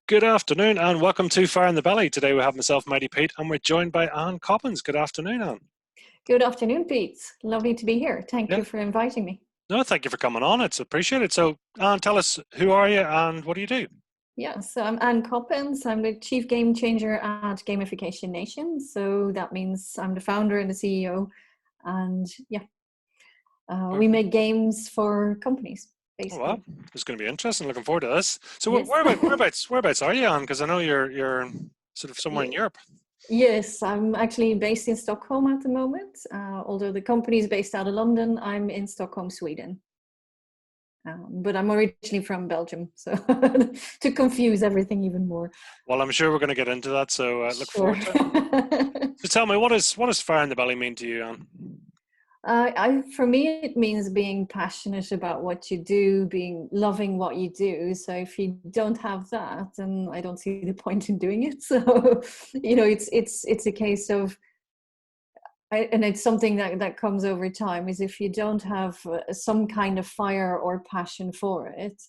Good afternoon and welcome to Fire in the Belly. Today we have myself, Mighty Pete, and we're joined by Anne Coppens. Good afternoon, Anne. Good afternoon, Pete. Lovely to be here. Thank Yeah. you for inviting me. No, thank you for coming on. It's appreciated. So, Anne, tell us, who are you and what do you do? Yeah, so I'm Anne Coppens. I'm the Chief Game Changer at Gamification Nation. So that means I'm the founder and the CEO. And we make games for companies, Oh, basically. wow, it's going to be interesting. Looking forward to this. So, Yes. whereabouts are you, Anne? Because I know you're sort of somewhere in Europe. Yes, I'm actually based in Stockholm at the moment. Although the company is based out of London, I'm in Stockholm, Sweden. But I'm originally from Belgium, so to confuse everything even more. Well, I'm sure we're going to get into that, so look forward to it. So tell me, what does Fire in the Belly mean to you, Anne? For me, it means being passionate about what you do, loving what you do. So if you don't have that, then I don't see the point in doing it. So, it's a case of, and it's something that comes over time, is if you don't have some kind of fire or passion for it,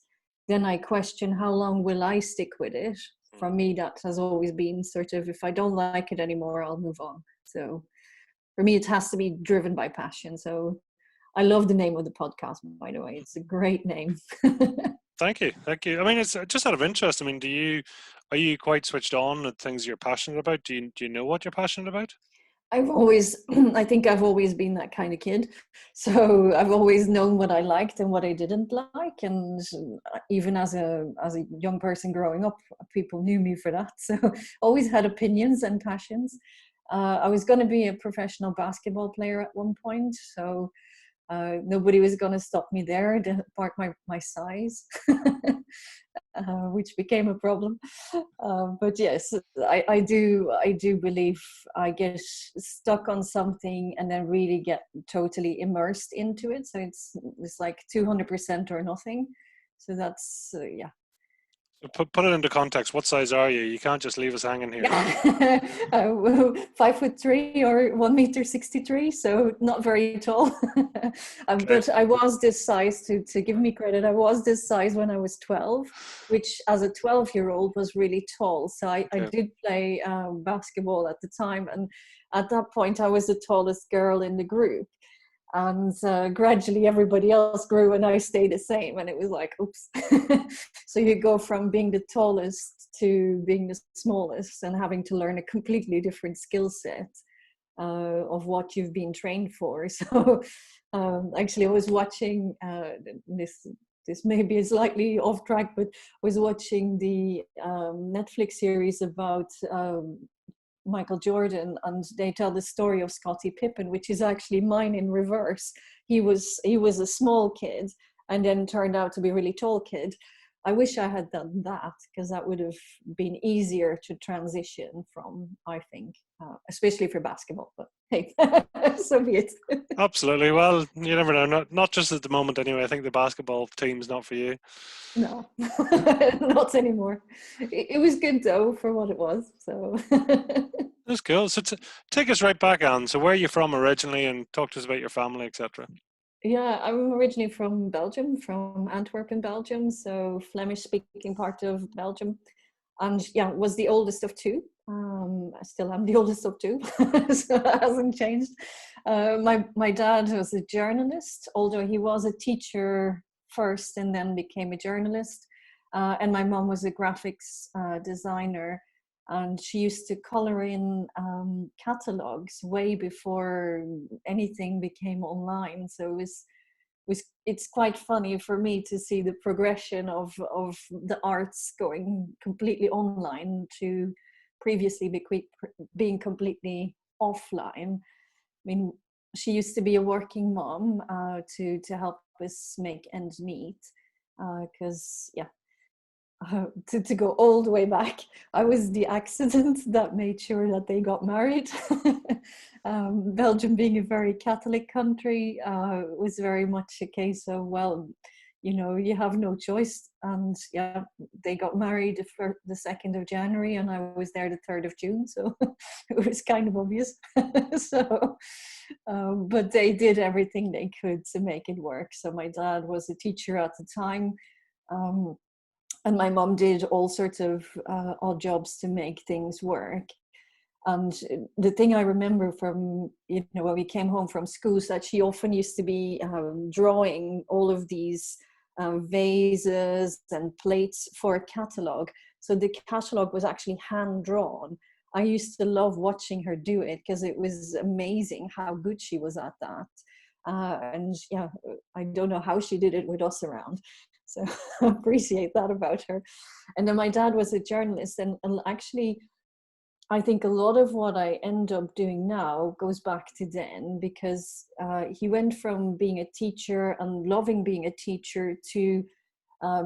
then I question how long will I stick with it. For me, that has always been sort of, if I don't like it anymore, I'll move on. So for me, it has to be driven by passion. So I love the name of the podcast, by the way. It's a great name. Thank you. I mean, it's just out of interest. I mean, are you quite switched on at things you're passionate about? Do you know what you're passionate about? I think I've always been that kind of kid. So I've always known what I liked and what I didn't like. And even as a young person growing up, people knew me for that. So always had opinions and passions. I was going to be a professional basketball player at one point. So nobody was going to stop me there, apart my size, which became a problem. But yes, I do believe I get stuck on something and then really get totally immersed into it. So it's like 200% or nothing. So that's Put it into context. What size are you? You can't just leave us hanging here. 5'3" or 1 meter 63, so not very tall. Okay. But I was this size, to give me credit, I was this size when I was 12, which as a 12-year-old was really tall. So I did play basketball at the time, and at that point I was the tallest girl in the group. And gradually everybody else grew and I stayed the same, and it was like, oops. So you go from being the tallest to being the smallest and having to learn a completely different skill set of what you've been trained for. So actually I was watching this may be slightly off track, but was watching the Netflix series about Michael Jordan, and they tell the story of Scottie Pippen, which is actually mine in reverse. He was a small kid and then turned out to be a really tall kid. I wish I had done that, because that would have been easier to transition from, I think, especially for basketball. But hey, so be it. Absolutely. Well, you never know. Not just at the moment anyway. I think the basketball team's not for you. No, not anymore. It was good though for what it was. So That's cool. So take us right back, Anne. So where are you from originally, and talk to us about your family, etc. Yeah, I'm originally from Belgium, from Antwerp in Belgium, so Flemish-speaking part of Belgium, and was the oldest of two. I still am the oldest of two, so that hasn't changed. My dad was a journalist, although he was a teacher first and then became a journalist, and my mom was a graphics designer. And she used to color in catalogs way before anything became online. So it's quite funny for me to see the progression of the arts going completely online to previously being completely offline. I mean, she used to be a working mom to help us make ends meet, because to go all the way back, I was the accident that made sure that they got married. Belgium being a very Catholic country, was very much a case of, well, you have no choice. And they got married for the 2nd of January and I was there the 3rd of June. So it was kind of obvious. So, but they did everything they could to make it work. So my dad was a teacher at the time. and my mom did all sorts of odd jobs to make things work. And the thing I remember from, when we came home from school is that she often used to be drawing all of these vases and plates for a catalogue. So the catalogue was actually hand drawn. I used to love watching her do it because it was amazing how good she was at that. And yeah, I don't know how she did it with us around. So I appreciate that about her. And then my dad was a journalist, and actually, I think a lot of what I end up doing now goes back to then, because he went from being a teacher and loving being a teacher to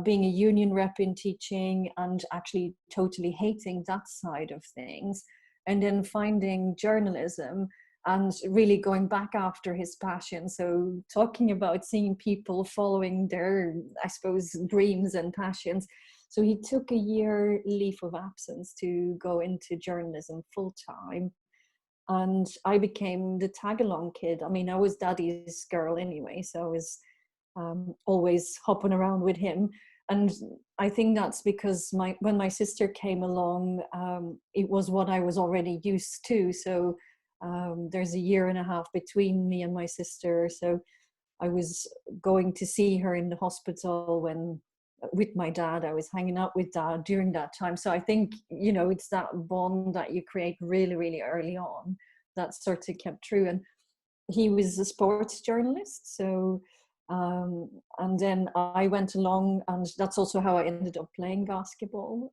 being a union rep in teaching and actually totally hating that side of things. And then finding journalism and really going back after his passion. So talking about seeing people following their, I suppose, dreams and passions. So he took a year leave of absence to go into journalism full time. And I became the tag along kid. I mean, I was daddy's girl anyway, so I was always hopping around with him. And I think that's because when my sister came along, it was what I was already used to. So there's a year and a half between me and my sister. So I was going to see her in the hospital when, with my dad, I was hanging out with dad during that time. So I think, it's that bond that you create really, really early on that sort of kept true. And he was a sports journalist. So, and then I went along, and that's also how I ended up playing basketball,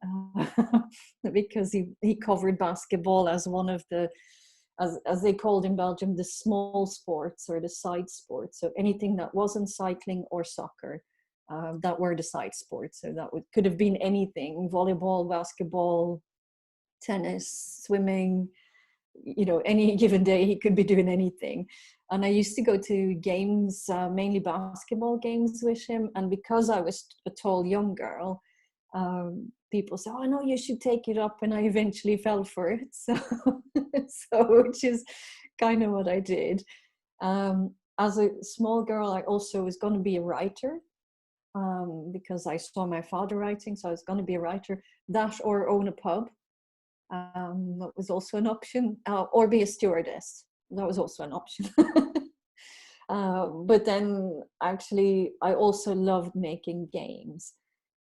because he covered basketball as one of the, as they called in Belgium, the small sports or the side sports. So anything that wasn't cycling or soccer, that were the side sports. So that could have been anything: volleyball, basketball, tennis, swimming. Any given day he could be doing anything. And I used to go to games, mainly basketball games with him. And because I was a tall young girl, people say, "Oh no, you should take it up." And I eventually fell for it. So, which is kind of what I did. As a small girl, I also was going to be a writer, because I saw my father writing. So I was going to be a writer, that or own a pub. That was also an option, or be a stewardess. That was also an option. But then actually, I also loved making games.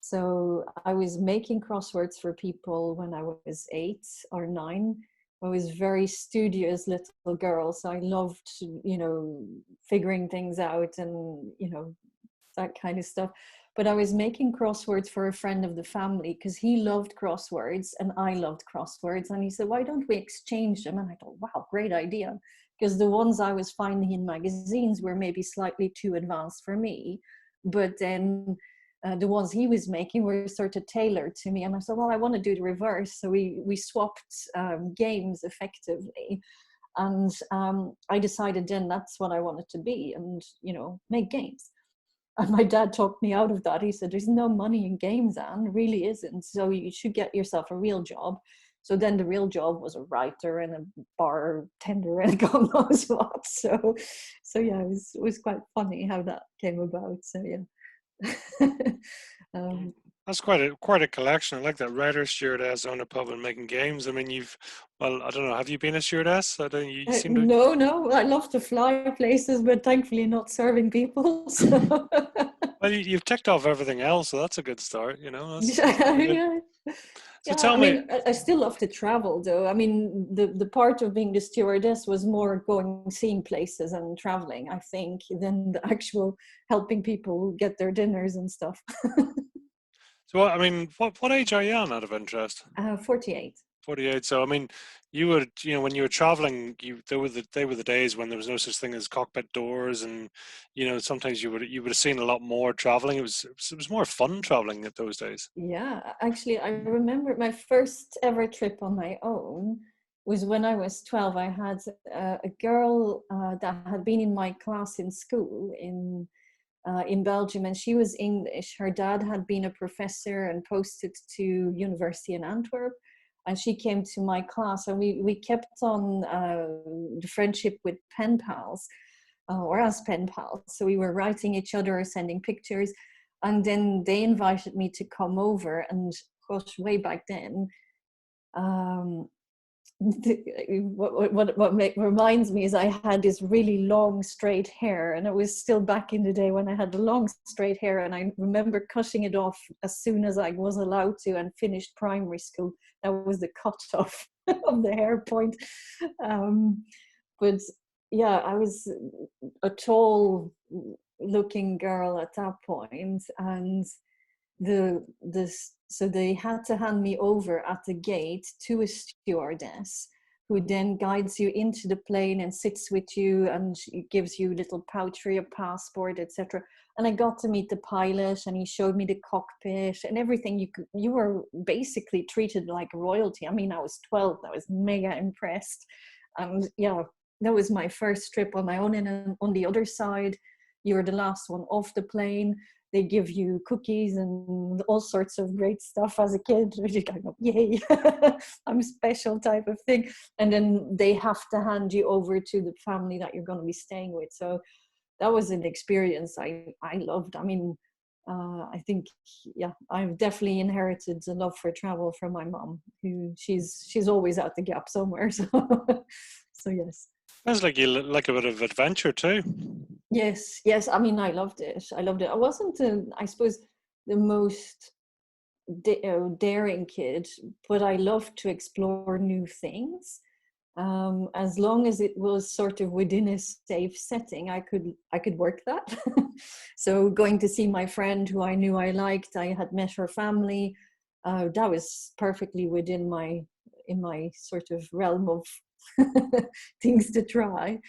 So I was making crosswords for people when I was 8 or 9. I was a very studious little girl. So I loved, figuring things out and, that kind of stuff. But I was making crosswords for a friend of the family because he loved crosswords and I loved crosswords. And he said, "Why don't we exchange them?" And I thought, wow, great idea. Because the ones I was finding in magazines were maybe slightly too advanced for me. But then the ones he was making were sort of tailored to me. And I said, well, I want to do the reverse. So we swapped games effectively. And I decided then that's what I wanted to be, and, make games. And my dad talked me out of that. He said, "There's no money in games, Anne, really isn't. So you should get yourself a real job." So then the real job was a writer and a bartender and God knows what. So yeah, it was quite funny how that came about. So yeah. That's quite a collection. I like that. Writer, stewardess, own a pub, and making games. I mean, I don't know. Have you been a stewardess? I don't. You seem to. No, I love to fly places, but thankfully not serving people. So. Well, you've ticked off everything else, so that's a good start. That's pretty good. Yeah. So Yeah, tell I me. mean, I still love to travel, though. I mean, the part of being the stewardess was more going, seeing places and traveling, I think, than the actual helping people get their dinners and stuff. So I mean, what age are you on, out of interest? 48. 48. So I mean, you would, when you were traveling, they were the days when there was no such thing as cockpit doors, and sometimes you would have seen a lot more traveling. It was more fun traveling at those days. Yeah, actually, I remember my first ever trip on my own was when I was 12. I had a girl that had been in my class in school in Belgium, and she was English. Her dad had been a professor and posted to university in Antwerp, and she came to my class, and we kept on the friendship with pen pals, or as pen pals. So we were writing each other, sending pictures. And then they invited me to come over, and gosh, way back then, um, what reminds me is I had this really long straight hair, and it was still back in the day when I had the long straight hair, and I remember cutting it off as soon as I was allowed to and finished primary school. That was the cutoff of the hair point. But yeah, I was a tall looking girl at that point, and so they had to hand me over at the gate to a stewardess, who then guides you into the plane and sits with you and gives you a little pouch for your passport, etc. And I got to meet the pilot, and he showed me the cockpit and everything. You were basically treated like royalty. I mean, I was 12. I was mega impressed. And yeah, that was my first trip on my own. And on the other side, you're the last one off the plane. They give you cookies and all sorts of great stuff as a kid. You kind of, yay, I'm special type of thing. And then they have to hand you over to the family that you're going to be staying with. So that was an experience I loved. I mean, I think, yeah, I've definitely inherited a love for travel from my mom, who she's always at the gap somewhere. So, so yes. Sounds like you like a bit of adventure too. Yes. I mean, I loved it. I wasn't, I suppose, the most daring kid, but I loved to explore new things. As long as it was sort of within a safe setting, I could work that. So going to see my friend who I knew I liked, I had met her family. That was perfectly within my sort of realm of things to try.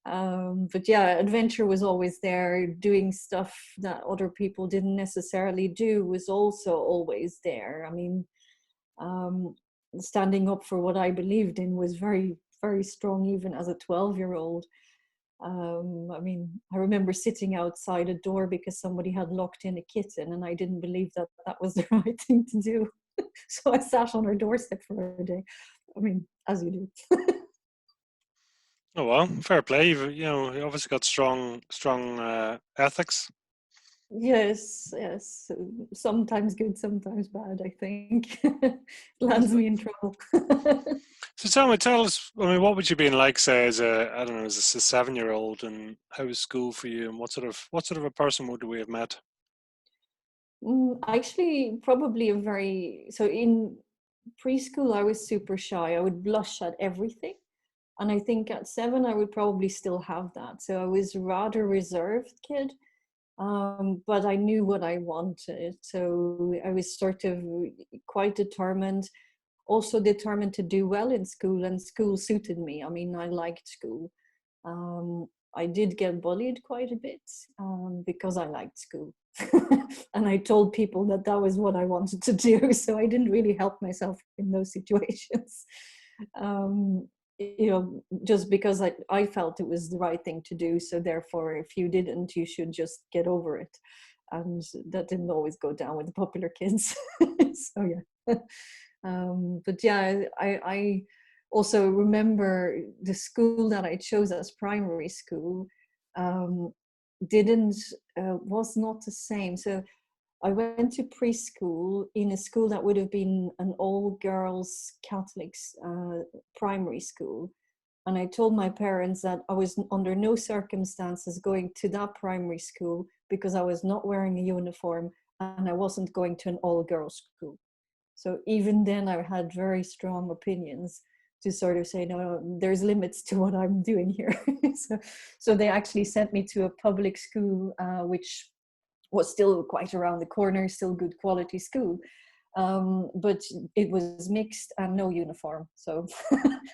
But yeah, adventure was always there. Doing stuff that other people didn't necessarily do was also always there. I mean, standing up for what I believed in was very, very strong, even as a 12-year-old. I mean, I remember sitting outside a door because somebody had locked in a kitten, and I didn't believe that that was the right thing to do. So I sat on her doorstep for a day. I mean, as you do. Oh well, fair play. You obviously got strong ethics. Yes. Sometimes good, sometimes bad, I think. That's Lands good. me in trouble. So tell us. I mean, what would you been like, say, as a I don't know, as a 7-year-old, and how was school for you, and what sort of a person would we have met? Actually, probably so in preschool, I was super shy. I would blush at everything. And I think at 7, I would probably still have that. So I was a rather reserved kid, but I knew what I wanted. So I was sort of quite determined, also determined to do well in school, and school suited me. I mean, I liked school. Um, I did get bullied quite a bit because I liked school. And I told people that that was what I wanted to do. So I didn't really help myself in those situations. Um, just because I felt it was the right thing to do. So therefore, if you didn't, you should just get over it. And that didn't always go down with the popular kids. So yeah. But yeah, I also remember the school that I chose as primary school didn't was not the same. So I went to preschool in a school that would have been an all-girls Catholics primary school. And I told my parents that I was under no circumstances going to that primary school because I was not wearing a uniform, and I wasn't going to an all-girls school. So even then I had very strong opinions to sort of say, no, there's limits to what I'm doing here. So they actually sent me to a public school, which was still quite around the corner, still good quality school. But it was mixed and no uniform. So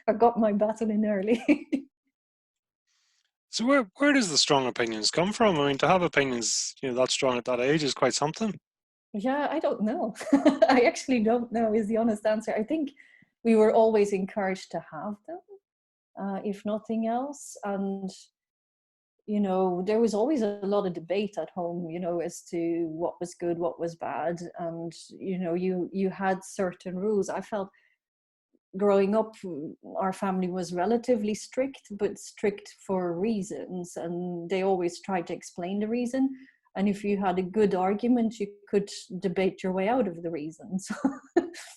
I got my battle in early. So where does the strong opinions come from? I mean, to have opinions, that strong at that age is quite something. Yeah, I don't know. I actually don't know is the honest answer. I think we were always encouraged to have them, if nothing else. And there was always a lot of debate at home, as to what was good, what was bad. And, you had certain rules. I felt growing up, our family was relatively strict, but strict for reasons. And they always tried to explain the reason. And if you had a good argument, you could debate your way out of the reason. So,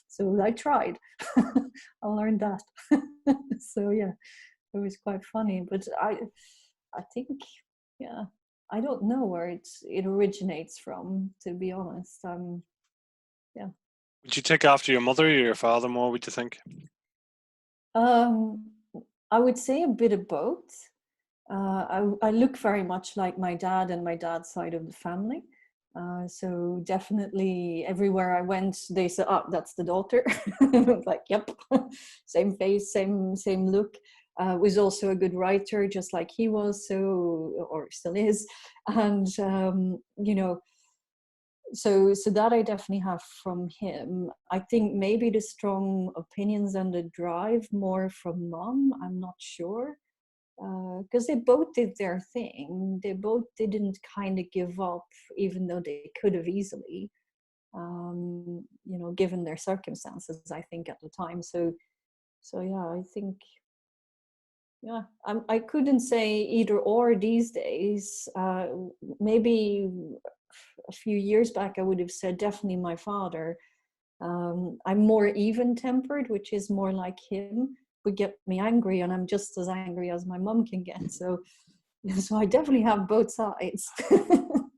so I tried. I learned that. So yeah, it was quite funny. But I think, yeah, I don't know where it originates from, to be honest. Yeah. Would you take after your mother or your father more, would you think? Um, I would say a bit of both. I look very much like my dad and my dad's side of the family. So definitely everywhere I went, they said, "Oh, that's the daughter." Like, yep, same face, same look. Was also a good writer, just like he was, so, or still is, and so that I definitely have from him. I think maybe the strong opinions and the drive more from mom. I'm not sure, because they both did their thing. They both didn't kind of give up, even though they could have easily, given their circumstances, I think, at the time. So yeah, I think, yeah, I couldn't say either or these days. Maybe a few years back, I would have said definitely my father. I'm more even tempered, which is more like him, would get me angry, and I'm just as angry as my mum can get. So, so I definitely have both sides. Oh,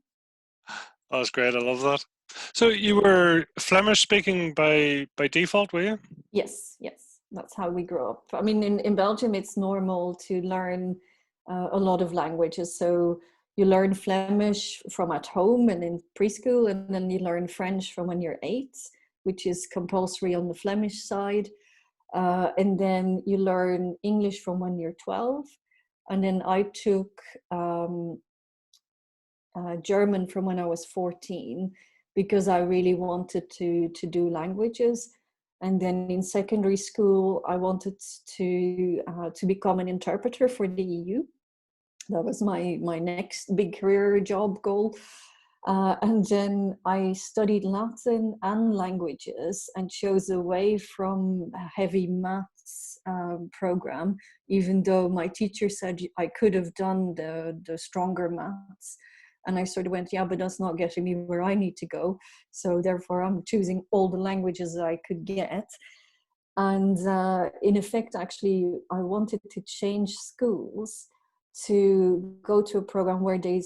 that's great. I love that. So you were Flemish speaking by default, were you? Yes, that's how we grow up. I mean, in Belgium, it's normal to learn a lot of languages. So you learn Flemish from at home and in preschool, and then you learn French from when you're 8, which is compulsory on the Flemish side. And then you learn English from when you're 12. And then I took German from when I was 14, because I really wanted to do languages. And then in secondary school, I wanted to become an interpreter for the EU. That was my next big career job goal. And then I studied Latin and languages and chose away from a heavy maths program, even though my teacher said I could have done the stronger maths. And I sort of went, yeah, but that's not getting me where I need to go. So therefore, I'm choosing all the languages that I could get. And in effect, actually, I wanted to change schools to go to a program where they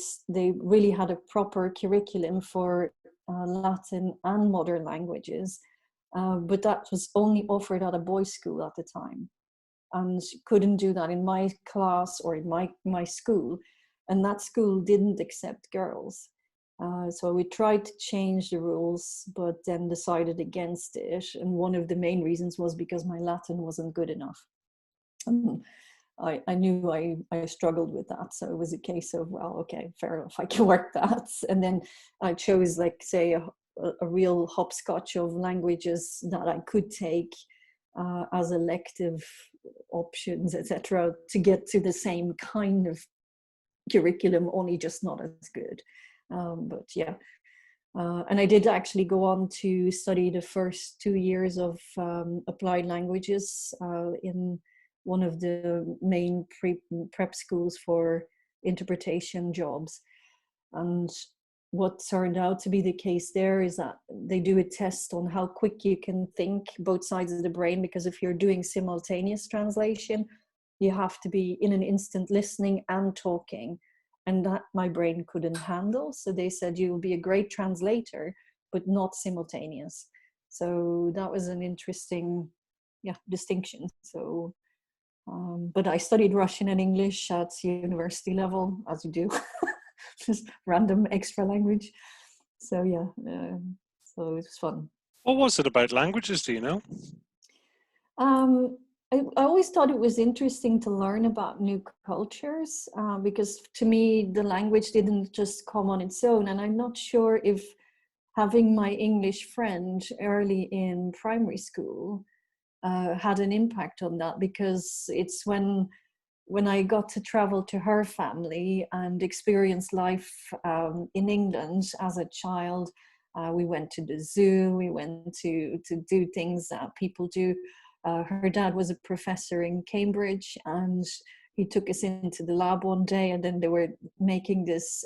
really had a proper curriculum for Latin and modern languages. But that was only offered at a boys' school at the time, and couldn't do that in my class or in my school. And that school didn't accept girls. So we tried to change the rules, but then decided against it. And one of the main reasons was because my Latin wasn't good enough. I knew I struggled with that. So it was a case of, well, okay, fair enough, I can work that. And then I chose, like, say, a real hopscotch of languages that I could take as elective options, etc., to get to the same kind of curriculum, only just not as good. But yeah, and I did actually go on to study the first 2 years of applied languages in one of the main prep schools for interpretation jobs. And what turned out to be the case there is that they do a test on how quick you can think both sides of the brain, because if you're doing simultaneous translation, you have to be in an instant listening and talking, and that my brain couldn't handle. So they said, you'll be a great translator but not simultaneous. So that was an interesting, yeah, distinction. So but I studied Russian and English at university level, as you do. Just random extra language. So yeah, so it was fun. What was it about languages, do you know? I always thought it was interesting to learn about new cultures, because to me the language didn't just come on its own. And I'm not sure if having my English friend early in primary school had an impact on that, because it's when I got to travel to her family and experience life in England as a child. We went to the zoo, we went to do things that people do. Her dad was a professor in Cambridge, and he took us into the lab one day, and then they were making this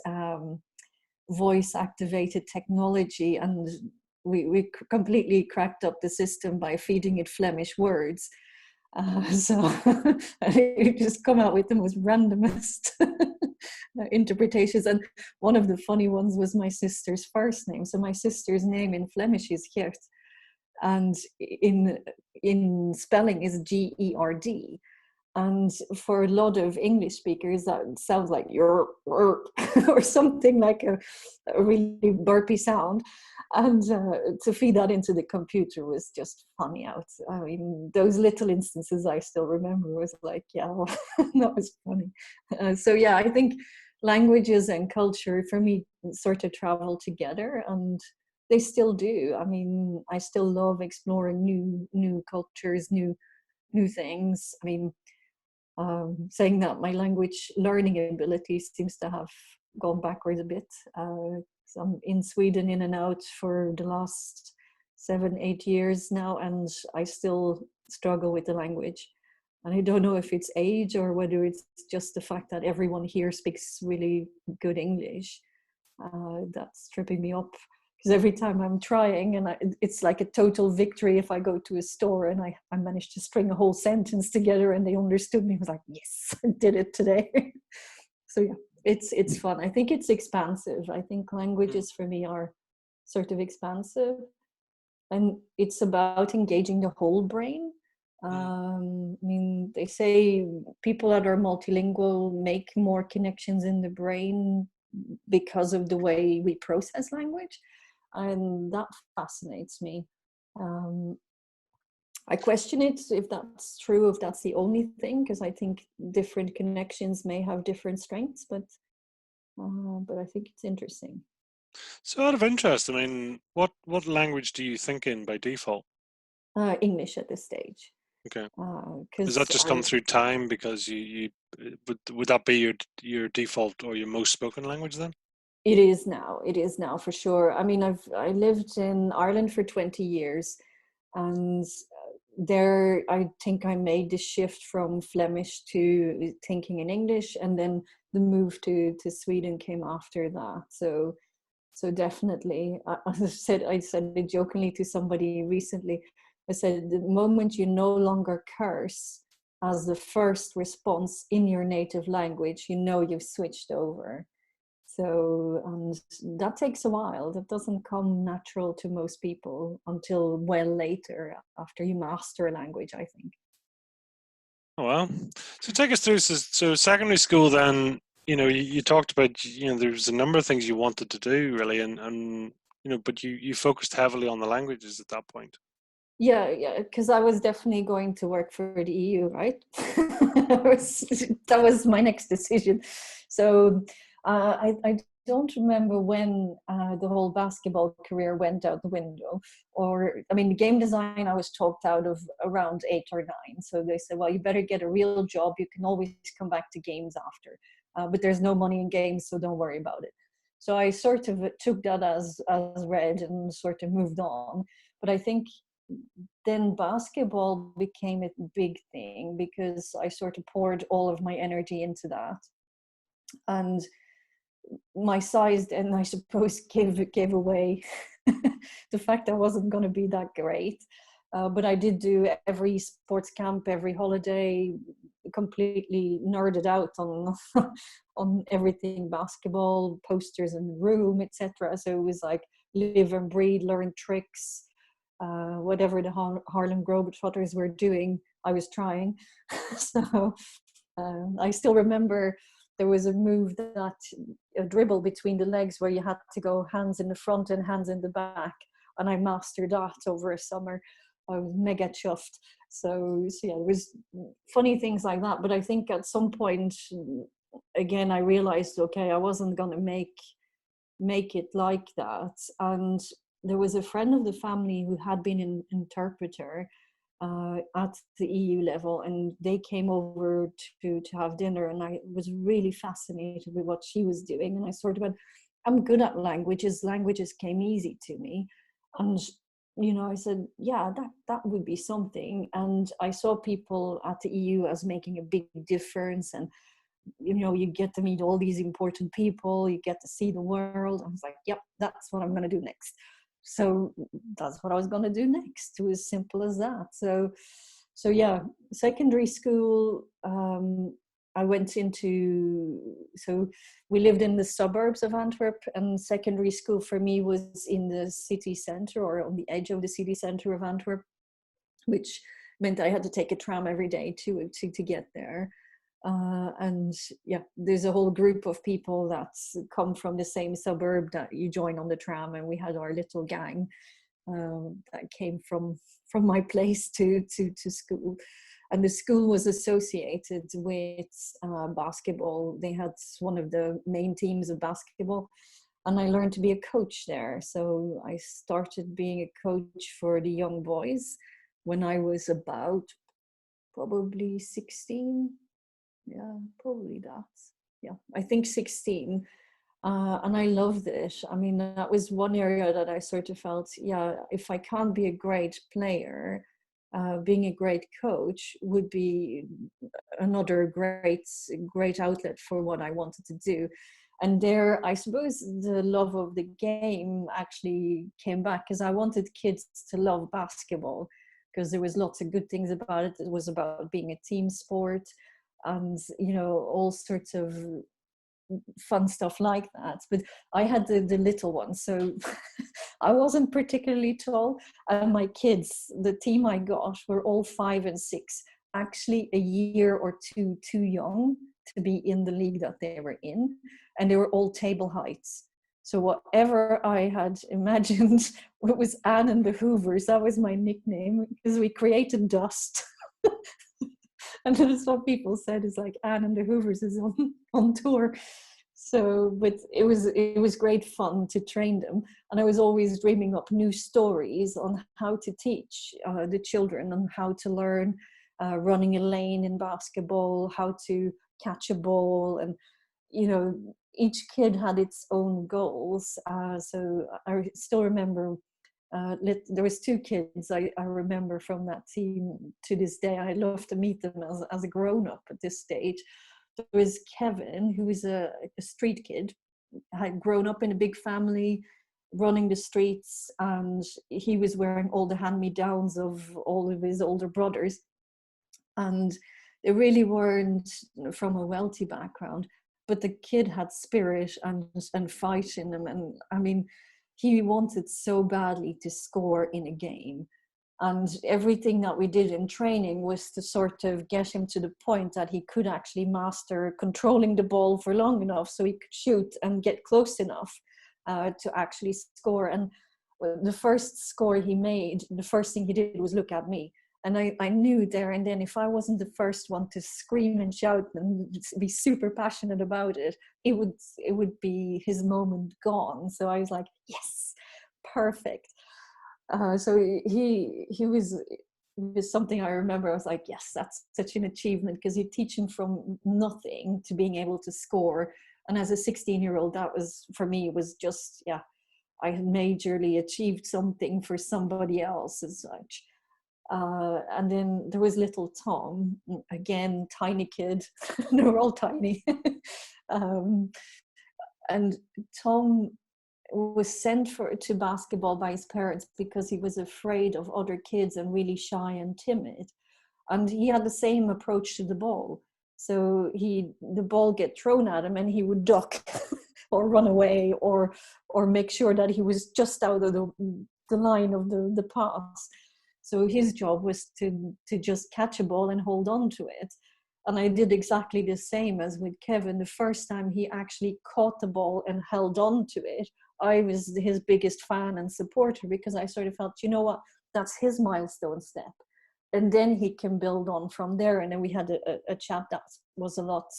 voice activated technology, and we completely cracked up the system by feeding it Flemish words. So it just come out with the most randomest interpretations. And one of the funny ones was my sister's first name. So my sister's name in Flemish is Geert, and in spelling is Gerd. And for a lot of English speakers, that sounds like your or something like a really burpy sound. And to feed that into the computer was just funny out. I mean, those little instances I still remember was like, yeah, well, that was funny. So yeah, I think languages and culture for me sort of travel together, and they still do. I mean, I still love exploring new cultures, new things. I mean, saying that my language learning ability seems to have gone backwards a bit. So I'm in Sweden in and out for the last 7-8 years now, and I still struggle with the language. And I don't know if it's age or whether it's just the fact that everyone here speaks really good English. That's tripping me up, because every time I'm trying, and it's like a total victory if I go to a store and I managed to string a whole sentence together and they understood me. I was like, yes, I did it today. So yeah, it's fun. I think it's expansive. I think languages for me are sort of expansive, and it's about engaging the whole brain. I mean, they say people that are multilingual make more connections in the brain because of the way we process language, and that fascinates me. I question it if that's true, if that's the only thing, because I think different connections may have different strengths, but I think it's interesting. So out of interest, I mean, what language do you think in by default? English at this stage. Okay. Does that Because just come through time because you would that be your default or your most spoken language then? It is now for sure. I mean, I lived in Ireland for 20 years, and there I think I made the shift from Flemish to thinking in English, and then the move to Sweden came after that. So definitely, I said it jokingly to somebody recently. I said, the moment you no longer curse as the first response in your native language, you know you've switched over. So, and that takes a while. That doesn't come natural to most people until well later, after you master a language, I think. Oh, well, so take us through. So secondary school, then you talked about there's a number of things you wanted to do really, and but you focused heavily on the languages at that point. Yeah, because I was definitely going to work for the EU, right? That was my next decision. So I don't remember when the whole basketball career went out the window. Or, I mean, game design I was talked out of around 8 or 9. So they said, well, you better get a real job. You can always come back to games after. But there's no money in games, so don't worry about it. So I sort of took that as read and sort of moved on. But I think then basketball became a big thing because I sort of poured all of my energy into that. And my size then, I suppose, gave away the fact I wasn't going to be that great. But I did do every sports camp, every holiday, completely nerded out on on everything basketball, posters in the room, etc. So it was like live and breathe, learn tricks, whatever the Harlem Globetrotters were doing, I was trying. So I still remember there was a move that a dribble between the legs where you had to go hands in the front and hands in the back, and I mastered that over a summer. I was mega chuffed. So yeah, it was funny things like that. But I think at some point, again, I realized, okay, I wasn't going to make it like that. And there was a friend of the family who had been an interpreter at the EU level, and they came over to have dinner, and I was really fascinated with what she was doing. And I sort of went, I'm good at languages. Languages came easy to me. And I said, yeah, that would be something. And I saw people at the EU as making a big difference, and you get to meet all these important people, you get to see the world. I was like, yep, that's what I'm going to do next. So that's what I was going to do next. It was as simple as that. So yeah, secondary school, I went into, so we lived in the suburbs of Antwerp, and secondary school for me was in the city center, or on the edge of the city center of Antwerp, which meant I had to take a tram every day to get there. And yeah, there's a whole group of people that come from the same suburb that you join on the tram, and we had our little gang that came from my place to school. And the school was associated with basketball. They had one of the main teams of basketball, and I learned to be a coach there. So I started being a coach for the young boys when I was about probably 16. Yeah, probably that. Yeah, I think 16. And I loved it. I mean, that was one area that I sort of felt, yeah, if I can't be a great player, being a great coach would be another great outlet for what I wanted to do. And there, I suppose the love of the game actually came back, because I wanted kids to love basketball, because there was lots of good things about it. It was about being a team sport, and all sorts of fun stuff like that. But I had the little ones, so I wasn't particularly tall, and my kids, the team I got, were all 5 and 6, actually a year or two too young to be in the league that they were in, and they were all table heights. So whatever I had imagined, it was Anne and the Hoovers. That was my nickname, because we created dust. And that's what people said, is like, Anne and the Hoovers is on tour. So, but it was great fun to train them. And I was always dreaming up new stories on how to teach the children, and how to learn running a lane in basketball, how to catch a ball. And, each kid had its own goals. So I still remember there was 2 kids I remember from that team to this day. I love to meet them as a grown-up at this stage. There was Kevin, who was a street kid, had grown up in a big family, running the streets, and he was wearing all the hand-me-downs of all of his older brothers. And they really weren't from a wealthy background, but the kid had spirit and fight in him. And I mean, he wanted so badly to score in a game. And everything that we did in training was to sort of get him to the point that he could actually master controlling the ball for long enough so he could shoot and get close enough to actually score. And the first score he made, the first thing he did was look at me. And I knew there and then, if I wasn't the first one to scream and shout and be super passionate about it, it would be his moment gone. So I was like, yes, perfect. So he was something I remember. I was like, yes, that's such an achievement, because you teach him from nothing to being able to score. And as a 16-year-old, that was, for me, it was just, yeah, I had majorly achieved something for somebody else as such. And then there was little Tom, again, tiny kid. They were all tiny. And Tom was sent to basketball by his parents because he was afraid of other kids and really shy and timid. And he had the same approach to the ball. So the ball get thrown at him and he would duck or run away or make sure that he was just out of the line of the pass. So his job was to just catch a ball and hold on to it. And I did exactly the same as with Kevin. The first time he actually caught the ball and held on to it, I was his biggest fan and supporter, because I sort of felt, you know what, that's his milestone step. And then he can build on from there. And then we had a chat that was a lot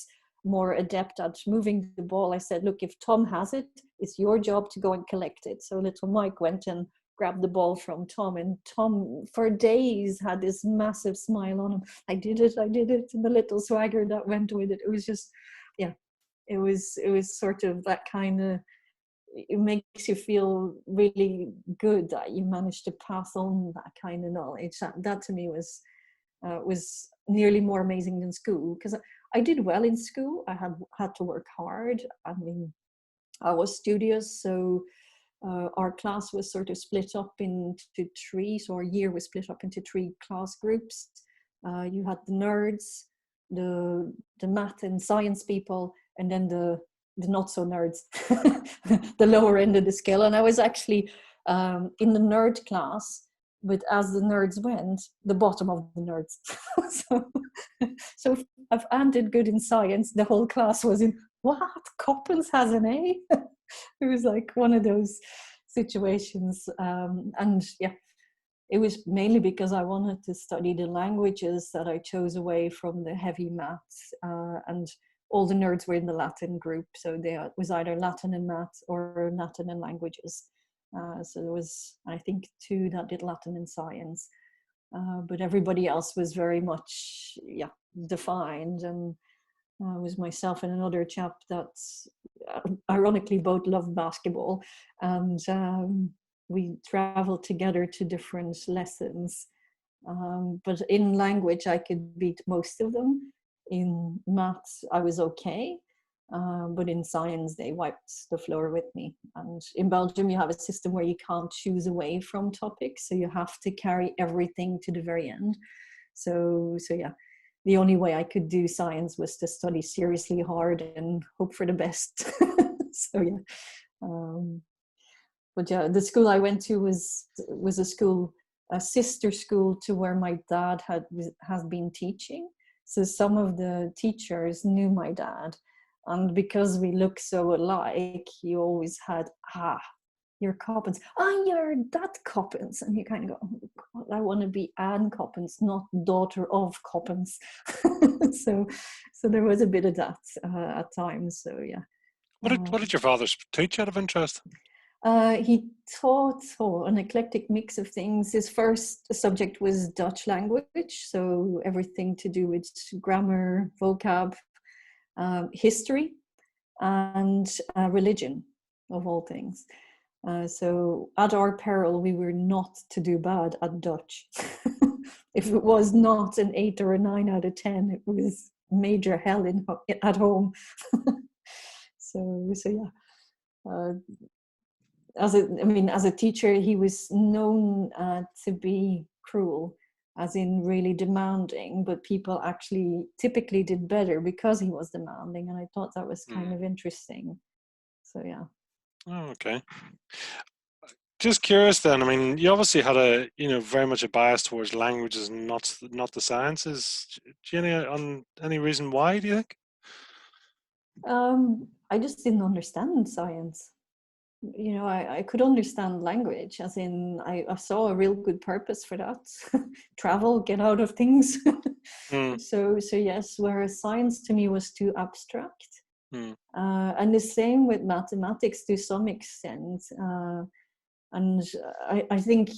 more adept at moving the ball. I said, look, if Tom has it, it's your job to go and collect it. So little Mike went and grabbed the ball from Tom, and Tom for days had this massive smile on him. I did it, and the little swagger that went with it. It was just, yeah, it was sort of that kind of, it makes you feel really good that you managed to pass on that kind of knowledge. That to me was was nearly more amazing than school, because I did well in school. I had to work hard. I mean, I was studious, so our class was sort of split up into three, so our year was split up into three class groups. You had the nerds, the math and science people, and then the not so nerds, the lower end of the scale. And I was actually in the nerd class, but as the nerds went, the bottom of the nerds. so if Anne did good in science, the whole class was in, what? Coppens has an A? It was like one of those situations. And yeah, it was mainly because I wanted to study the languages that I chose away from the heavy maths. And all the nerds were in the Latin group. So it was either Latin and maths or Latin and languages. So there was, I think, two that did Latin and science. But everybody else was very much, defined. And it was myself and another chap that ironically both loved basketball. And we traveled together to different lessons. But in language, I could beat most of them. In maths, I was okay. But in science, they wiped the floor with me. And in Belgium, you have a system where you can't choose away from topics. So you have to carry everything to the very end. So yeah, the only way I could do science was to study seriously hard and hope for the best. So yeah. But yeah, the school I went to was a sister school to where my dad has been teaching. So some of the teachers knew my dad. And because we look so alike, he always had, you're Coppens. You're that Coppens. And you kind of go, oh, God, I want to be Anne Coppens, not daughter of Coppens. So there was a bit of that at times. So yeah. What did your father teach out of interest? He taught an eclectic mix of things. His first subject was Dutch language, so everything to do with grammar, vocab, history, and religion, of all things. So at our peril, we were not to do bad at Dutch. If it was not an 8 or a 9 out of 10, it was major hell at home. So yeah. As a teacher, he was known to be cruel, as in really demanding, but people actually typically did better because he was demanding, and I thought that was kind of interesting. So yeah. Oh, okay. Just curious then. I mean, you obviously had very much a bias towards languages and not the sciences. Do you any reason why, do you think? I just didn't understand science. I could understand language, as in I saw a real good purpose for that. Travel, get out of things. So yes, whereas science to me was too abstract. And the same with mathematics to some extent. And I think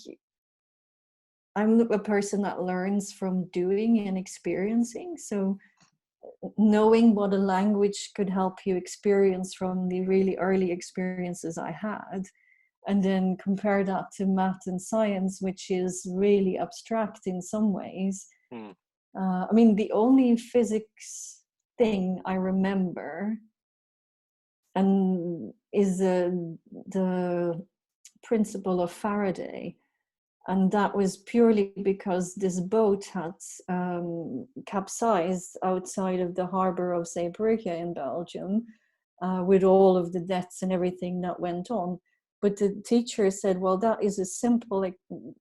I'm a person that learns from doing and experiencing. So knowing what a language could help you experience from the really early experiences I had, and then compare that to math and science, which is really abstract in some ways. The only physics thing I remember and is the principle of Faraday. And that was purely because this boat had capsized outside of the harbor of Zeebrugge in Belgium, with all of the deaths and everything that went on. But the teacher said, well, that is a simple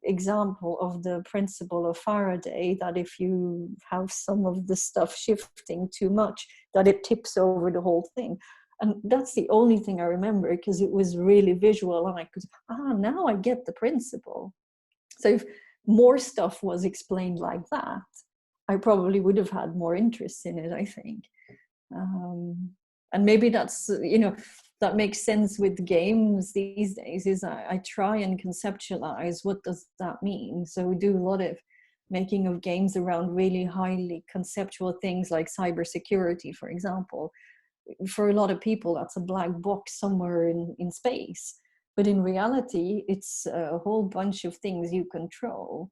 example of the principle of Faraday, that if you have some of the stuff shifting too much, that it tips over the whole thing. And that's the only thing I remember, because it was really visual, and I could, now I get the principle. So if more stuff was explained like that, I probably would have had more interest in it, I think. And maybe that's, that makes sense with games these days, is I try and conceptualize what does that mean. So we do a lot of making of games around really highly conceptual things like cybersecurity, for example. For a lot of people, that's a black box somewhere in space. But in reality, it's a whole bunch of things you control.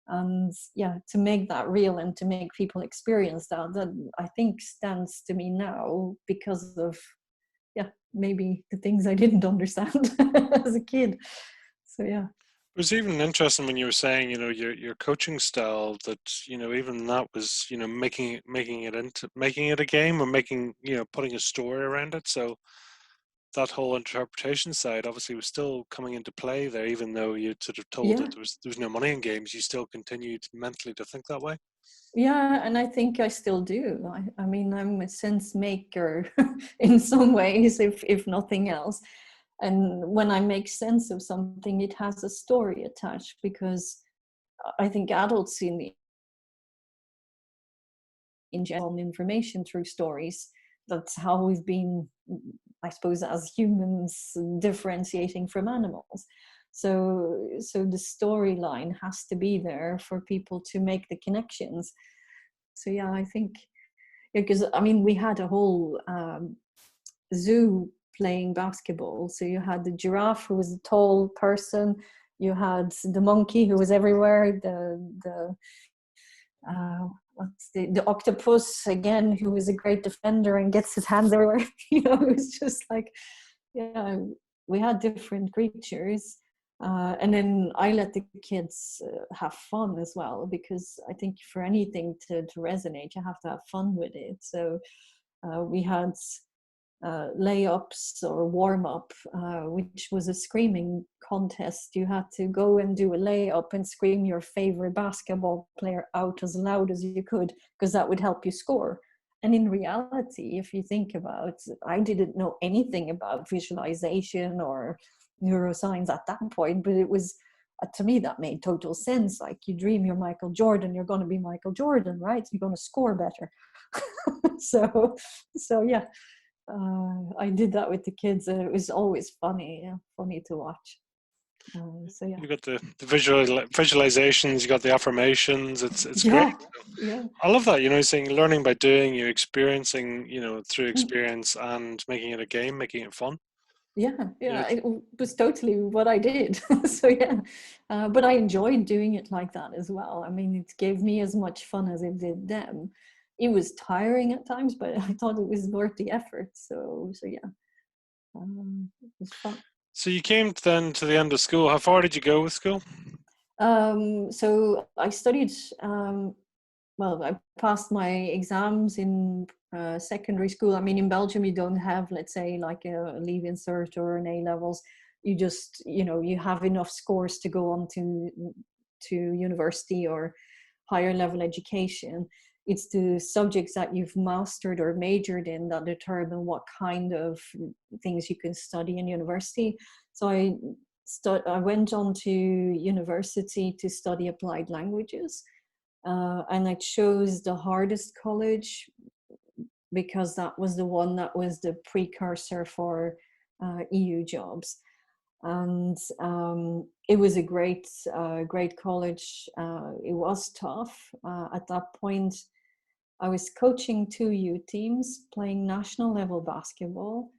And yeah, to make that real and to make people experience that I think stands to me now because of, yeah, maybe the things I didn't understand as a kid. So yeah. It was even interesting when you were saying, your coaching style, that, even that was, making it a game, or putting a story around it. So that whole interpretation side obviously was still coming into play there, even though you'd sort of told Yeah. that there was no money in games. You still continued mentally to think that way. Yeah, and I think I still do. I mean, I'm a sense maker in some ways, if nothing else. And when I make sense of something, it has a story attached, because I think adults in general information through stories. That's how we've been, I suppose, as humans, differentiating from animals. So the storyline has to be there for people to make the connections. So yeah, I think, because I mean, we had a whole zoo playing basketball. So you had the giraffe, who was a tall person. You had the monkey, who was everywhere. The what's the octopus again, who is a great defender and gets his hands everywhere. It was just like, yeah, we had different creatures. And then I let the kids have fun as well, because I think for anything to resonate, you have to have fun with it. So we had layups or warm up, which was a screaming contest. You had to go and do a layup and scream your favorite basketball player out as loud as you could, because that would help you score. And in reality, if you think about, I didn't know anything about visualization or neuroscience at that point, but it was, to me, that made total sense. Like, you dream you're Michael Jordan, you're going to be Michael Jordan, right? You're going to score better. So yeah, I did that with the kids, and it was always funny, yeah, funny to watch. So yeah, You got the visualizations, you got the affirmations. It's great. yeah, yeah, I love that. Saying learning by doing, you're experiencing, through mm, experience, and making it a game, making it fun. yeah, You know, yeah. It was totally what I did. So yeah, but I enjoyed doing it like that as well. I mean, it gave me as much fun as it did them. It was tiring at times, but I thought it was worth the effort. So yeah, it was fun. so you came then to the end of school. How far did you go with school? So I studied, well, I passed my exams in secondary school. I mean, in Belgium, you don't have, let's say, like a leaving cert or an A levels. You just, you have enough scores to go on to university or higher level education. It's the subjects that you've mastered or majored in that determine what kind of things you can study in university. So I went on to university to study applied languages, and I chose the hardest college because that was the one that was the precursor for EU jobs. And it was a great college. It was tough. At that point, I was coaching 2 teams, playing national level basketball,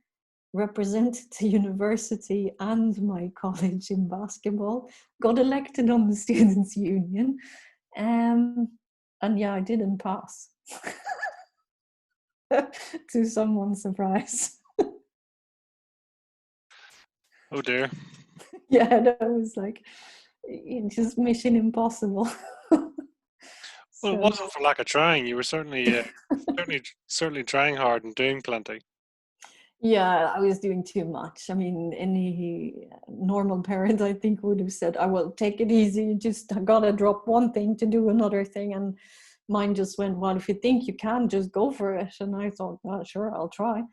represented the university and my college in basketball, got elected on the students' union, and yeah, I didn't pass. To someone's surprise. Oh dear. Yeah, that was like just mission impossible. Well, it So wasn't for lack of trying. You were certainly trying hard and doing plenty. yeah, I was doing too much. I mean, any normal parent, I think, would have said, I will take it easy. You just gotta drop one thing to do another thing. And mine just went, well, if you think you can, just go for it. And I thought, well, sure, I'll try.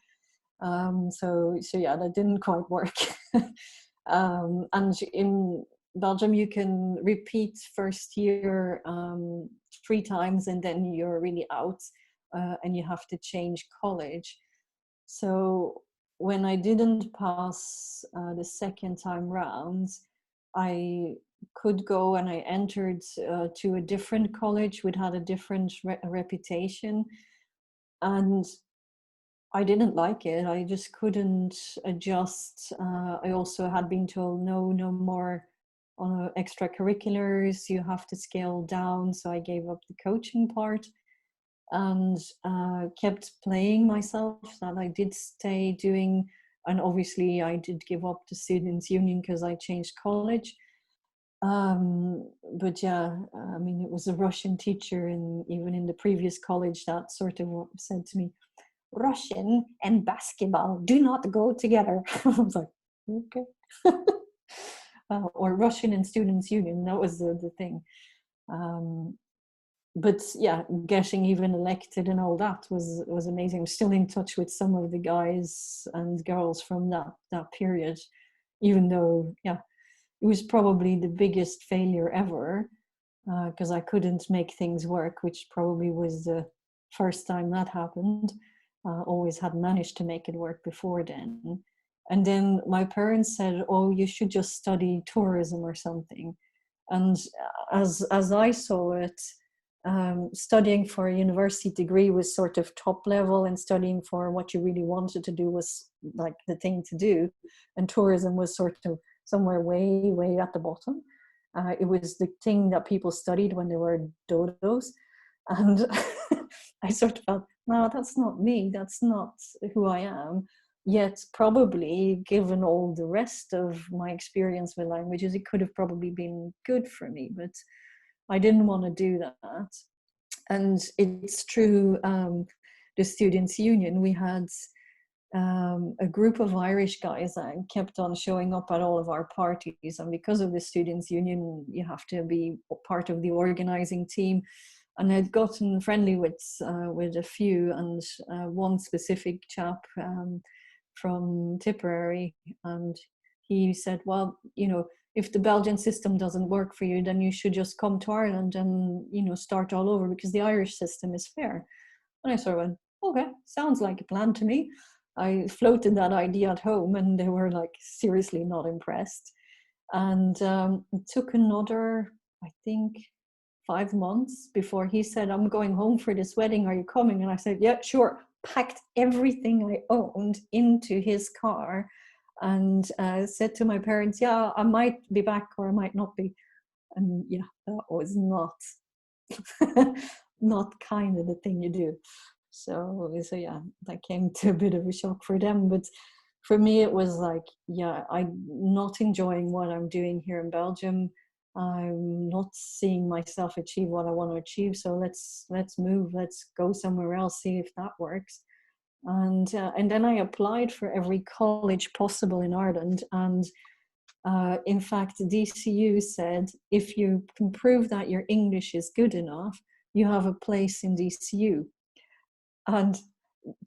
So yeah, that didn't quite work. And in Belgium, you can repeat first year 3 times, and then you're really out, and you have to change college. So when I didn't pass the second time round, I could go and I entered to a different college which had a different reputation, and I didn't like it. I just couldn't adjust. I also had been told, no more on extracurriculars, you have to scale down. So I gave up the coaching part and kept playing myself. That I did stay doing, and obviously I did give up the students union because I changed college. But yeah, I mean, it was a Russian teacher, and even in the previous college, that sort of said to me, Russian and basketball do not go together. I was like, okay. Or Russian and students union, that was the thing. But yeah, getting even elected and all that was amazing. I'm still in touch with some of the guys and girls from that period, even though yeah, it was probably the biggest failure ever, because I couldn't make things work, which probably was the first time that happened. Always had managed to make it work before then. And then my parents said, oh, you should just study tourism or something. And as I saw it, studying for a university degree was sort of top level, and studying for what you really wanted to do was like the thing to do. And tourism was sort of somewhere way, way at the bottom. It was the thing that people studied when they were dodos. And I sort of felt, no, that's not me. That's not who I am. Yet, probably, given all the rest of my experience with languages, it could have probably been good for me. But I didn't want to do that. And it's true, the Students' Union, we had a group of Irish guys that kept on showing up at all of our parties. And because of the Students' Union, you have to be part of the organizing team. And I'd gotten friendly with a few, and one specific chap from Tipperary, and he said, well, you know, if the Belgian system doesn't work for you, then you should just come to Ireland and, you know, start all over, because the Irish system is fair. And I sort of went, okay, sounds like a plan to me. I floated that idea at home, and they were like seriously not impressed. And it took another, I think, 5 months before he said, I'm going home for this wedding. Are you coming? And I said, yeah, sure. Packed everything I owned into his car, and said to my parents, yeah, I might be back or I might not be. And yeah, that was not not kind of the thing you do. So yeah, that came to a bit of a shock for them. But for me, it was like, yeah, I'm not enjoying what I'm doing here in Belgium. I'm not seeing myself achieve what I want to achieve. So let's move. Let's go somewhere else. See if that works. And then I applied for every college possible in Ireland. And in fact, DCU said, if you can prove that your English is good enough, you have a place in DCU. And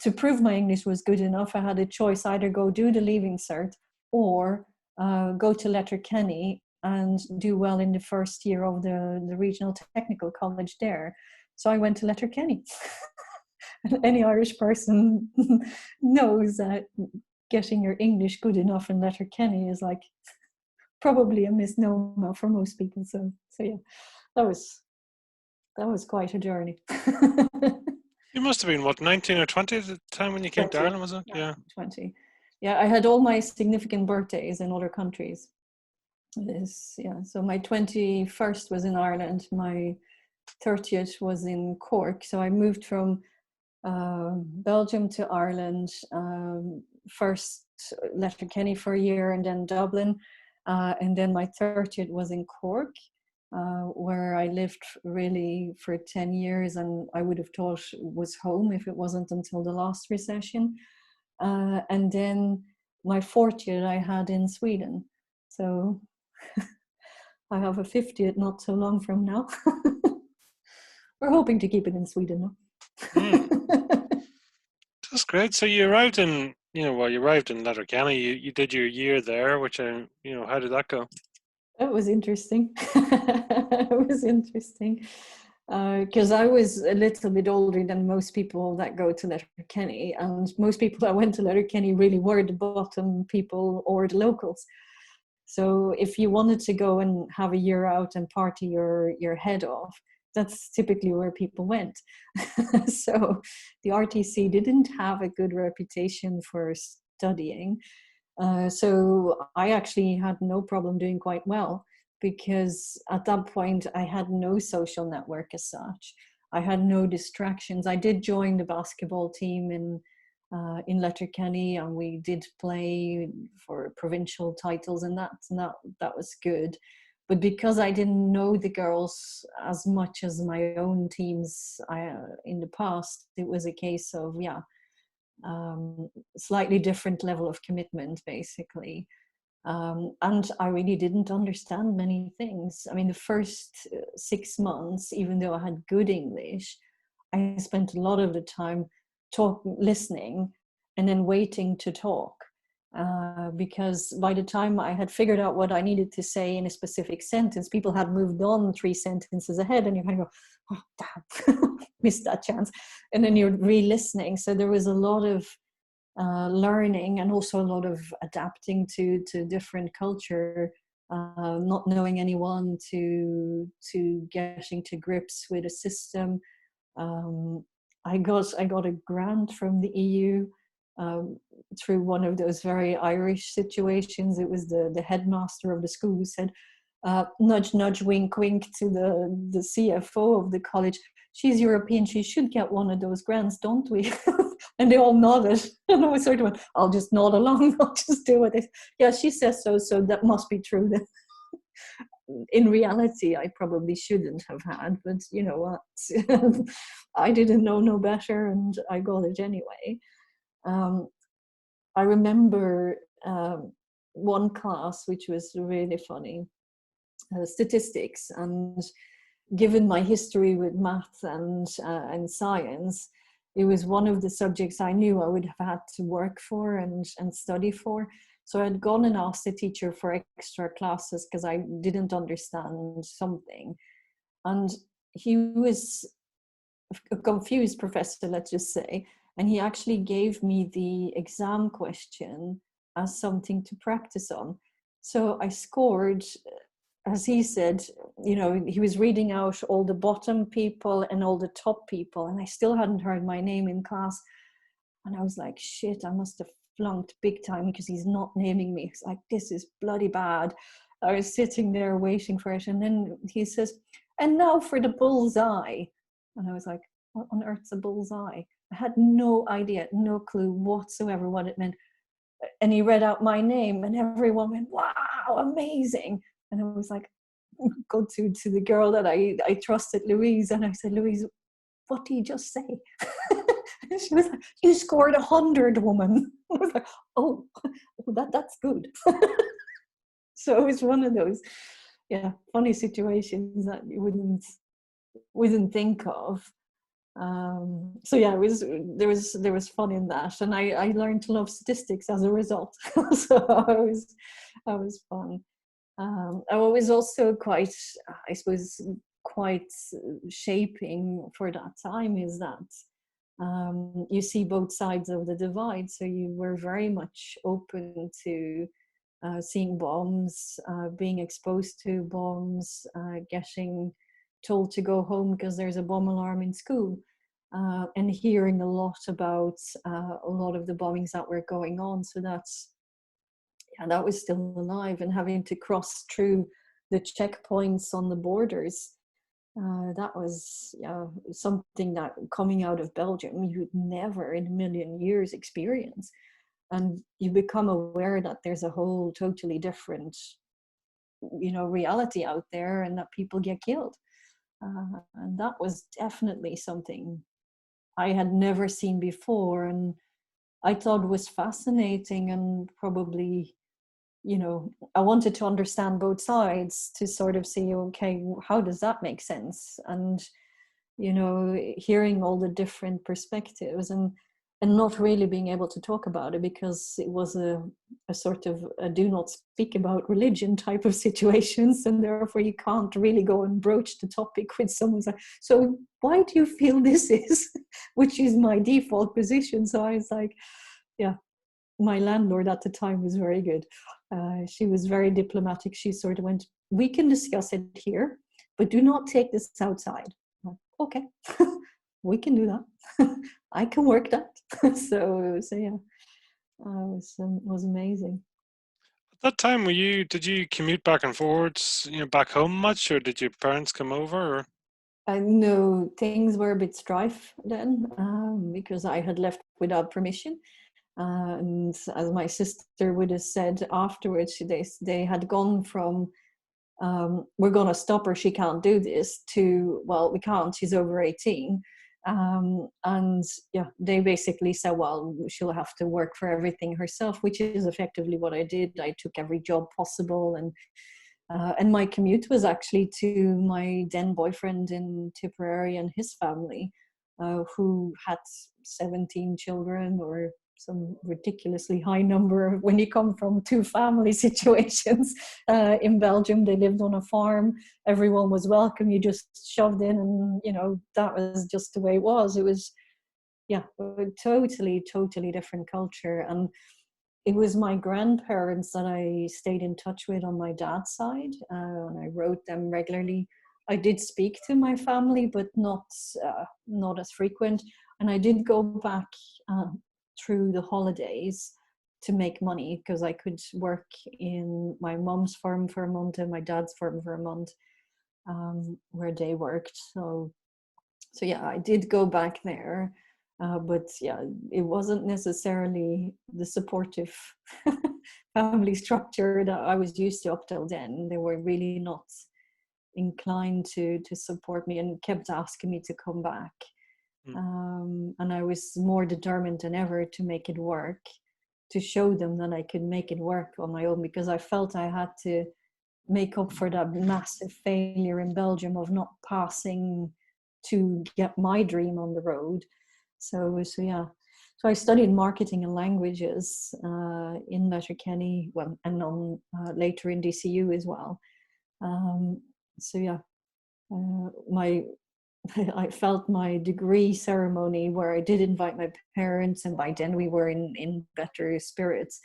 to prove my English was good enough, I had a choice: either go do the Leaving Cert or go to Letterkenny and do well in the first year of the regional technical college there. So I went to Letterkenny. And any Irish person knows that getting your English good enough in Letterkenny is like probably a misnomer for most people. So yeah, that was quite a journey. You must have been, what, 19 or 20 at the time when you came 20, to Ireland, was it? Yeah. 20. Yeah, I had all my significant birthdays in other countries. Yeah, so my 21st was in Ireland, my 30th was in Cork. So I moved from Belgium to Ireland, first Letterkenny for a year and then Dublin. And then my 30th was in Cork, where I lived really for 10 years, and I would have thought was home if it wasn't until the last recession. And then my 40th I had in Sweden. So I have a 50th not so long from now. We're hoping to keep it in Sweden now. That's great. So you arrived in, you arrived in Letterkenny. You did your year there, which how did that go? That was interesting. It was interesting because I was a little bit older than most people that go to Letterkenny, and most people that went to Letterkenny really were the bottom people or the locals. So if you wanted to go and have a year out and party your head off, that's typically where people went. So the RTC didn't have a good reputation for studying. So I actually had no problem doing quite well. because at that point I had no social network as such. I had no distractions. I did join the basketball team in Letterkenny, and we did play for provincial titles, and that was good. But because I didn't know the girls as much as my own teams in the past, it was a case of slightly different level of commitment, basically. And I really didn't understand many things. I mean, the first 6 months, even though I had good English, I spent a lot of the time listening, and then waiting to talk. Because by the time I had figured out what I needed to say in a specific sentence, people had moved on 3 sentences ahead, and you kind of go, oh, damn, missed that chance. And then you're re-listening. So there was a lot of learning, and also a lot of adapting to different culture, not knowing anyone, to getting to grips with a system. I got a grant from the EU through one of those very Irish situations. It was the headmaster of the school who said, nudge, nudge, wink, wink to the CFO of the college. She's European. She should get one of those grants, don't we? And they all nodded. And I was sort of went, I'll just nod along. I'll just do what they. Yeah, she says so. So that must be true. Then, in reality, I probably shouldn't have had. But you know what? I didn't know no better, and I got it anyway. I remember one class which was really funny, statistics, and given my history with math and science, it was one of the subjects I knew I would have had to work for and study for. So I'd gone and asked the teacher for extra classes because I didn't understand something. And he was a confused professor, let's just say, and he actually gave me the exam question as something to practice on. So I scored, as he said, you know, he was reading out all the bottom people and all the top people, and I still hadn't heard my name in class. And I was like, shit, I must have flunked big time because he's not naming me. It's like, this is bloody bad. I was sitting there waiting for it. And then he says, and now for the bullseye. And I was like, what on earth's a bullseye? I had no idea, no clue whatsoever what it meant. And he read out my name, and everyone went, wow, amazing. And I was like, go to the girl that I trusted, Louise, and I said, Louise, what did you just say? And she was like, you scored 100, woman. I was like, oh, that's good. So it's one of those, funny situations that you wouldn't think of. So yeah, there was fun in that, and I learned to love statistics as a result. So I was fun. I was also quite, I suppose, quite shaping for that time is that you see both sides of the divide. So you were very much open to seeing bombs, being exposed to bombs, getting told to go home because there's a bomb alarm in school, and hearing a lot about a lot of the bombings that were going on. So that was still alive, and having to cross through the checkpoints on the borders. That was something that, coming out of Belgium, you would never in a million years experience. And you become aware that there's a whole totally different, reality out there, and that people get killed. And that was definitely something I had never seen before, and I thought was fascinating, and probably, I wanted to understand both sides to sort of see, okay, how does that make sense? And, hearing all the different perspectives, and not really being able to talk about it because it was a sort of a do not speak about religion type of situations, and therefore you can't really go and broach the topic with someone. Like, so why do you feel this is, which is my default position? So I was like, yeah, my landlord at the time was very good. She was very diplomatic. She sort of went, we can discuss it here, but do not take this outside. Like, okay, we can do that. I can work that. So yeah, it was amazing. That time, did you commute back and forwards, back home much, or did your parents come over? Or I know things were a bit strife then, because I had left without permission. And as my sister would have said afterwards, they had gone from we're going to stop her, she can't do this, to, well, we can't, she's over 18. And yeah, they basically said, well, she'll have to work for everything herself, which is effectively what I did. I took every job possible, and my commute was actually to my then boyfriend in Tipperary and his family, who had 17 children, or some ridiculously high number when you come from two family situations. In Belgium, they lived on a farm. Everyone was welcome. You just shoved in, and that was just the way it was. It was, yeah, a totally different culture. And it was my grandparents that I stayed in touch with on my dad's side, and I wrote them regularly. I did speak to my family, but not as frequent. And I did go back uh, through the holidays to make money, because I could work in my mom's farm for a month and my dad's farm for a month, where they worked. So yeah, I did go back there, but yeah, it wasn't necessarily the supportive family structure that I was used to up till then. They were really not inclined to support me, and kept asking me to come back. mm, And I was more determined than ever to make it work, to show them that I could make it work on my own, because I felt I had to make up for that massive failure in Belgium of not passing to get my dream on the road. So yeah. So I studied marketing and languages in Letterkenny, well, and on later in DCU as well. Um, so yeah, my I felt my degree ceremony, where I did invite my parents, and by then we were in better spirits.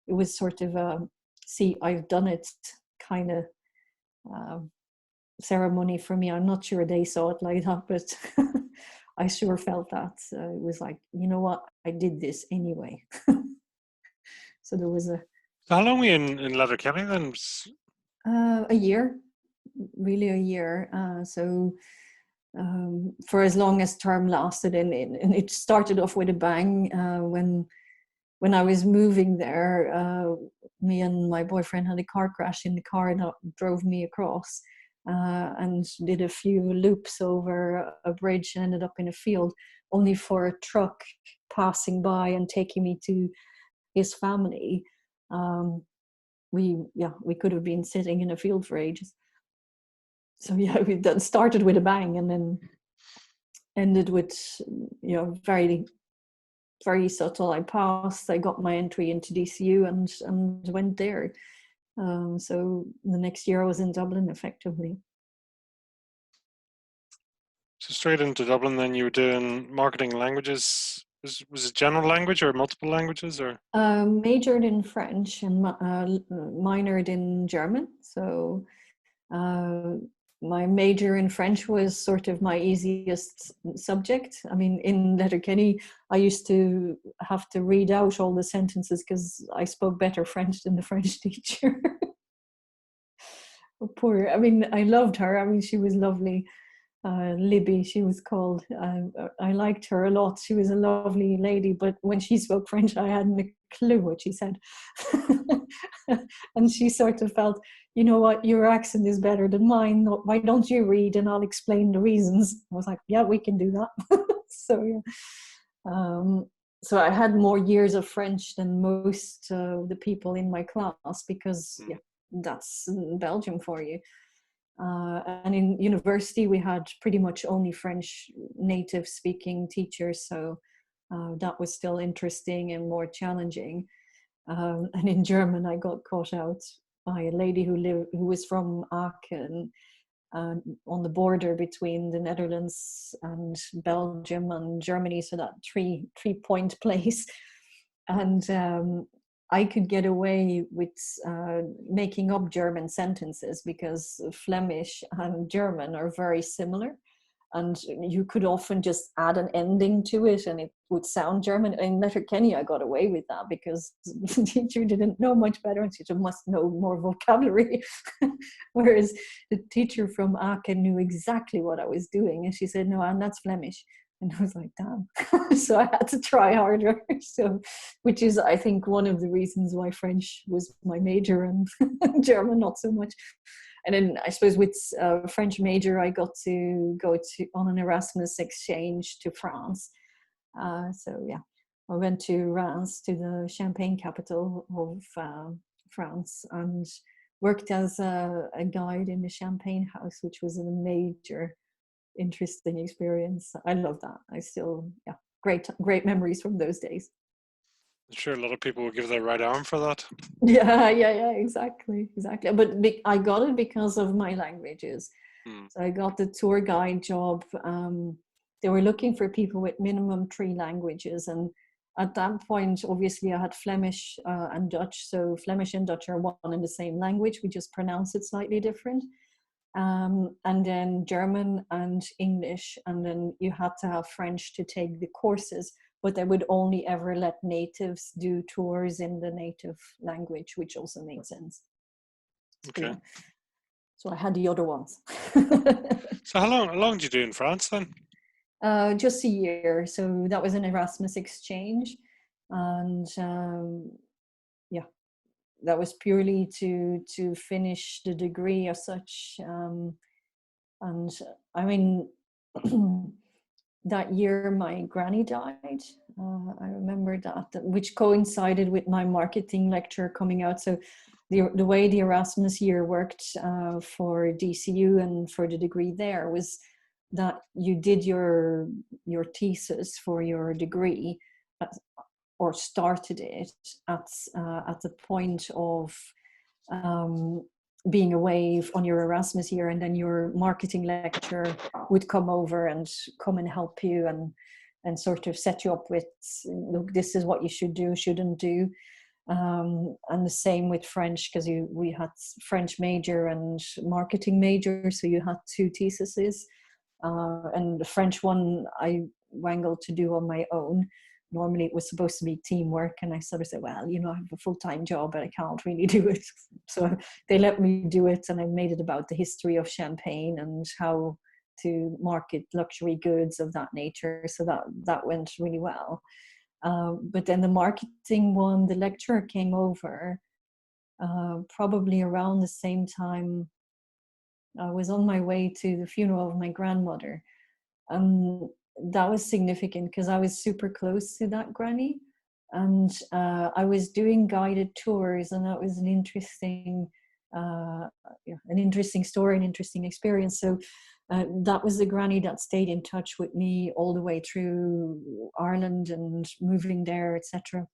It was sort of a, see, I've done it kind of uh, ceremony for me. I'm not sure they saw it like that, but I sure felt that. It was like, you know what, I did this anyway. So there was so how long were you in Letterkenny then? a year, really a year. So for as long as term lasted, and it started off with a bang. When I was moving there, me and my boyfriend had a car crash in the car that drove me across, and did a few loops over a bridge and ended up in a field, only for a truck passing by and taking me to his family. Um, we could have been sitting in a field for ages. So yeah, we that started with a bang, and then ended with, very very subtle. I passed. I got my entry into DCU and went there. So the next year I was in Dublin effectively. So straight into Dublin, then you were doing marketing languages. Was it general language or multiple languages or? Majored in French and minored in German. So uh, my major in French was sort of my easiest subject. I mean, in Letterkenny, I used to have to read out all the sentences because I spoke better French than the French teacher. Poor. I mean, I loved her. I mean, she was lovely. Libby, she was called. I liked her a lot. She was a lovely lady, but when she spoke French, I hadn't a clue what she said. And she sort of felt, you know what, your accent is better than mine. Why don't you read and I'll explain the reasons? I was like, yeah, we can do that. So yeah. Um, so I had more years of French than most of the people in my class, because yeah, that's Belgium for you. And in university, we had pretty much only French native speaking teachers. So that was still interesting and more challenging. And in German, I got caught out by a lady who was from Aachen, on the border between the Netherlands and Belgium and Germany. So that three-point place. And I could get away with making up German sentences, because Flemish and German are very similar. and you could often just add an ending to it and it would sound German. In Letterkenny, I got away with that because the teacher didn't know much better and she must know more vocabulary. Whereas the teacher from Aachen knew exactly what I was doing. And she said, no, and that's Flemish. And I was like, damn. So I had to try harder. So, which is, I think, one of the reasons why French was my major and German not so much. And then I suppose with French major, I got to go on an Erasmus exchange to France. So yeah, I went to Reims, to the Champagne capital of France, and worked as a guide in the Champagne house, which was a major interesting experience. I love that. I still, yeah, great memories from those days. I'm sure a lot of people will give their right arm for that. Yeah, exactly. But I got it because of my languages. So I got the tour guide job. They were looking for people with minimum 3 languages, and at that point, obviously, I had Flemish and Dutch. So Flemish and Dutch are one and the same language. We just pronounce it slightly different. And then German and English, and then you had to have French to take the courses, but they would only ever let natives do tours in the native language, which also made sense. Okay. Yeah. So I had the other ones. So how long did you do in France then? Just a year. So that was an Erasmus exchange, and yeah, that was purely to finish the degree as such. And I mean, that year my granny died. I remember that, which coincided with my marketing lecture coming out. So the way the Erasmus year worked for DCU and for the degree there was that you did your thesis for your degree or started it at the point of being away on your Erasmus year, and then your marketing lecturer would come over and come and help you and sort of set you up with, look, this is what you should do, shouldn't do. And the same with French, because we had French major and marketing major, so you had 2 theses. And the French one I wangled to do on my own. Normally it was supposed to be teamwork, and I sort of said, well, I have a full-time job, but I can't really do it. So they let me do it, and I made it about the history of Champagne and how to market luxury goods of that nature. So that went really well. But then the marketing one, the lecturer came over probably around the same time I was on my way to the funeral of my grandmother. That was significant because I was super close to that granny, and I was doing guided tours, and that was an interesting story, an interesting experience. So that was the granny that stayed in touch with me all the way through Ireland and moving there, etc.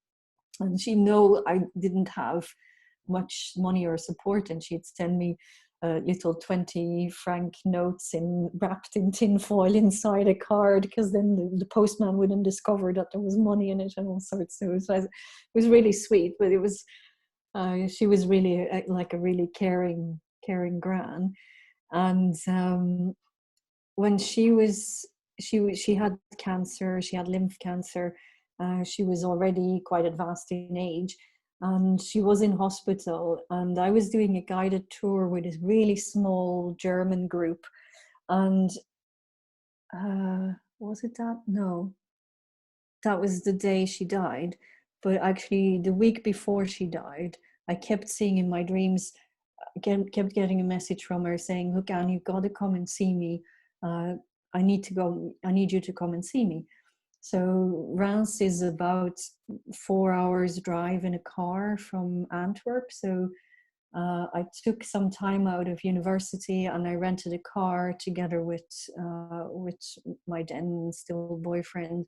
And she knew I didn't have much money or support, and she'd send me little 20 franc notes wrapped in tin foil inside a card, because then the postman wouldn't discover that there was money in it and all sorts. So it was really sweet, but it was she was really like a really caring gran. And when she had cancer, she had lymph cancer. She was already quite advanced in age, and she was in hospital, and I was doing a guided tour with this really small German group. And was it that? No, that was the day she died. But actually the week before she died, I kept seeing in my dreams, kept getting a message from her saying, look, Anne, you've got to come and see me. I need you to come and see me. So Reims is about 4 hours drive in a car from Antwerp. So I took some time out of university, and I rented a car together with my then still boyfriend.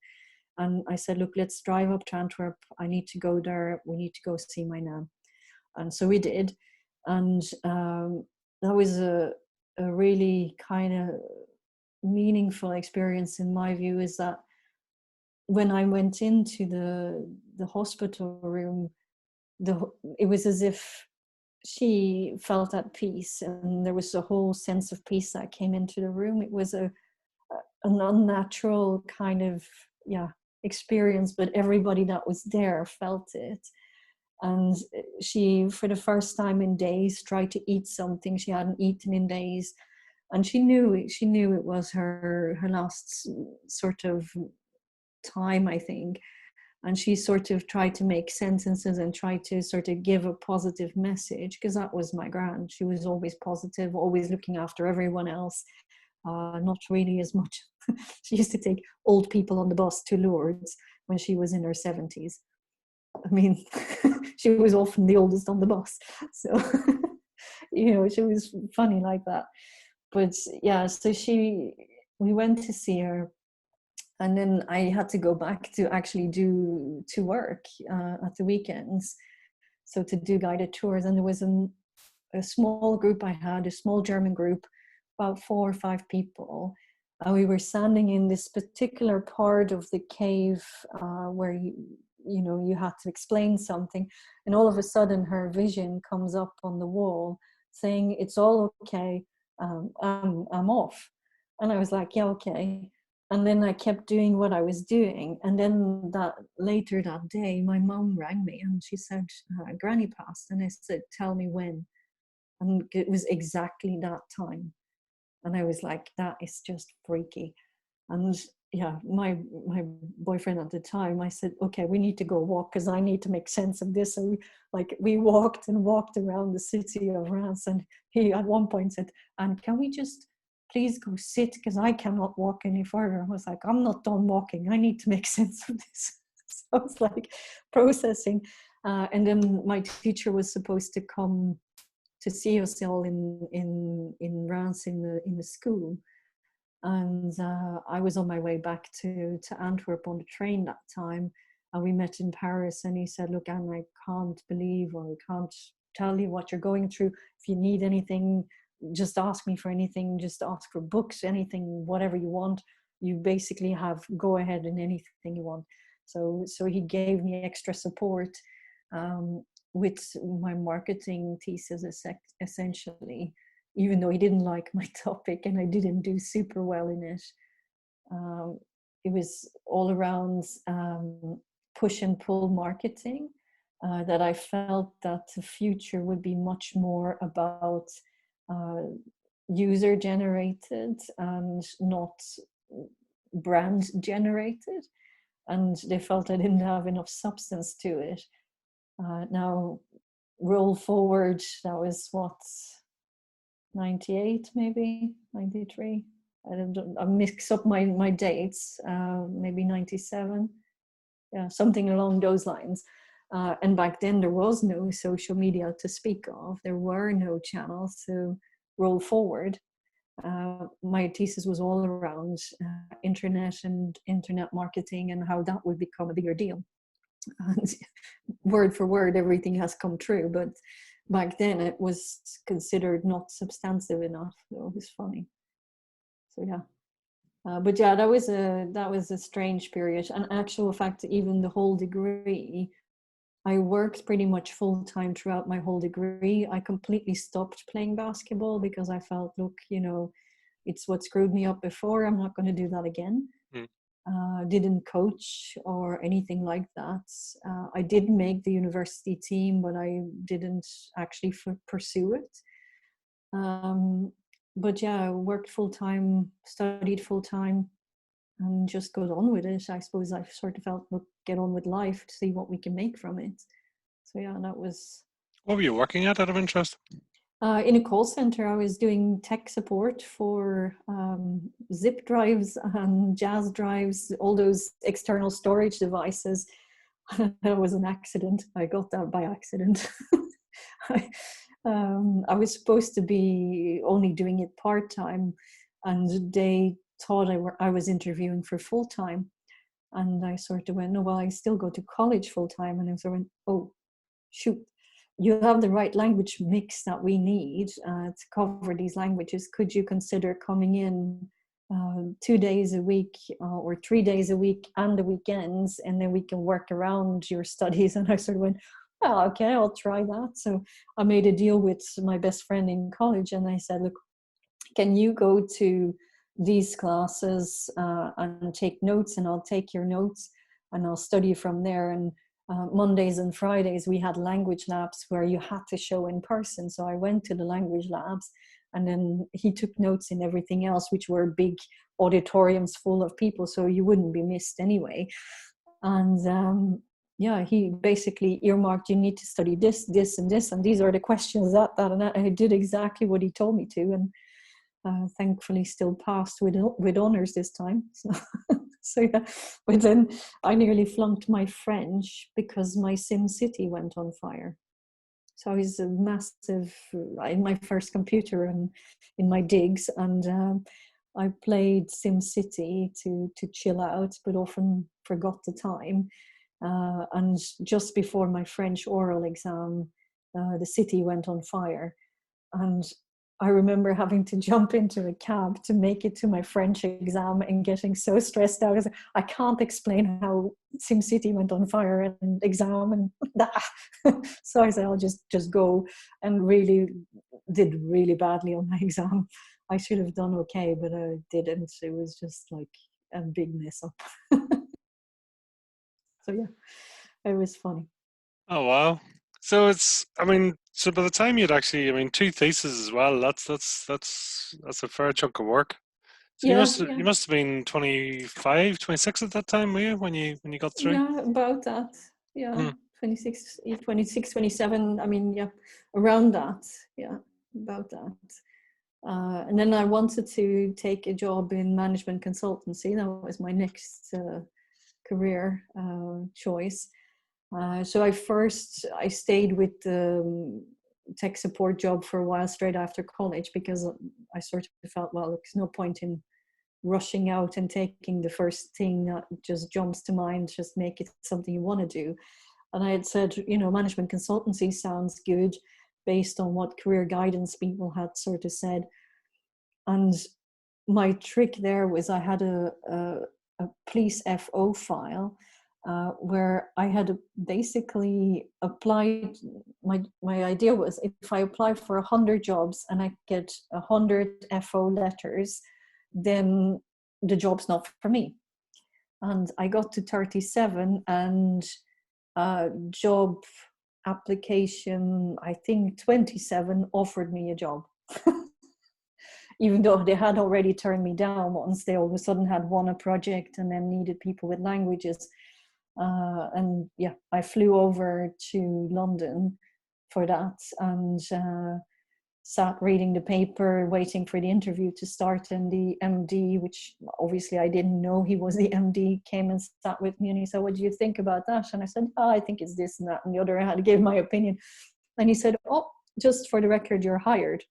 And I said, look, let's drive up to Antwerp. I need to go there. We need to go see my nan. And so we did. And that was a really kind of meaningful experience in my view, is that when I went into the hospital room, it was as if she felt at peace, and there was a whole sense of peace that came into the room. It was an unnatural kind of, yeah, experience, but everybody that was there felt it. And she, for the first time in days, tried to eat something she hadn't eaten in days, and she knew it was her last sort of time, I think. And she sort of tried to make sentences and tried to sort of give a positive message, because that was my grand. She was always positive, always looking after everyone else, not really as much. She used to take old people on the bus to Lourdes when she was in her 70s. I mean, she was often the oldest on the bus. So, she was funny like that. But yeah, so we went to see her. And then I had to go back to actually to work at the weekends. So to do guided tours. And there was a small group I had, a small German group, about 4 or 5 people. We were standing in this particular part of the cave where you had to explain something, and all of a sudden her vision comes up on the wall saying, "It's all okay, I'm off." And I was like, "Yeah, okay." And then I kept doing what I was doing. And then later that day, my mom rang me and she said, "Granny passed." And I said, "Tell me when." And it was exactly that time. And I was like, that is just freaky. And yeah, my boyfriend at the time, I said, "Okay, we need to go walk because I need to make sense of this." And we walked and walked around the city of Reims. And he at one point said, "And can we just please go sit, because I cannot walk any further?" I was like, "I'm not done walking. I need to make sense of this." So I was like processing. And then my teacher was supposed to come to see us all in Reims in the school. And I was on my way back to Antwerp on the train that time, and we met in Paris. And he said, "Look, Anne, I can't believe, or I can't tell you what you're going through. If you need anything, just ask me for anything. Just ask for books, anything, whatever you want. You basically have go ahead in anything you want." So he gave me extra support um, with my marketing thesis, essentially, even though he didn't like my topic and I didn't do super well in it. Um, it was all around push and pull marketing, that I felt that the future would be much more about uh, user generated and not brand generated. And they felt I didn't have enough substance to it. Now, roll forward, that was what, 98, maybe 93. I mix up my dates, maybe 97, yeah, something along those lines. And back then there was no social media to speak of. There were no channels. So roll forward. My thesis was all around internet and internet marketing and how that would become a bigger deal. And word for word, everything has come true. But back then it was considered not substantive enough. So it was funny. So yeah. But yeah, that was a strange period. And actual fact, even the whole degree, I worked pretty much full time throughout my whole degree. I completely stopped playing basketball because I felt, look, it's what screwed me up before. I'm not going to do that again. Mm. Didn't coach or anything like that. I did make the university team, but I didn't actually pursue it. But yeah, I worked full time, studied full time, and just got on with it. I suppose I sort of felt, look, get on with life, to see what we can make from it. So yeah, that was. What were you working at out of interest? In a call center, I was doing tech support for zip drives and jazz drives, all those external storage devices. That was an accident. I got that by accident. I was supposed to be only doing it part-time, and they thought I was interviewing for full-time. And I sort of went, "No, well, I still go to college full-time." And I sort of went, "Oh, shoot, you have the right language mix that we need to cover these languages. Could you consider coming in 2 days a week or 3 days a week and the weekends, and then we can work around your studies?" And I sort of went, "Oh, okay, I'll try that." So I made a deal with my best friend in college, and I said, "Look, can you go to these classes and take notes, and I'll take your notes and I'll study from there. And Mondays and Fridays we had language labs where you had to show in person. So I went to the language labs, and then he took notes in everything else, which were big auditoriums full of people, so you wouldn't be missed anyway. And yeah, he basically earmarked, you need to study this, this, and this, and these are the questions, that, and that. And I did exactly what he told me to, and thankfully still passed with honors this time. So, so yeah, but then I nearly flunked my French because my Sim City went on fire. So I was a massive in my first computer and in my digs, and I played Sim City to chill out, but often forgot the time. And just before my French oral exam, the city went on fire, and I remember having to jump into a cab to make it to my French exam and getting so stressed out. I can't explain how SimCity went on fire and exam and that. So I said, I'll just go, and really did really badly on my exam. I should have done okay, but I didn't. It was just like a big mess up. So yeah, it was funny. Oh wow. So I mean, so by the time you'd actually, I mean, two theses as well. That's a fair chunk of work. So Yeah, yeah. you must have been 25, 26 at that time, were you, when you got through? Yeah, about that. Yeah, Hmm. 26, 26, 27. I mean, yeah, around that. Yeah, about that. And then I wanted to take a job in management consultancy. That was my next career choice. So I stayed with the tech support job for a while straight after college, because I sort of felt, well, there's no point in rushing out and taking the first thing that just jumps to mind. Just make it something you want to do. And I had said, management consultancy sounds good based on what career guidance people had sort of said. And my trick there was I had a police FO file where I had basically applied. My idea was, if I apply for 100 jobs and I get 100 FO letters, then the job's not for me. And I got to 37, and job application, I think 27, offered me a job. Even though they had already turned me down once, they all of a sudden had won a project and then needed people with languages. And yeah, I flew over to London for that, and sat reading the paper, waiting for the interview to start. And the MD, which obviously I didn't know he was the MD, came and sat with me, and he said, "What do you think about that?" And I said, "Oh, I think it's this and that and the other." I had to give my opinion. And he said, "Oh, just for the record, you're hired."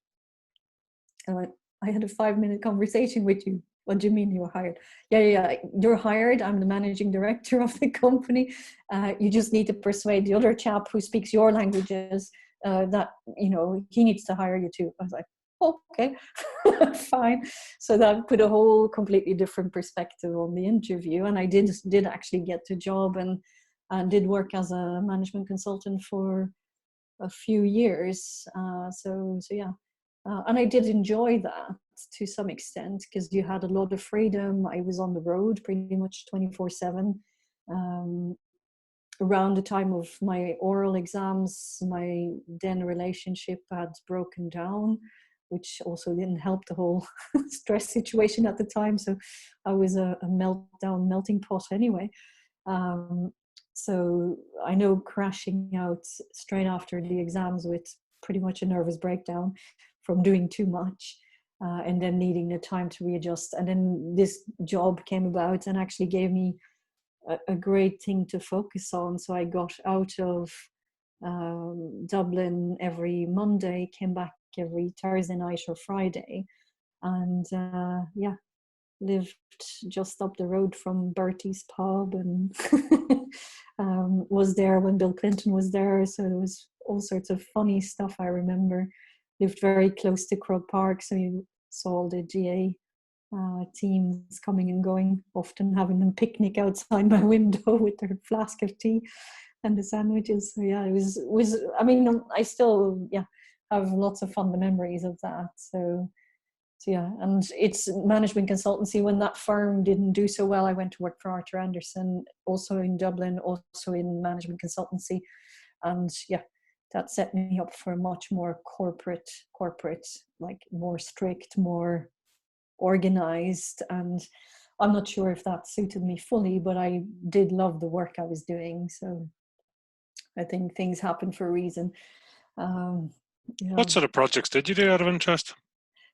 And I went, "I had a 5-minute conversation with you. What do you mean you were hired?" Yeah, you're hired. I'm the managing director of the company. You just need to persuade the other chap who speaks your languages that, he needs to hire you too. I was like, oh, okay, fine. So that put a whole completely different perspective on the interview. And I did actually get the job, and did work as a management consultant for a few years. So yeah. And I did enjoy that to some extent, because you had a lot of freedom. I was on the road pretty much 24/7. Around the time of my oral exams, my then relationship had broken down, which also didn't help the whole stress situation at the time. So I was a melting pot anyway. Um, so I know crashing out straight after the exams with pretty much a nervous breakdown from doing too much, and then needing the time to readjust. And then this job came about and actually gave me a great thing to focus on. So I got out of Dublin every Monday, came back every Thursday night or Friday, and yeah, lived just up the road from Bertie's pub, and was there when Bill Clinton was there. So there was all sorts of funny stuff. I remember lived very close to Croke Park, so you saw all the GA teams coming and going, often having them picnic outside my window with their flask of tea and the sandwiches. So yeah, it was. I mean, I still have lots of fond memories of that. So So yeah, and it's management consultancy. When that firm didn't do so well, I went to work for Arthur Andersen, also in Dublin, also in management consultancy. And yeah, that set me up for a much more corporate, like more strict, more organized. And I'm not sure if that suited me fully, but I did love the work I was doing. So I think things happen for a reason. What sort of projects did you do out of interest?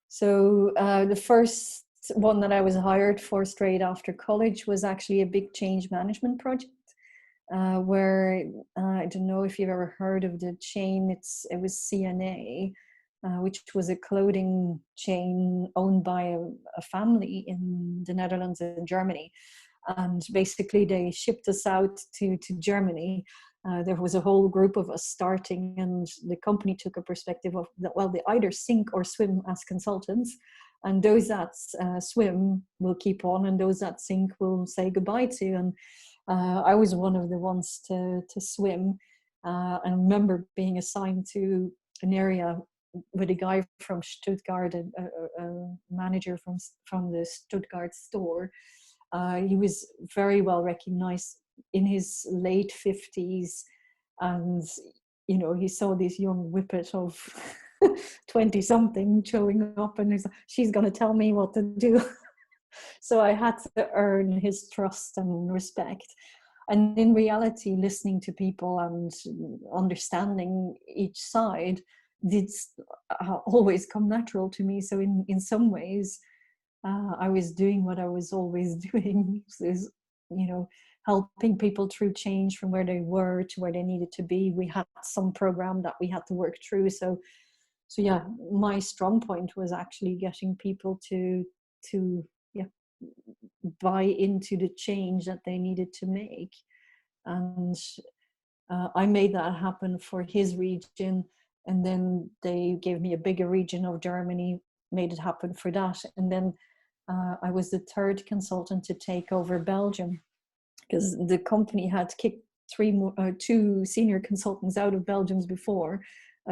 So the first one that I was hired for straight after college was actually a big change management project. Where I don't know if you've ever heard of the chain. It was CNA, which was a clothing chain owned by a family in the Netherlands and Germany. And basically, they shipped us out to Germany. There was a whole group of us starting, and the company took a perspective of that. Well, they either sink or swim as consultants, and those that swim will keep on, and those that sink will say goodbye to. And I was one of the ones to swim. I remember being assigned to an area with a guy from Stuttgart, a manager from the Stuttgart store. He was very well recognized, in his late 50s, and he saw this young whippet of 20 something showing up, and he's like, she's going to tell me what to do. So I had to earn his trust and respect. And in reality, listening to people and understanding each side did always come natural to me. So in some ways, I was doing what I was always doing, is, helping people through change from where they were to where they needed to be. We had some program that we had to work through. So yeah, my strong point was actually getting people to buy into the change that they needed to make. And I made that happen for his region, and then they gave me a bigger region of Germany, made it happen for that. And then I was the third consultant to take over Belgium, because the company had kicked two senior consultants out of Belgium before,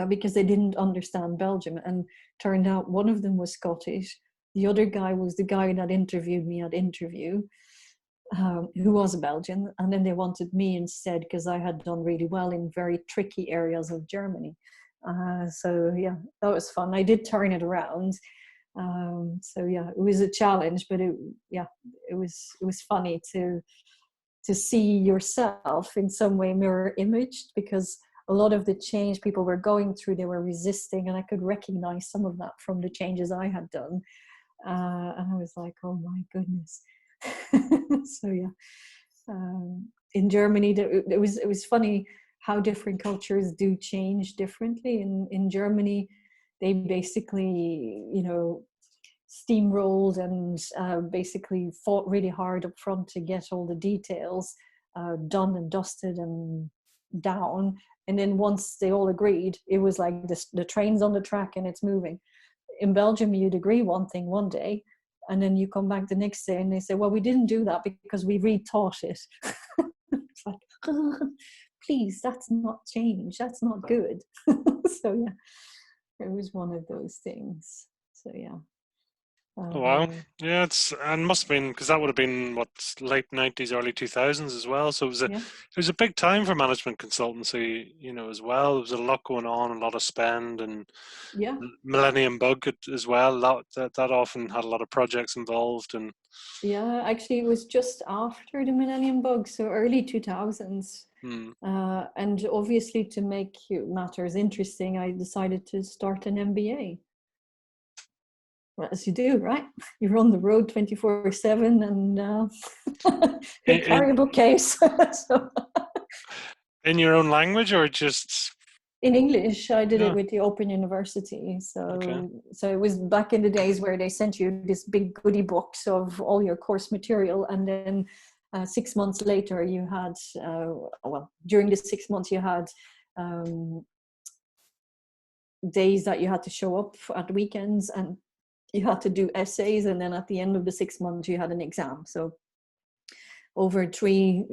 because they didn't understand Belgium. And turned out one of them was Scottish. The other guy was the guy that interviewed me at interview, who was a Belgian. And then they wanted me instead, because I had done really well in very tricky areas of Germany. So yeah, that was fun. I did turn it around. So yeah, it was a challenge, but it was funny to see yourself in some way mirror imaged, because a lot of the change people were going through, they were resisting, and I could recognize some of that from the changes I had done. And I was like, oh my goodness. So yeah, in Germany, it was funny how different cultures do change differently. In Germany, they basically, steamrolled and basically fought really hard up front to get all the details done and dusted and down. And then once they all agreed, it was like the train's on the track and it's moving. In Belgium, you'd agree one thing one day, and then you come back the next day and they say, well, we didn't do that because we rethought it. It's like, oh, please, that's not change. That's not good. So yeah, it was one of those things. So yeah. Oh, wow. Yeah, and must have been, because that would have been what, late 90s, early 2000s as well. So it was a big time for management consultancy, as well. There was a lot going on, a lot of spend, and yeah, Millennium Bug as well. That often had a lot of projects involved. And yeah, actually, it was just after the Millennium Bug, so early 2000s. And obviously, to make matters interesting, I decided to start an MBA. As you do, right? You're on the road 24/7, and you carry a bookcase. So, in your own language, or just in English? I did it with the Open University. So it was back in the days where they sent you this big goodie box of all your course material, and then 6 months later you had, during the 6 months you had days that you had to show up at weekends, and you had to do essays, and then at the end of the 6 months you had an exam. So over 2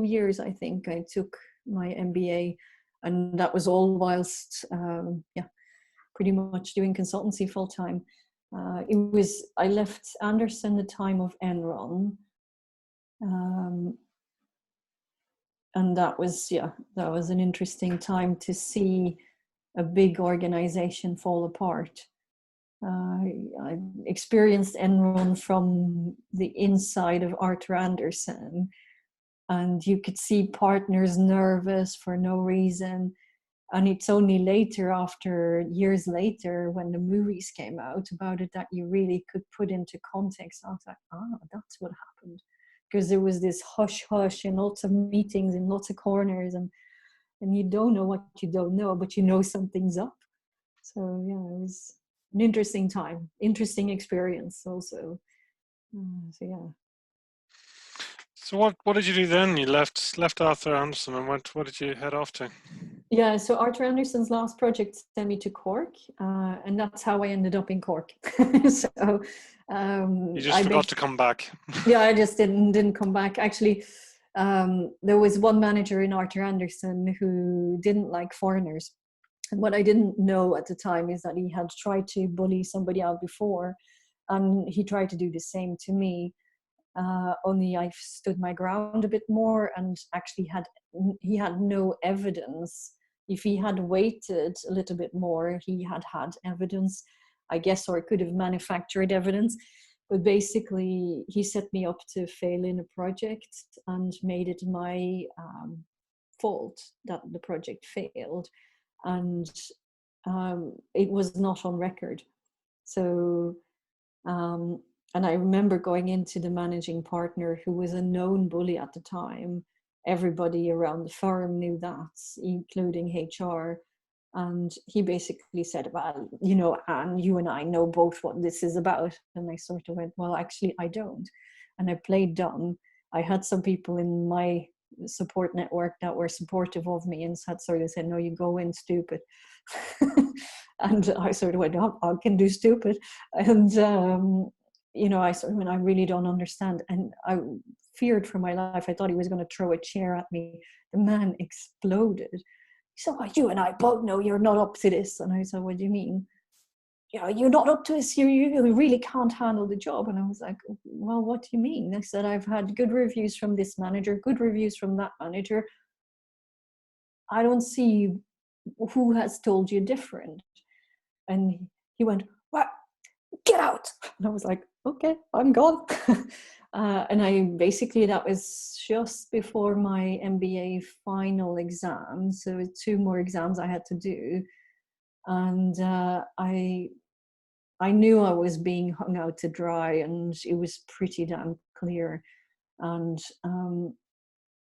years, I think, I took my MBA, and that was all whilst pretty much doing consultancy full time. I left Anderson the time of Enron. And that was an interesting time to see a big organization fall apart. I experienced Enron from the inside of Arthur Andersen, and you could see partners nervous for no reason. And it's only later, after years later, when the movies came out about it, that you really could put into context. I was like, that's what happened. Because there was this hush hush in lots of meetings in lots of corners, and you don't know what you don't know, but you know something's up. So yeah, it was an interesting time, interesting experience also. So yeah. So what did you do then? You left Arthur Anderson and what did you head off to? Yeah, so Arthur Anderson's last project sent me to Cork, and that's how I ended up in Cork. So you just forgot to come back. Yeah, I just didn't come back. Actually, there was one manager in Arthur Anderson who didn't like foreigners. And what I didn't know at the time is that he had tried to bully somebody out before, and he tried to do the same to me. Only I stood my ground a bit more, and actually he had no evidence. If he had waited a little bit more, he had evidence, I guess, or could have manufactured evidence. But basically, he set me up to fail in a project and made it my fault that the project failed. And it was not on record. So, and I remember going into the managing partner, who was a known bully at the time. Everybody around the firm knew that, including HR. And he basically said, well, Anne, you and I know both what this is about. And I sort of went, well, actually, I don't. And I played dumb. I had some people in my support network that were supportive of me and had sort of said, no, you go in stupid. And I sort of went, I can do stupid. And, I sort of went, I really don't understand. And I feared for my life. I thought he was going to throw a chair at me. The man exploded. He said, well, you and I both know you're not up to this. And I said, what do you mean? Yeah, you're not up to this. You really can't handle the job. And I was like, well, what do you mean? I said, I've had good reviews from this manager, good reviews from that manager. I don't see who has told you different. And he went, well, get out. And I was like, okay, I'm gone. And that was just before my MBA final exam. So 2 more exams I had to do. And I knew I was being hung out to dry, and it was pretty damn clear. And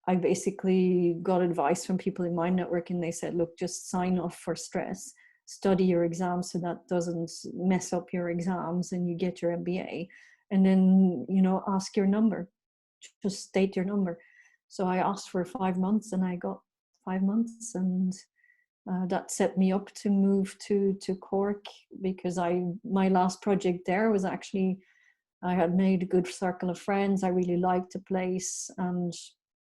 I basically got advice from people in my network, and they said, look, just sign off for stress, study your exams so that doesn't mess up your exams and you get your MBA. And then, ask your number, just state your number. So I asked for 5 months and I got 5 months, and that set me up to move to Cork, because my last project there was actually, I had made a good circle of friends. I really liked the place, and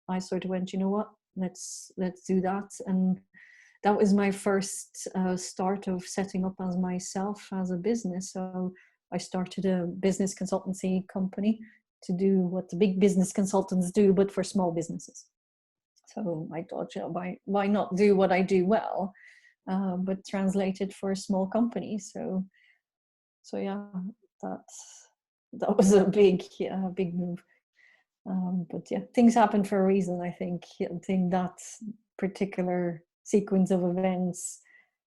I sort of went, you know what, let's do that. And that was my first start of setting up as myself as a business. So I started a business consultancy company to do what the big business consultants do, but for small businesses. So I thought, why not do what I do well, but translate it for a small company. So yeah, that was a big move. But yeah, things happen for a reason. I think that particular sequence of events.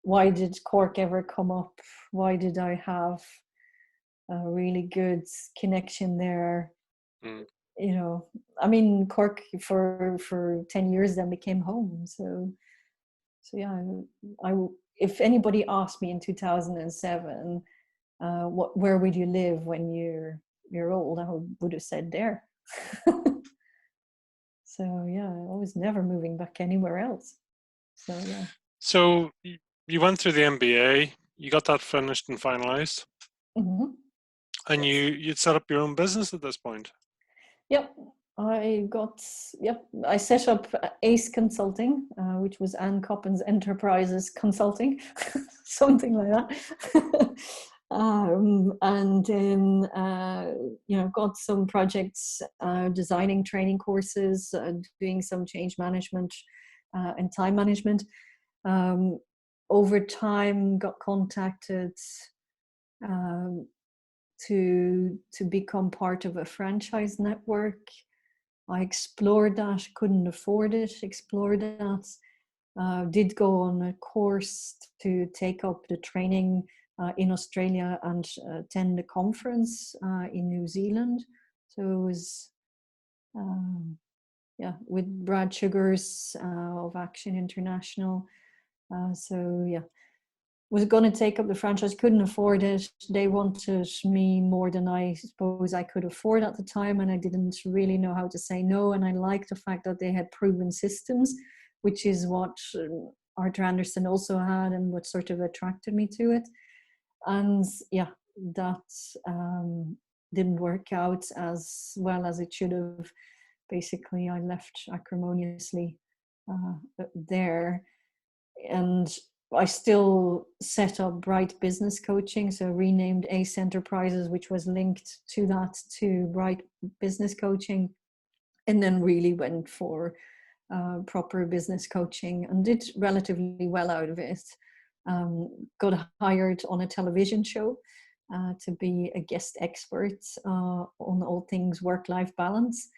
Why did Cork ever come up? Why did I have a really good connection there? I mean, Cork for 10 years then became home. So yeah, if anybody asked me in 2007, where would you live when you're old, I would have said there. So yeah, I was never moving back anywhere else. So yeah. So you went through the MBA, you got that finished and finalized, and you'd set up your own business at this point. Yep. I set up ACE Consulting, which was Anne Coppens Enterprises Consulting, something like that. And then, got some projects, designing training courses, doing some change management and time management. Um, Over time, got contacted um, to become part of a franchise network. I explored that, couldn't afford it, explored that. Did go on a course to take up the training in Australia and attend a conference in New Zealand. So it was, with Brad Sugars of Action International. So yeah, was going to take up the franchise, couldn't afford it. They wanted me more than I suppose I could afford at the time, and I didn't really know how to say no. And I liked the fact that they had proven systems, which is what Arthur Andersen also had and what sort of attracted me to it. And yeah, that didn't work out as well as it should have. Basically, I left acrimoniously there. And I still set up Bright Business Coaching, so renamed Ace Enterprises, which was linked to that, to Bright Business Coaching, and then really went for proper business coaching and did relatively well out of it. Got hired on a television show to be a guest expert on all things work-life balance.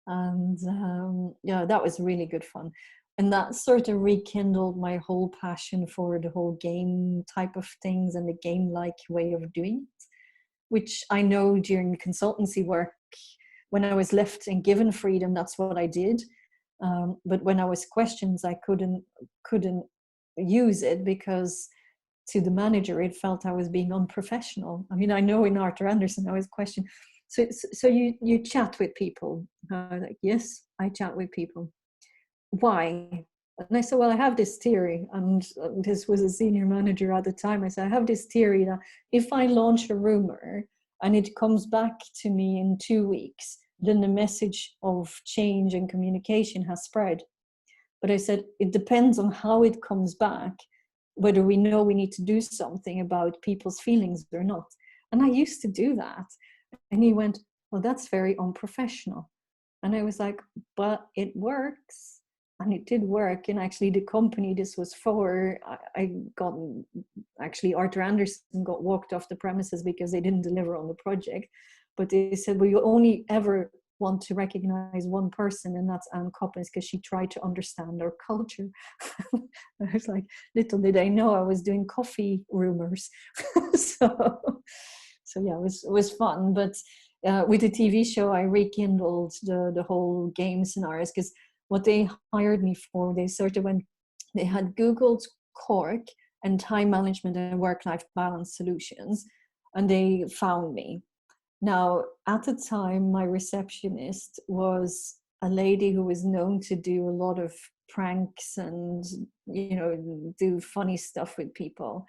And that was really good fun. And that sort of rekindled my whole passion for the whole game type of things and the game-like way of doing it, which I know during consultancy work, when I was left and given freedom, that's what I did. But when I was questioned, I couldn't use it because to the manager, it felt I was being unprofessional. I mean, I know in Arthur Andersen, I was questioned. So you chat with people? Like, yes, I chat with people. Why? And I said, well, I have this theory, and this was a senior manager at the time. I said, I have this theory that if I launch a rumor and it comes back to me in 2 weeks, then the message of change and communication has spread. But I said, it depends on how it comes back, whether we know we need to do something about people's feelings or not. And I used to do that. And he went, well, that's very unprofessional. And I was like, but it works. And it did work. And actually the company this was for, actually Arthur Andersen got walked off the premises because they didn't deliver on the project. But they said, well, you only ever want to recognize one person, and that's Anne Coppens, because she tried to understand our culture. I was like, little did I know I was doing coffee rumors. So yeah, it was fun. But with the TV show, I rekindled the whole game scenarios, because what they hired me for, they sort of went, they had Googled Cork and time management and work-life balance solutions, and they found me. Now, at the time, my receptionist was a lady who was known to do a lot of pranks and, do funny stuff with people.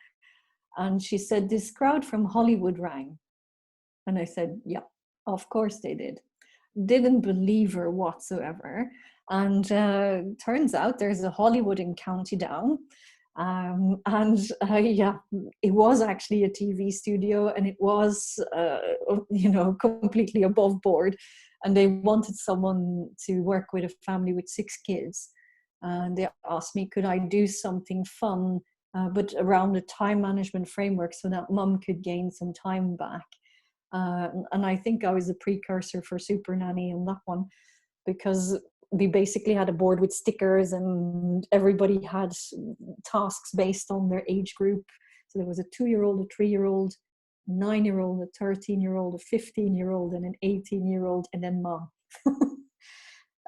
And she said, this crowd from Hollywood rang. And I said, yeah, of course they did. Didn't believe her whatsoever. And turns out there's a Hollywood in County Down. It was actually a TV studio, and it was, completely above board. And they wanted someone to work with a family with 6 kids. And they asked me, could I do something fun, but around the time management framework, so that mum could gain some time back. And I think I was a precursor for Super Nanny on that one, because we basically had a board with stickers and everybody had tasks based on their age group. So there was a 2-year-old, a 3-year-old, 9-year-old, a 13-year-old, a 15-year-old, and an 18-year-old, and then mom.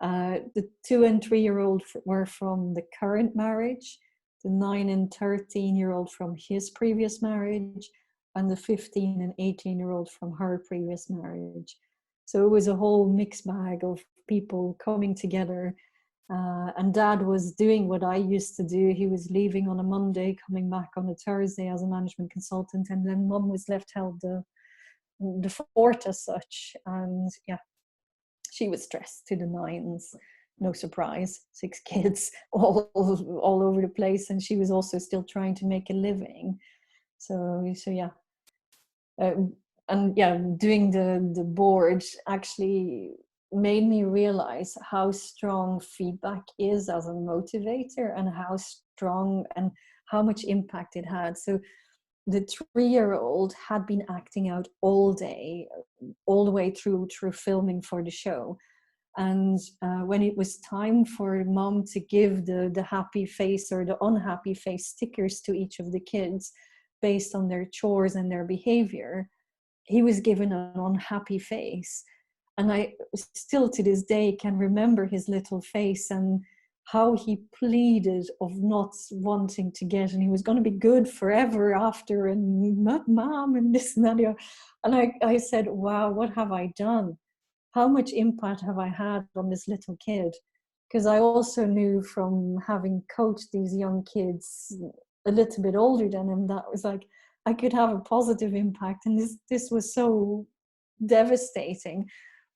The 2 and 3-year-old were from the current marriage, the 9 and 13-year-old from his previous marriage, and the 15 and 18-year-old from her previous marriage. So it was a whole mixed bag of people coming together. And Dad was doing what I used to do. He was leaving on a Monday, coming back on a Thursday as a management consultant. And then Mum was left held the fort as such. And yeah, she was stressed to the nines. No surprise, 6 kids all over the place. And she was also still trying to make a living. So yeah. and yeah, doing the board actually made me realize how strong feedback is as a motivator, and how strong and how much impact it had. So the 3-year-old had been acting out all day, all the way through filming for the show. And when it was time for mom to give the happy face or the unhappy face stickers to each of the kids based on their chores and their behavior, he was given an unhappy face. And I still to this day can remember his little face and how he pleaded of not wanting to get, and he was going to be good forever after, and not mom and this and that. And I said, wow, what have I done? How much impact have I had on this little kid? Because I also knew from having coached these young kids a little bit older than him, that was like, I could have a positive impact. And this was so devastating.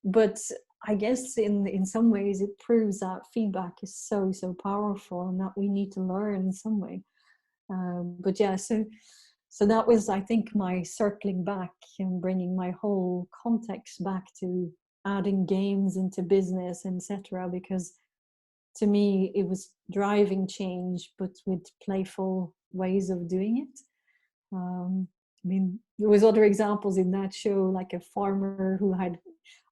But I guess in some ways it proves that feedback is so powerful, and that we need to learn in some way. But yeah, so that was, I think, my circling back and bringing my whole context back to adding games into business, etc. Because to me it was driving change, but with playful ways of doing it. I mean, there was other examples in that show, like a farmer who had,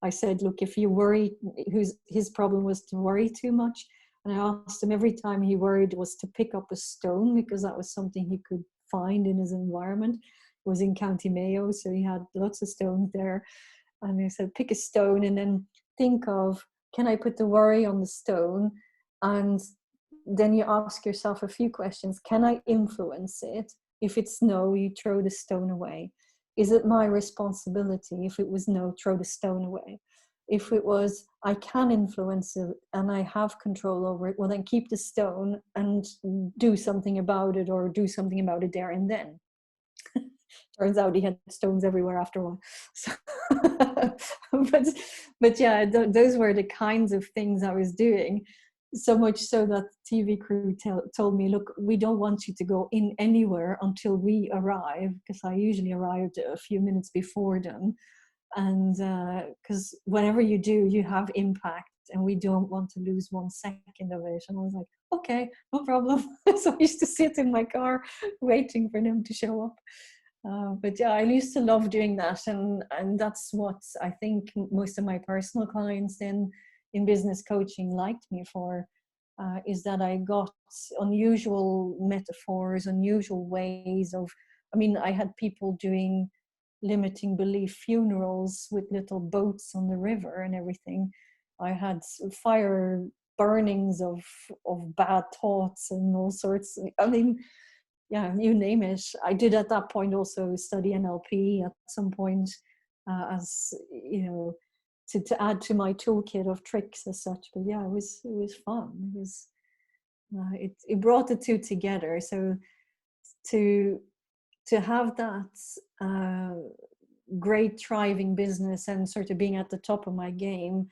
I said, look, if you worry, his problem was to worry too much. And I asked him every time he worried was to pick up a stone, because that was something he could find in his environment. It was in County Mayo, so he had lots of stones there. And I said, pick a stone and then think of, can I put the worry on the stone? And then you ask yourself a few questions. Can I influence it? If it's no, you throw the stone away. Is it my responsibility? If it was no, throw the stone away. If it was, I can influence it and I have control over it, well, then keep the stone and do something about it, or do something about it there and then. Turns out he had stones everywhere after a while. So but yeah, those were the kinds of things I was doing. So much so that the TV crew told me, look, we don't want you to go in anywhere until we arrive, because I usually arrived a few minutes before them. And because whenever you do, you have impact, and we don't want to lose 1 second of it. And I was like, okay, no problem. So I used to sit in my car waiting for them to show up. But yeah, I used to love doing that, and that's what I think most of my personal clients in business coaching liked me for, is that I got unusual metaphors, unusual ways of, I mean, I had people doing limiting belief funerals with little boats on the river and everything. I had fire burnings of bad thoughts and all sorts. I mean, yeah, you name it. I did at that point also study NLP at some point, as you know, to add to my toolkit of tricks as such. But yeah, it was fun. It was it brought the two together. So to have that great thriving business and sort of being at the top of my game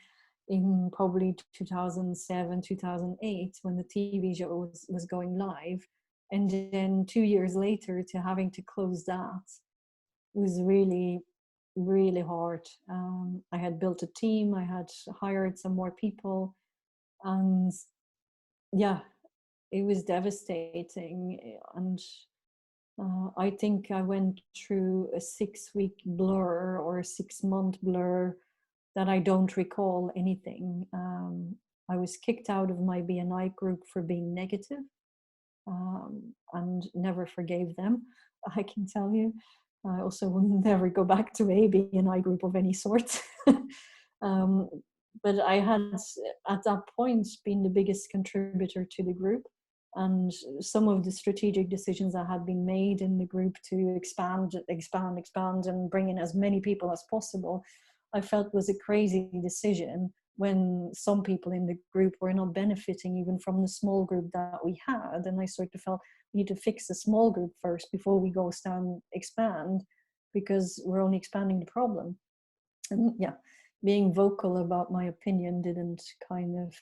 in probably 2007 2008 when the TV show was going live, and then 2 years later to having to close that was really hard. I had built a team, I had hired some more people, and yeah, it was devastating. And I think I went through a 6-week blur or a 6-month blur that I don't recall anything. I was kicked out of my BNI group for being negative, and never forgave them, I can tell you. I also will never go back to a BNI group of any sort. um, but I had, at that point, been the biggest contributor to the group. And some of the strategic decisions that had been made in the group to expand, and bring in as many people as possible, I felt was a crazy decision, when some people in the group were not benefiting even from the small group that we had. And I sort of felt we need to fix the small group first before we go expand, because we're only expanding the problem. And yeah, being vocal about my opinion didn't kind of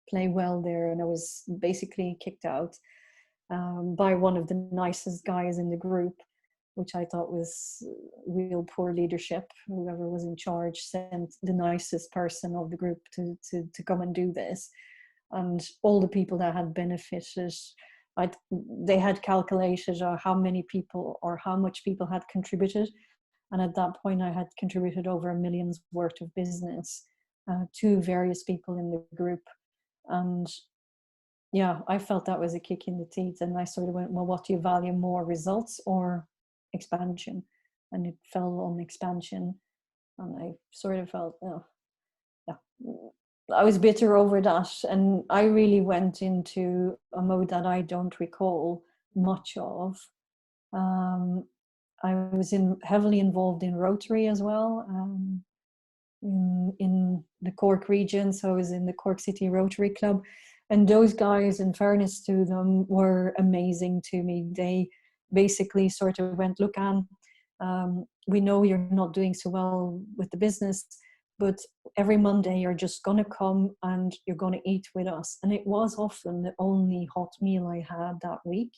play well there, and I was basically kicked out by one of the nicest guys in the group. which I thought was real poor leadership. Whoever was in charge sent the nicest person of the group to come and do this. And all the people that had benefited, they had calculated how many people or how much people had contributed. And at that point, I had contributed over $1 million's worth of business to various people in the group. And yeah, I felt that was a kick in the teeth. And I sort of went, well, what do you value more, results or expansion? And it fell on expansion. And I sort of felt, oh, yeah, I was bitter over that. And I really went into a mode that I don't recall much of. I was heavily involved in Rotary as well, in the Cork region. So I was in the Cork City Rotary Club. And those guys, in fairness to them, were amazing to me. They basically sort of went, look, Anne, we know you're not doing so well with the business, but every Monday you're just going to come and you're going to eat with us. And it was often the only hot meal I had that week,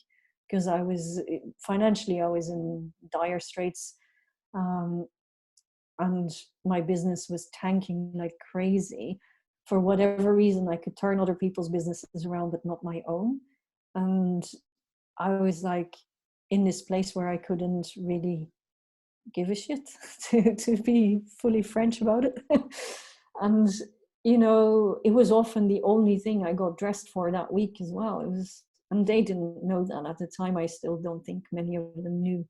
because I was financially, I was in dire straits. And my business was tanking like crazy. For whatever reason, I could turn other people's businesses around, but not my own. And I was like in this place where I couldn't really give a shit, to be fully French about it. And, you know, it was often the only thing I got dressed for that week as well. It was, and they didn't know that at the time. I still don't think many of them knew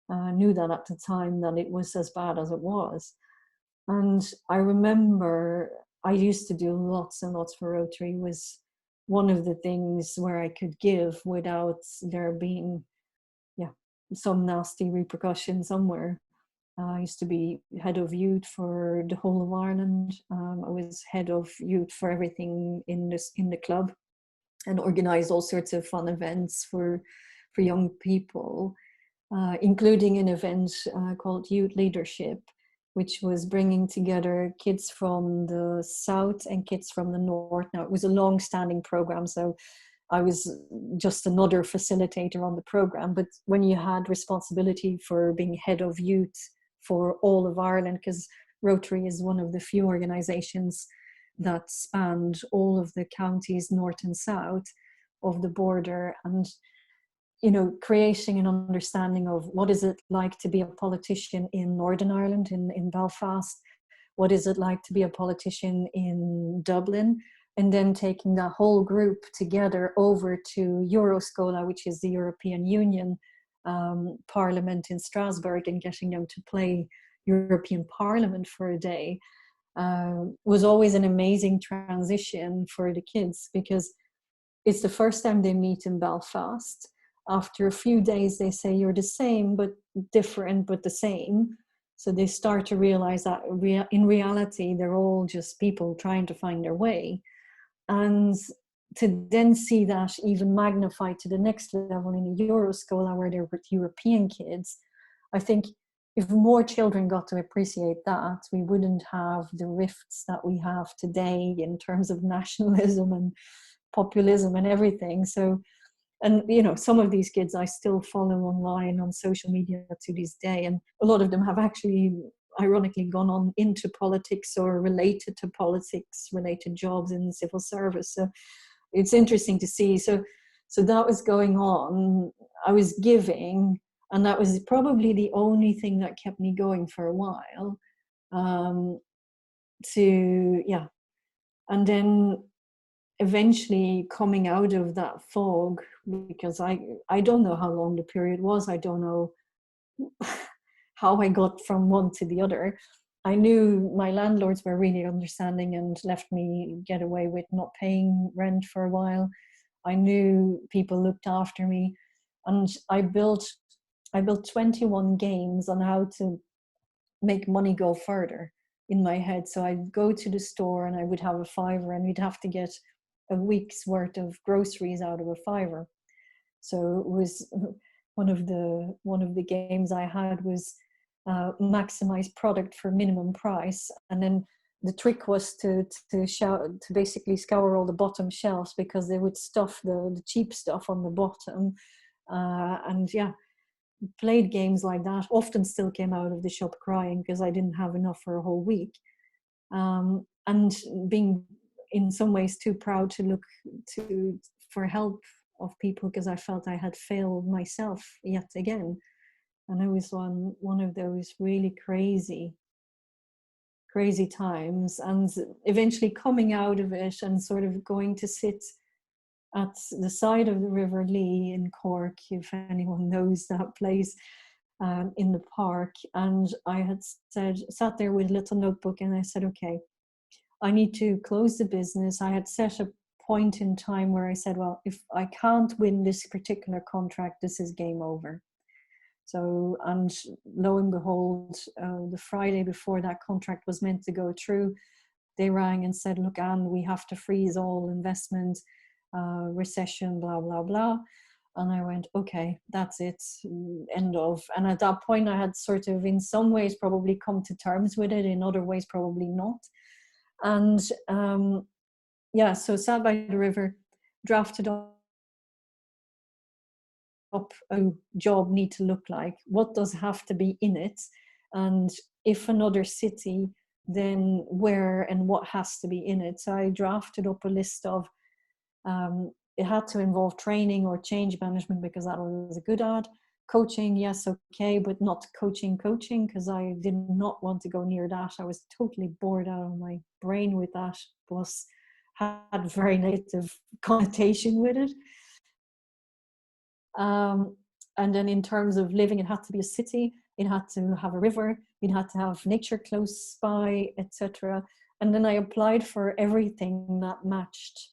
that at the time, that it was as bad as it was. And I remember I used to do lots and lots for Rotary. Was one of the things where I could give without there being some nasty repercussion somewhere. I used to be head of youth for the whole of Ireland. I was head of youth for everything in the club, and organised all sorts of fun events for young people, including an event called Youth Leadership, which was bringing together kids from the south and kids from the north. Now, it was a long-standing program, so I was just another facilitator on the program. But when you had responsibility for being head of youth for all of Ireland, because Rotary is one of the few organisations that spanned all of the counties north and south of the border, and you know, creating an understanding of what is it like to be a politician in Northern Ireland, in Belfast, what is it like to be a politician in Dublin, and then taking that whole group together over to Euroscola, which is the European Union Parliament in Strasbourg, and getting them to play European Parliament for a day, was always an amazing transition for the kids, because it's the first time they meet in Belfast. After a few days, they say, you're the same, but different, but the same. So they start to realize that in reality, they're all just people trying to find their way. And to then see that even magnified to the next level in a Euroscola where they're with European kids, I think if more children got to appreciate that, we wouldn't have the rifts that we have today in terms of nationalism and populism and everything. So, and you know, some of these kids I still follow online on social media to this day, and a lot of them have actually ironically gone on into politics or related to politics, related jobs in the civil service. So it's interesting to see. So that was going on. I was giving, and that was probably the only thing that kept me going for a while. And then eventually coming out of that fog, because I don't know how long the period was. I don't know how I got from one to the other. I knew my landlords were really understanding and left me get away with not paying rent for a while. I knew people looked after me, and I built 21 games on how to make money go further in my head. So I'd go to the store and I would have a fiver, and we'd have to get a week's worth of groceries out of a fiver. So it was one of the games I had was maximize product for minimum price, and then the trick was to basically scour all the bottom shelves, because they would stuff the cheap stuff on the bottom, and yeah, played games like that, often still came out of the shop crying because I didn't have enough for a whole week. And being in some ways too proud to look for help of people because I felt I had failed myself yet again. And it was one of those really crazy times, and eventually coming out of it and sort of going to sit at the side of the River Lee in Cork, if anyone knows that place, in the park. And I had sat there with a little notebook, and I said, okay, I need to close the business. I had set a point in time where I said, well, if I can't win this particular contract, this is game over. So, and lo and behold, the Friday before that contract was meant to go through, they rang and said, look, Anne, we have to freeze all investment, recession, blah, blah, blah. And I went, okay, that's it, end of. And at that point, I had sort of, in some ways, probably come to terms with it, in other ways, probably not. And so sat by the river, drafted up a job need to look like, what does have to be in it, and if another city, then where and what has to be in it. So I drafted up a list of, it had to involve training or change management because that was a good ad. Coaching, yes, okay, but not coaching because I did not want to go near that. I was totally bored out of my brain with that. Plus had very negative connotation with it. And then in terms of living, it had to be a city, it had to have a river, it had to have nature close by, etc. And then I applied for everything that matched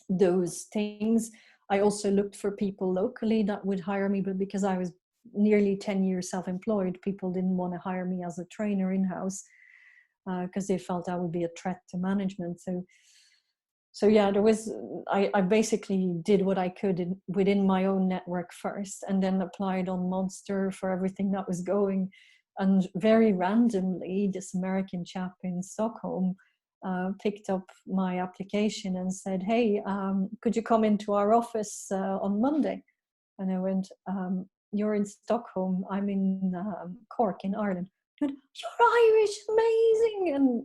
those things. I also looked for people locally that would hire me, but because I was nearly 10 years self-employed, people didn't want to hire me as a trainer in-house because they felt I would be a threat to management. So yeah, I basically did what I could within my own network first, and then applied on Monster for everything that was going. And very randomly, this American chap in Stockholm picked up my application and said, hey, could you come into our office on Monday? And I went, you're in Stockholm, I'm in Cork in Ireland. Went, you're Irish, amazing. And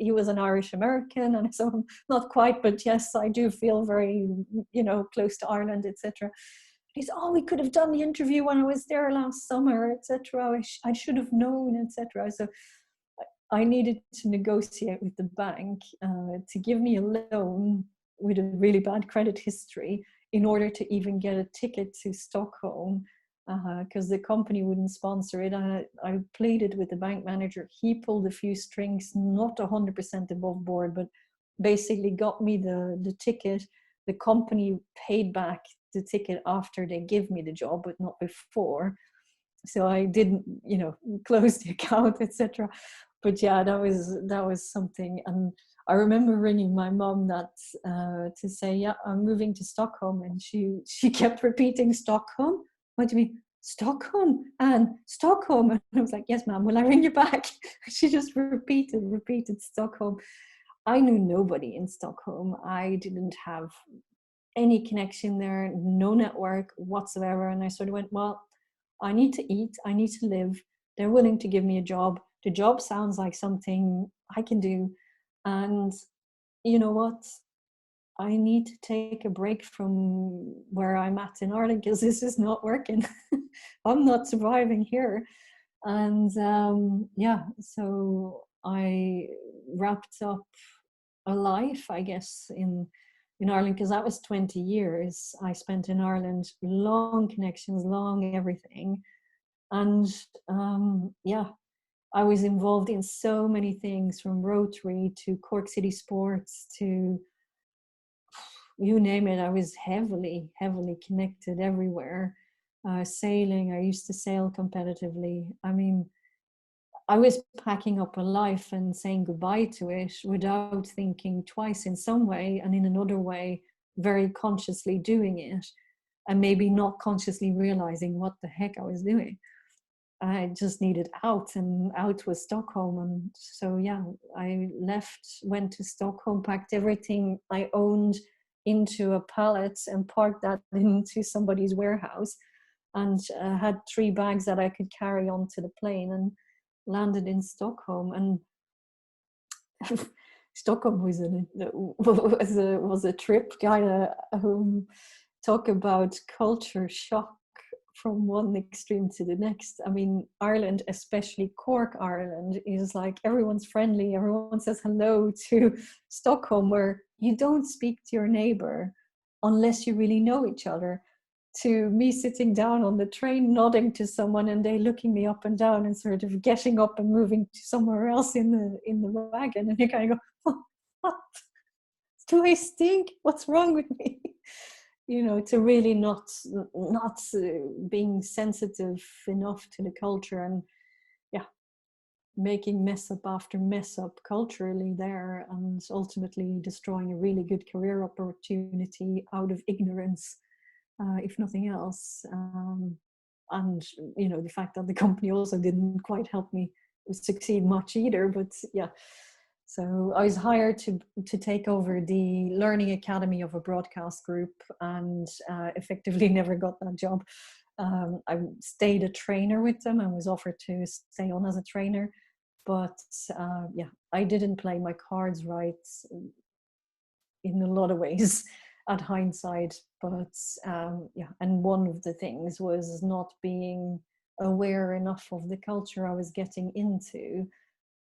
he was an Irish American, and so I'm not quite, but yes, I do feel very, close to Ireland, etc. He said, oh, we could have done the interview when I was there last summer, etc. I should have known, etc. So I needed to negotiate with the bank to give me a loan with a really bad credit history in order to even get a ticket to Stockholm, because the company wouldn't sponsor it. I pleaded with the bank manager. He pulled a few strings, not 100% above board, but basically got me the ticket. The company paid back the ticket after they gave me the job, but not before. So I didn't, close the account, etc. But yeah, that was something. And I remember ringing my mom to say, yeah, I'm moving to Stockholm. And she kept repeating, Stockholm? What do you mean? Stockholm? And Stockholm? And I was like, yes, ma'am, will I ring you back? She just repeated Stockholm. I knew nobody in Stockholm. I didn't have any connection there, no network whatsoever. And I sort of went, well, I need to eat, I need to live. They're willing to give me a job. The job sounds like something I can do. And you know what? I need to take a break from where I'm at in Ireland because this is not working. I'm not surviving here. And so I wrapped up a life, I guess, in Ireland, because that was 20 years I spent in Ireland, long connections, long everything. And I was involved in so many things, from Rotary to Cork City Sports to you name it. I was heavily connected everywhere. Sailing, I used to sail competitively. I mean, I was packing up a life and saying goodbye to it without thinking twice in some way, and in another way, very consciously doing it, and maybe not consciously realizing what the heck I was doing. I just needed out, and out was Stockholm. And so, yeah, I left, went to Stockholm, packed everything I owned into a pallet and parked that into somebody's warehouse, and had 3 bags that I could carry onto the plane, and landed in Stockholm. And Stockholm was a trip. Kind of talk about culture shock from one extreme to the next. I mean, Ireland, especially Cork, Ireland, is like everyone's friendly. Everyone says hello. To Stockholm, where you don't speak to your neighbor unless you really know each other. To me sitting down on the train, nodding to someone, and they looking me up and down, and sort of getting up and moving to somewhere else in the wagon, and you kind of go, what? Do I stink? What's wrong with me? You know, to really not being sensitive enough to the culture, and yeah, making mess up after mess up culturally there, and ultimately destroying a really good career opportunity out of ignorance, if nothing else. And you know, the fact that the company also didn't quite help me succeed much either. But yeah, so I was hired to take over the learning academy of a broadcast group, and effectively never got that job. I stayed a trainer with them and was offered to stay on as a trainer, but yeah, I didn't play my cards right in a lot of ways at hindsight. But yeah, and one of the things was not being aware enough of the culture I was getting into.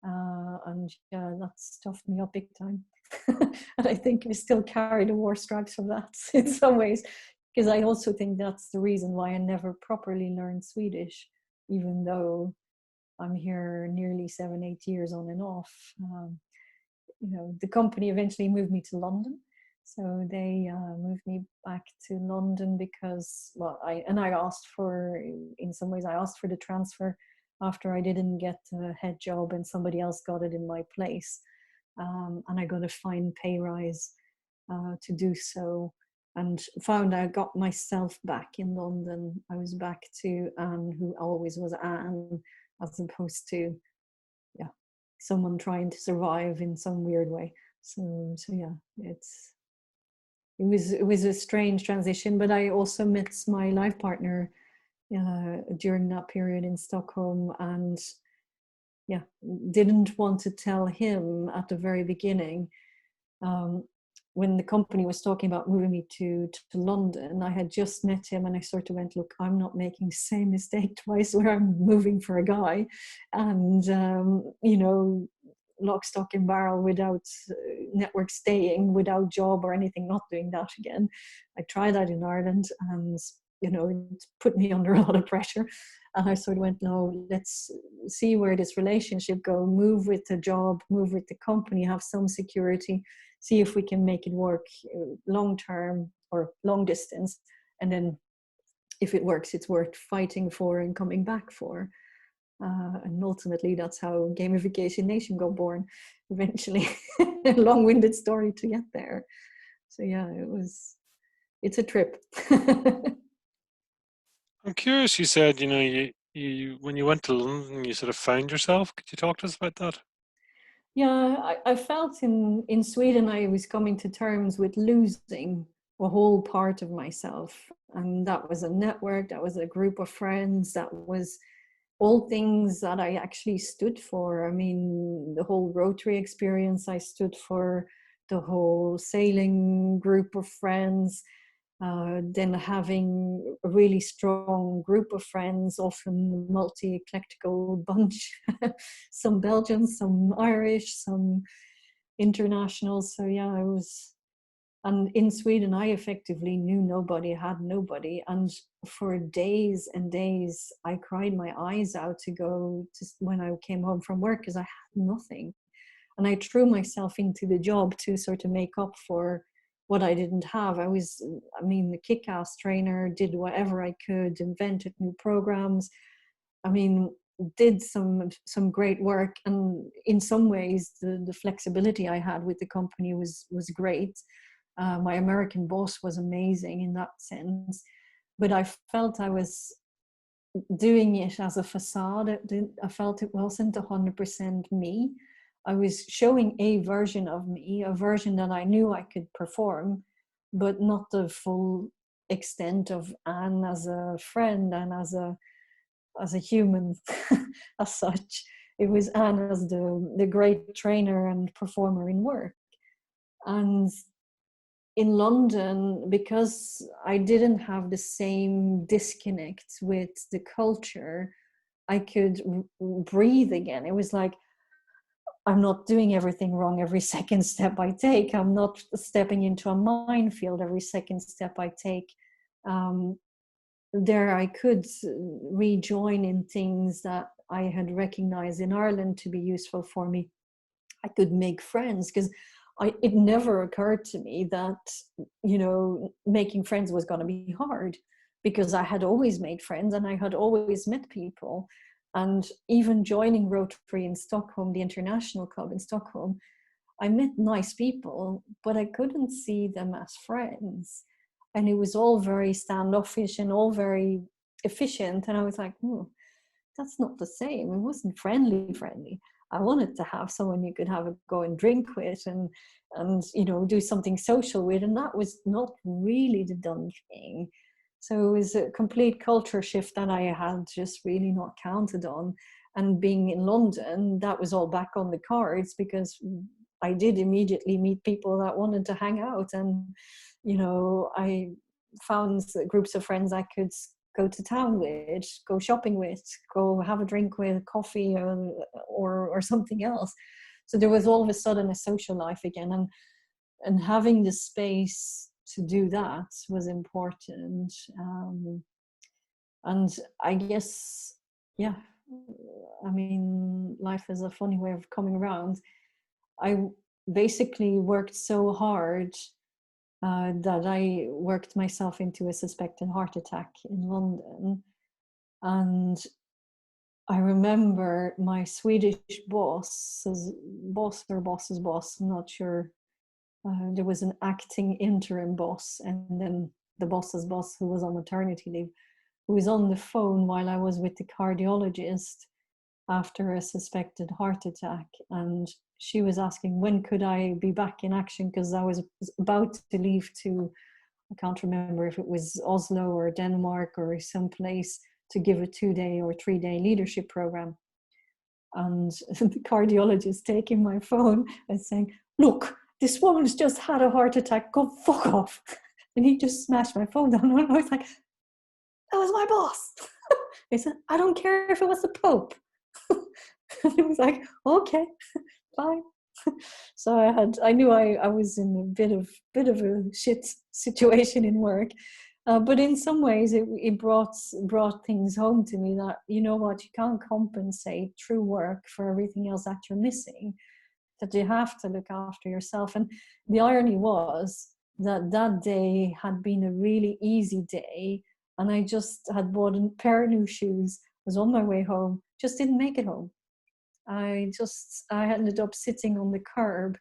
And yeah, that stuffed me up big time. And I think I still carry the war stripes from that in some ways, because I also think that's the reason why I never properly learned Swedish, even though I'm here nearly 7-8 years on and off. You know, the company eventually moved me to London. So they moved me back to London because, well, I asked for, in some ways, I asked for the transfer after I didn't get a head job and somebody else got it in my place. And I got a fine pay rise to do so, and found I got myself back in London. I was back to Anne, who always was Anne, as opposed to, yeah, someone trying to survive in some weird way. So yeah, it was a strange transition, but I also met my life partner during that period in Stockholm, and yeah, didn't want to tell him at the very beginning. When the company was talking about moving me to London, I had just met him, and I sort of went, look, I'm not making the same mistake twice where I'm moving for a guy, and you know, lock, stock and barrel, without network, staying without job or anything, not doing that again. I tried that in Ireland, and you know, it put me under a lot of pressure. And I sort of went, no, let's see where this relationship go, move with the job, move with the company, have some security, see if we can make it work long term or long distance. And then if it works, it's worth fighting for and coming back for. And ultimately, that's how Gamification Nation got born eventually. A long-winded story to get there. So yeah, it's a trip. I'm curious. You said, you know, you when you went to London, you sort of found yourself. Could you talk to us about that? Yeah, I felt in Sweden I was coming to terms with losing a whole part of myself. And that was a network, that was a group of friends, that was all things that I actually stood for. I mean, the whole Rotary experience I stood for, the whole sailing group of friends, then having a really strong group of friends, often multi-eclectical bunch, some Belgians, some Irish, some internationals. So yeah, I was, and in Sweden, I effectively knew nobody, had nobody. And for days and days, I cried my eyes out to go to when I came home from work, because I had nothing. And I threw myself into the job to sort of make up for what I didn't have. I mean, the kick-ass trainer, did whatever I could, invented new programs. I mean, did some great work. And in some ways, the flexibility I had with the company was great. My American boss was amazing in that sense. But I felt I was doing it as a facade. I felt it wasn't 100% me. I was showing a version of me, a version that I knew I could perform, but not the full extent of Anne as a friend and as a human as such. It was Anne as the great trainer and performer in work. And in London, because I didn't have the same disconnect with the culture, I could breathe again. It was like, I'm not doing everything wrong every second step I take. I'm not stepping into a minefield every second step I take. There I could rejoin in things that I had recognized in Ireland to be useful for me. I could make friends because it never occurred to me that, making friends was going to be hard, because I had always made friends and I had always met people. And even joining Rotary in Stockholm, the international club in Stockholm, I met nice people, but I couldn't see them as friends. And it was all very standoffish and all very efficient. And I was like, that's not the same. It wasn't friendly. I wanted to have someone you could have a go and drink with and do something social with. And that was not really the done thing. So it was a complete culture shift that I had just really not counted on. And being in London, that was all back on the cards, because I did immediately meet people that wanted to hang out. And, I found groups of friends I could go to town with, go shopping with, go have a drink with, coffee or something else. So there was all of a sudden a social life again. And having the space to do that was important. And I guess, yeah, I mean, life is a funny way of coming around. I basically worked so hard that I worked myself into a suspected heart attack in London. And I remember my Swedish boss's boss, I'm not sure. There was an acting interim boss, and then the boss's boss, who was on maternity leave, who was on the phone while I was with the cardiologist after a suspected heart attack. And she was asking when could I be back in action, because I was about to leave to, I can't remember if it was Oslo or Denmark or someplace, to give a 2-day or 3-day leadership program. And the cardiologist taking my phone and saying, look, this woman's just had a heart attack, go fuck off. And he just smashed my phone down. And I was like, that was my boss. He said, I don't care if it was the Pope. And it was like, okay, fine. So I knew I was in a bit of a shit situation in work. But in some ways, it brought things home to me that, you know what, you can't compensate through work for everything else that you're missing, that you have to look after yourself. And the irony was that day had been a really easy day, and I just had bought a pair of new shoes, was on my way home, just didn't make it home. I ended up sitting on the curb,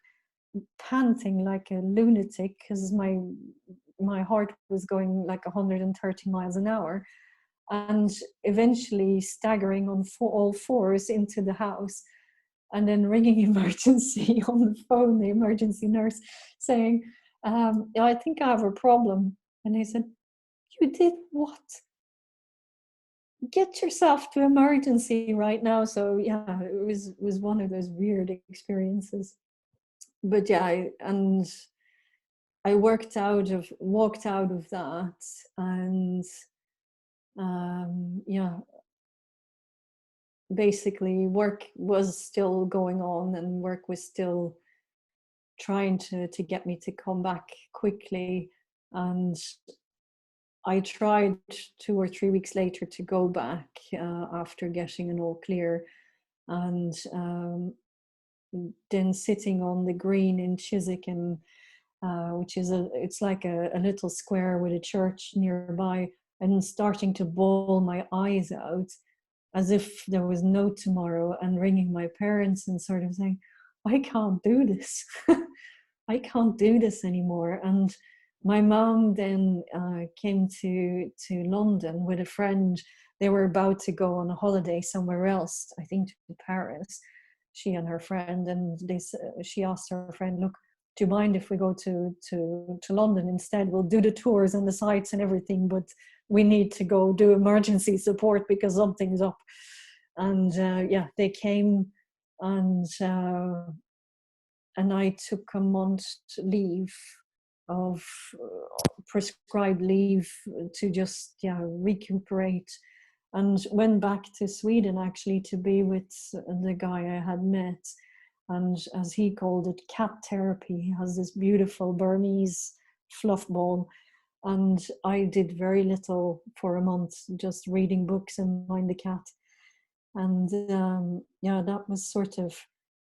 panting like a lunatic, because my heart was going like 130 miles an hour, and eventually staggering on all fours into the house, and then ringing emergency on the phone, the emergency nurse, saying, I think I have a problem. And they said, you did what? Get yourself to emergency right now. So yeah, it was one of those weird experiences. But yeah, I walked out of that, and yeah, basically work was still going on, and work was still trying to get me to come back quickly. And I tried 2 or 3 weeks later to go back after getting an all clear, and then sitting on the green in Chiswick, and which is it's like a little square with a church nearby, and starting to bawl my eyes out as if there was no tomorrow, and ringing my parents and sort of saying, I can't do this. I can't do this anymore. And my mom then came to London with a friend. They were about to go on a holiday somewhere else, I think to Paris, she and her friend. And she asked her friend, look, do you mind if we go to London instead? We'll do the tours and the sites and everything, but we need to go do emergency support because something's up. And yeah, they came, and I took a month's leave of prescribed leave to just recuperate, and went back to Sweden actually to be with the guy I had met. And as he called it, cat therapy. He has this beautiful Burmese fluff ball, and I did very little for a month, just reading books and mind the cat. And that was sort of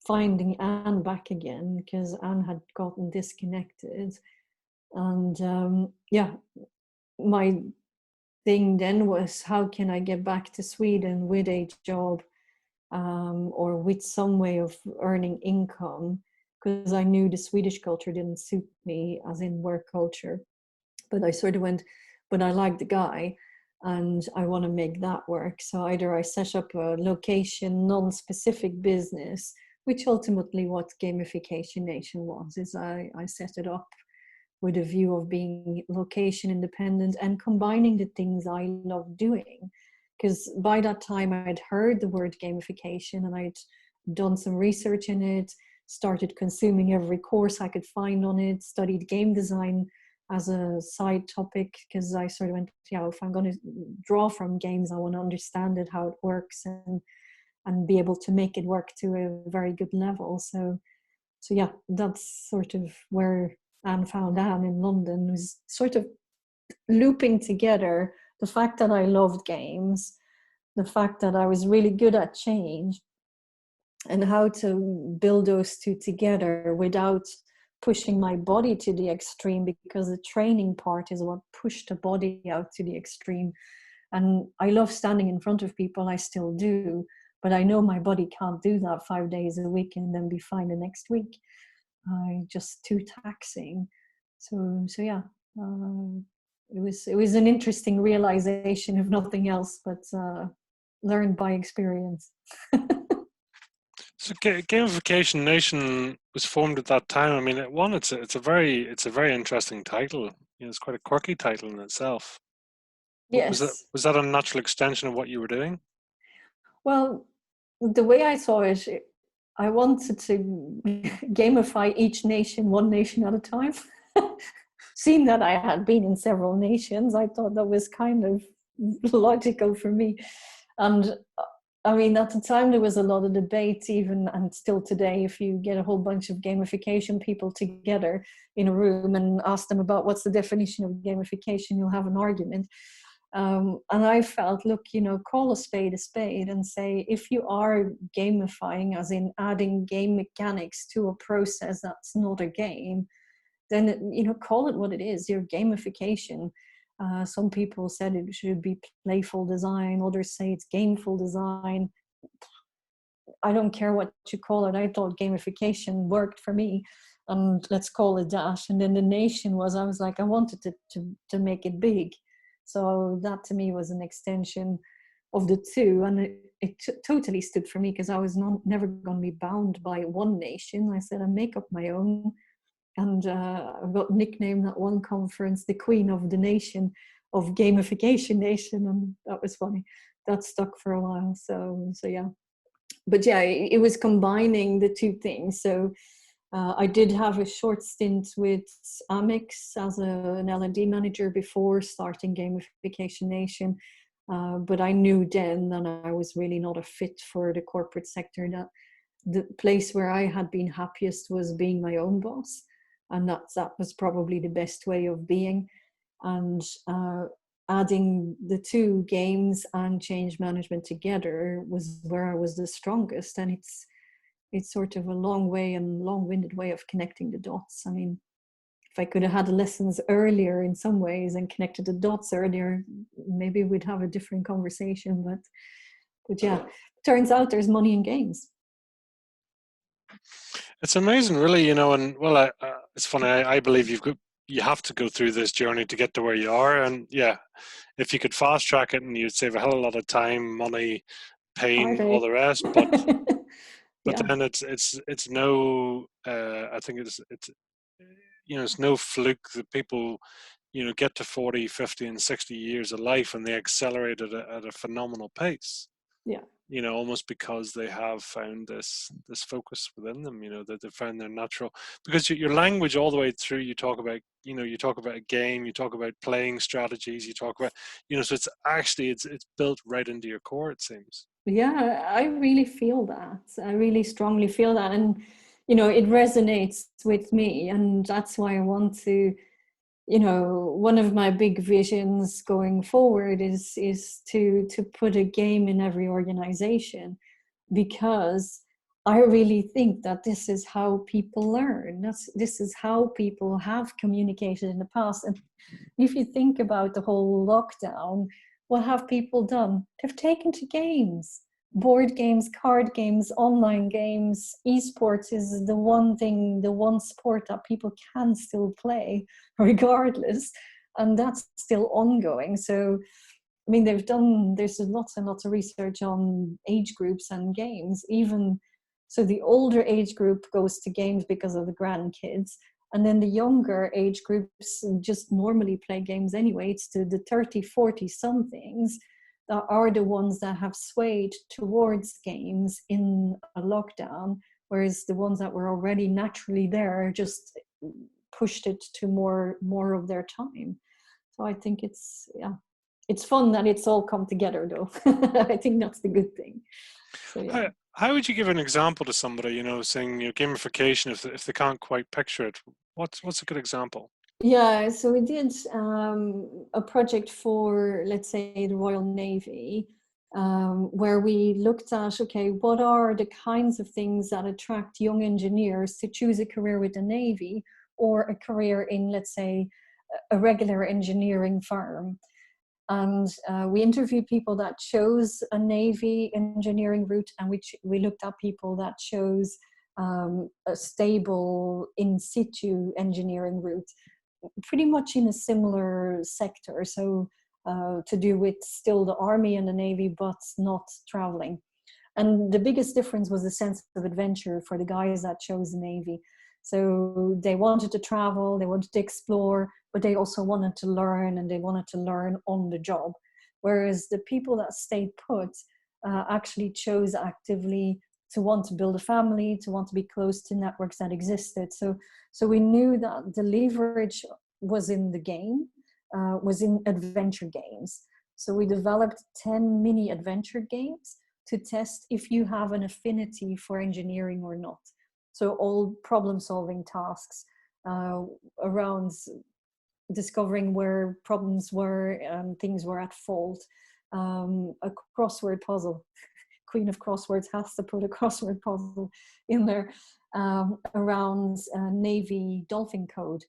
finding Anne back again, because Anne had gotten disconnected. And my thing then was, how can I get back to Sweden with a job, or with some way of earning income, because I knew the Swedish culture didn't suit me, as in work culture. But I sort of went, but I like the guy and I want to make that work. So either I set up a location, non-specific business, which ultimately what Gamification Nation was, is I set it up with a view of being location independent and combining the things I love doing. Because by that time I'd heard the word gamification and I'd done some research in it, started consuming every course I could find on it, studied game design as a side topic, because I sort of went, if I'm going to draw from games, I want to understand it, how it works, and be able to make it work to a very good level. So yeah, that's sort of where Anne found Anne in London, was sort of looping together the fact that I loved games, the fact that I was really good at change, and how to build those two together without pushing my body to the extreme, because the training part is what pushed the body out to the extreme. And I love standing in front of people, I still do, but I know my body can't do that 5 days a week and then be fine the next week. Just too taxing. So yeah, it was an interesting realization, if nothing else, but learned by experience. So Gamification Nation was formed at that time. I mean, it's a very interesting title. It's quite a quirky title in itself. But Yes. was that a natural extension of what you were doing? Well, the way I saw it, I wanted to gamify each nation, one nation at a time. Seeing that I had been in several nations, I thought that was kind of logical for me. And I mean, at the time, there was a lot of debate, even, and still today, if you get a whole bunch of gamification people together in a room and ask them about what's the definition of gamification, you'll have an argument. And I felt, look, call a spade and say, if you are gamifying, as in adding game mechanics to a process that's not a game, then, call it what it is, your gamification. Some people said it should be playful design, others say it's gameful design. I don't care what you call it. I thought gamification worked for me, and let's call it that. And then the nation was, I was like, I wanted to make it big. So that to me was an extension of the two, and it totally stood for me, because I was never going to be bound by one nation. I said, I make up my own. And I got nicknamed at one conference the Queen of the Nation, of Gamification Nation, and that was funny. That stuck for a while. So yeah. But yeah, it was combining the two things. So I did have a short stint with Amex as an L&D manager before starting Gamification Nation. But I knew then that I was really not a fit for the corporate sector. That the place where I had been happiest was being my own boss. And that was probably the best way of being. And adding the two, games and change management, together was where I was the strongest. And it's sort of a long-winded way of connecting the dots. I mean, if I could have had the lessons earlier in some ways and connected the dots earlier, maybe we'd have a different conversation. But yeah, turns out there's money in games. It's amazing, really, and well, it's funny. I believe you have to go through this journey to get to where you are, and yeah, if you could fast track it, and you'd save a hell of a lot of time, money, pain, all the rest. But Yeah. then it's no. I think it's no fluke that people, get to 40, 50, and 60 years of life, and they accelerate at a phenomenal pace. Yeah. Almost because they have found this focus within them. That they found their natural. Because your language all the way through, you talk about, you talk about a game, you talk about playing strategies, you talk about, so it's actually it's built right into your core, it seems. Yeah, I really feel that. I really strongly feel that. And, it resonates with me. And that's why I want to, one of my big visions going forward is to put a game in every organization, because I really think that this is how people learn. This is how people have communicated in the past. And if you think about the whole lockdown, what have people done? They've taken to games, board games, card games, online games. Esports is the one thing, the one sport that people can still play regardless. And that's still ongoing. So, I mean, there's lots and lots of research on age groups and games. Even so, the older age group goes to games because of the grandkids. And then the younger age groups just normally play games anyway. It's the 30, 40 somethings that are the ones that have swayed towards games in a lockdown, whereas the ones that were already naturally there just pushed it to more of their time. So I think it's fun that it's all come together, though. I think that's the good thing. So yeah. How would you give an example to somebody, saying, gamification, if they can't quite picture it? What's a good example? Yeah, so we did a project for, let's say, the Royal Navy, where we looked at, okay, what are the kinds of things that attract young engineers to choose a career with the Navy or a career in, let's say, a regular engineering firm. And we interviewed people that chose a Navy engineering route, and we looked at people that chose a stable in situ engineering route, pretty much in a similar sector. So to do with still the Army and the Navy, but not traveling. And the biggest difference was the sense of adventure for the guys that chose the Navy. So they wanted to travel, they wanted to explore, but they also wanted to learn, and they wanted to learn on the job. Whereas the people that stayed put actually chose actively to want to build a family, to want to be close to networks that existed. So we knew that the leverage was in the game, was in adventure games. So we developed 10 mini adventure games to test if you have an affinity for engineering or not. So all problem-solving tasks around discovering where problems were and things were at fault. A crossword puzzle. Queen of crosswords has to put a crossword puzzle in there around Navy dolphin code,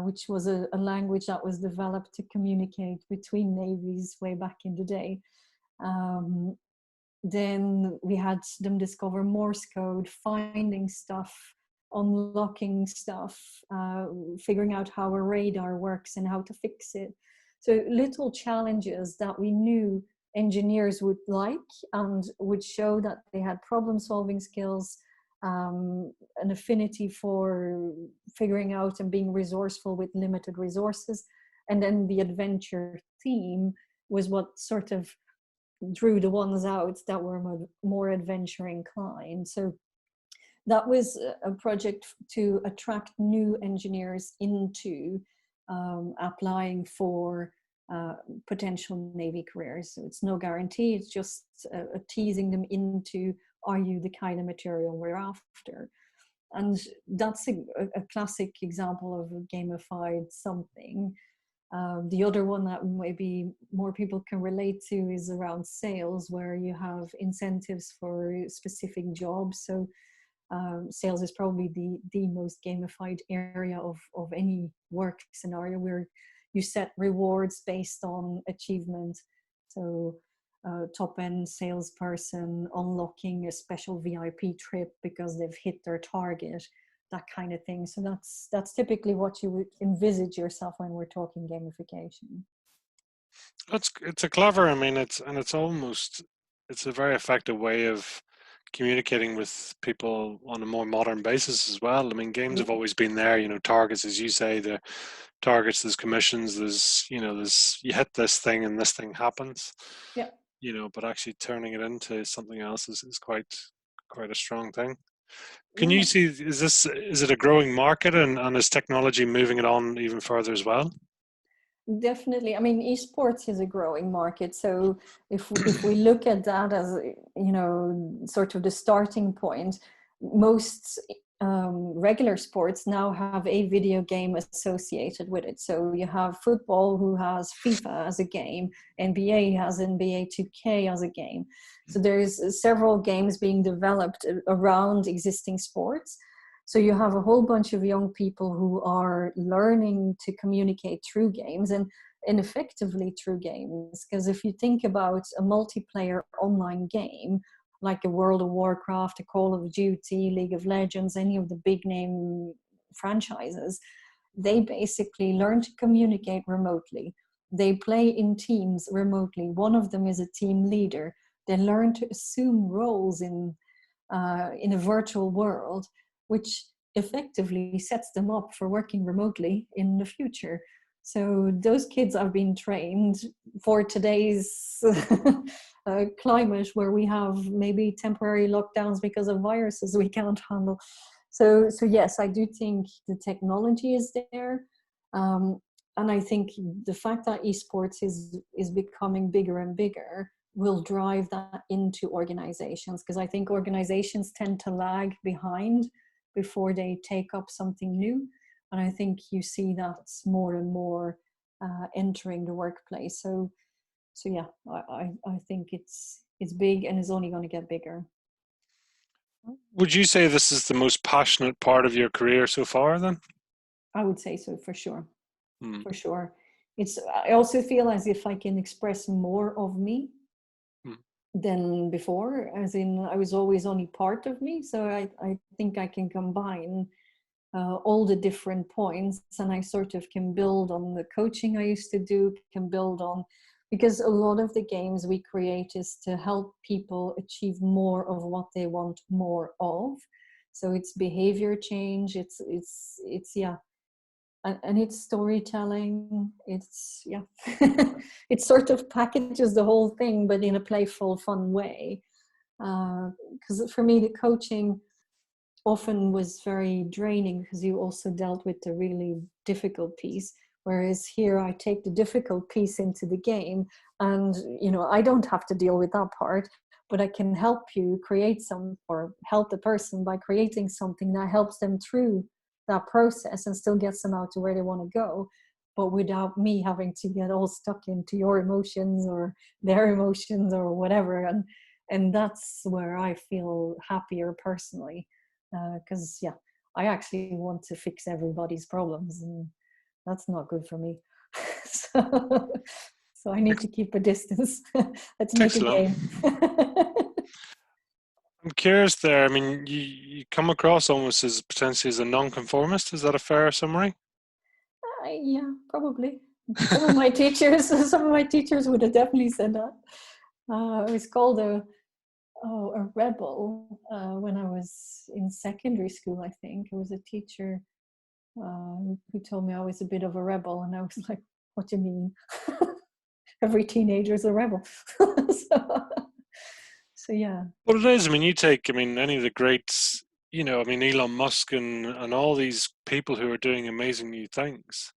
which was a language that was developed to communicate between navies way back in the day. Then we had them discover Morse code, finding stuff, unlocking stuff, figuring out how a radar works and how to fix it. So little challenges that we knew engineers would like and would show that they had problem-solving skills, an affinity for figuring out and being resourceful with limited resources. And then the adventure theme was what sort of drew the ones out that were more adventure inclined. So that was a project to attract new engineers into applying for potential Navy careers. So it's no guarantee, it's just teasing them into, are you the kind of material we're after? And that's a classic example of a gamified something. The other one that maybe more people can relate to is around sales, where you have incentives for specific jobs. So sales is probably the most gamified area of any work scenario, where you set rewards based on achievement. So top-end salesperson unlocking a special VIP trip because they've hit their target, that kind of thing. So that's typically what you would envisage yourself when we're talking gamification. It's a clever. I mean, it's a very effective way of communicating with people on a more modern basis as well. I mean, games Yeah, have always been there, targets, as you say, the targets, there's commissions, there's you hit this thing and this thing happens, yeah, but actually turning it into something else is quite a strong thing. Can you yeah. see, is it a growing market, and is technology moving it on even further as well? Definitely. I mean, esports is a growing market. So if we look at that as, sort of the starting point, most regular sports now have a video game associated with it. So you have football, who has FIFA as a game, NBA has NBA 2K as a game. So there's several games being developed around existing sports. So you have a whole bunch of young people who are learning to communicate through games and effectively through games. Because if you think about a multiplayer online game, like a World of Warcraft, a Call of Duty, League of Legends, any of the big name franchises, they basically learn to communicate remotely. They play in teams remotely. One of them is a team leader. They learn to assume roles in a virtual world, which effectively sets them up for working remotely in the future. So those kids are being trained for today's climate, where we have maybe temporary lockdowns because of viruses we can't handle. So yes, I do think the technology is there, and I think the fact that esports is becoming bigger and bigger will drive that into organizations, because I think organizations tend to lag behind before they take up something new, and I think you see that more and more entering the workplace. So yeah, I think it's big and is only going to get bigger. Would you say this is the most passionate part of your career so far then? I would say so, for sure. Hmm. For sure. I also feel as if I can express more of me Hmm. than before, as in I was always only part of me. So I think I can combine all the different points, and I sort of can build on the coaching I used to do, can build on, because a lot of the games we create is to help people achieve more of what they want more of. So it's behavior change, it's yeah, and it's storytelling, it's yeah. It sort of packages the whole thing, but in a playful, fun way. Because for me, the coaching often was very draining, because you also dealt with the really difficult piece, whereas here I take the difficult piece into the game, and I don't have to deal with that part, but I can help you create some, or help the person by creating something that helps them through that process and still gets them out to where they want to go, but without me having to get all stuck into your emotions or their emotions or whatever. And that's where I feel happier personally, because yeah, I actually want to fix everybody's problems, and that's not good for me. so, so I need to keep a distance. Let's make Takes a long. game. I'm curious there. I mean, you come across almost as potentially as a non-conformist. Is that a fair summary? Yeah, probably. Some of my teachers, some of my teachers would have definitely said that. I was called a rebel when I was in secondary school. I think it was a teacher who told me I was a bit of a rebel, and I was like, "What do you mean? Every teenager is a rebel." so, so yeah. Well, it is. I mean, any of the greats, Elon Musk and all these people who are doing amazing new things.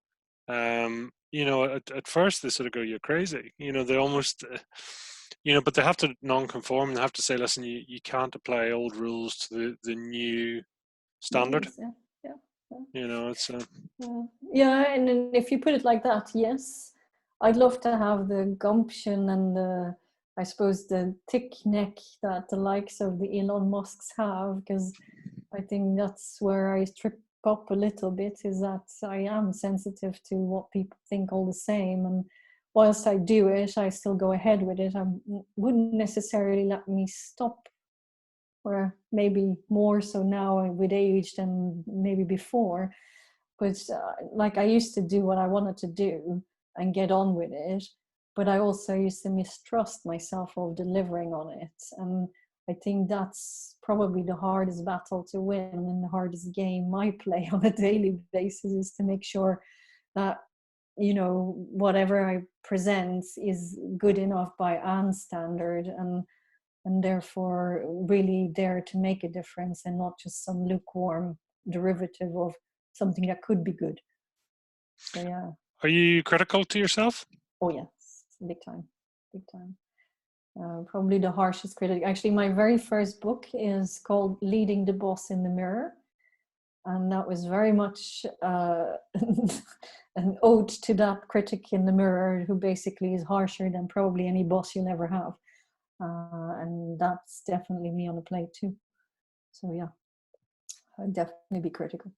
At first they sort of go, "You're crazy." They almost, but they have to non-conform. They have to say, "Listen, you can't apply old rules to the new standard." Yes, yeah, yeah, yeah. It's Yeah, and then if you put it like that, yes, I'd love to have the gumption and I suppose, the thick neck that the likes of the Elon Musks have, because I think that's where I trip up a little bit, is that I am sensitive to what people think all the same. And whilst I do it, I still go ahead with it. I wouldn't necessarily let me stop, or maybe more so now with age than maybe before. But like, I used to do what I wanted to do and get on with it, but I also used to mistrust myself of delivering on it. And I think that's probably the hardest battle to win, and the hardest game I play on a daily basis is to make sure that, you know, whatever I present is good enough by Anne's standard, and therefore really there to make a difference and not just some lukewarm derivative of something that could be good. So yeah. Are you critical to yourself? Oh yes, big time, big time. Probably the harshest critic. Actually, my very first book is called Leading the Boss in the Mirror. And that was very much an ode to that critic in the mirror who basically is harsher than probably any boss you'll ever have. And that's definitely me on the plate too. So yeah, I'd definitely be critical.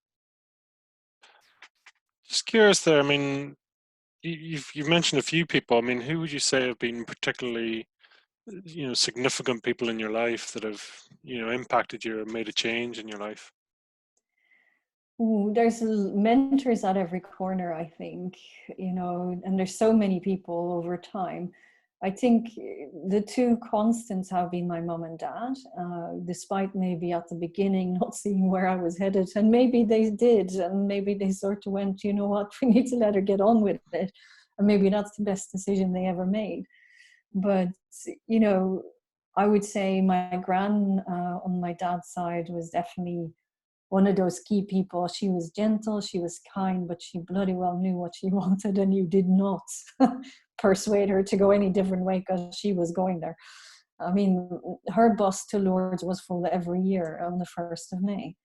Just curious there. I mean, you've mentioned a few people. I mean, who would you say have been particularly, significant people in your life that have, impacted you or made a change in your life? Ooh, there's mentors at every corner, I think, and there's so many people over time. I think the two constants have been my mom and dad, despite maybe at the beginning not seeing where I was headed. And maybe they did, and maybe they sort of went, you know what, we need to let her get on with it. And maybe that's the best decision they ever made. But, I would say my gran on my dad's side was definitely one of those key people. She was gentle, she was kind, but she bloody well knew what she wanted, and you did not persuade her to go any different way because she was going there. I mean, her bus to Lourdes was full every year on the 1st of May.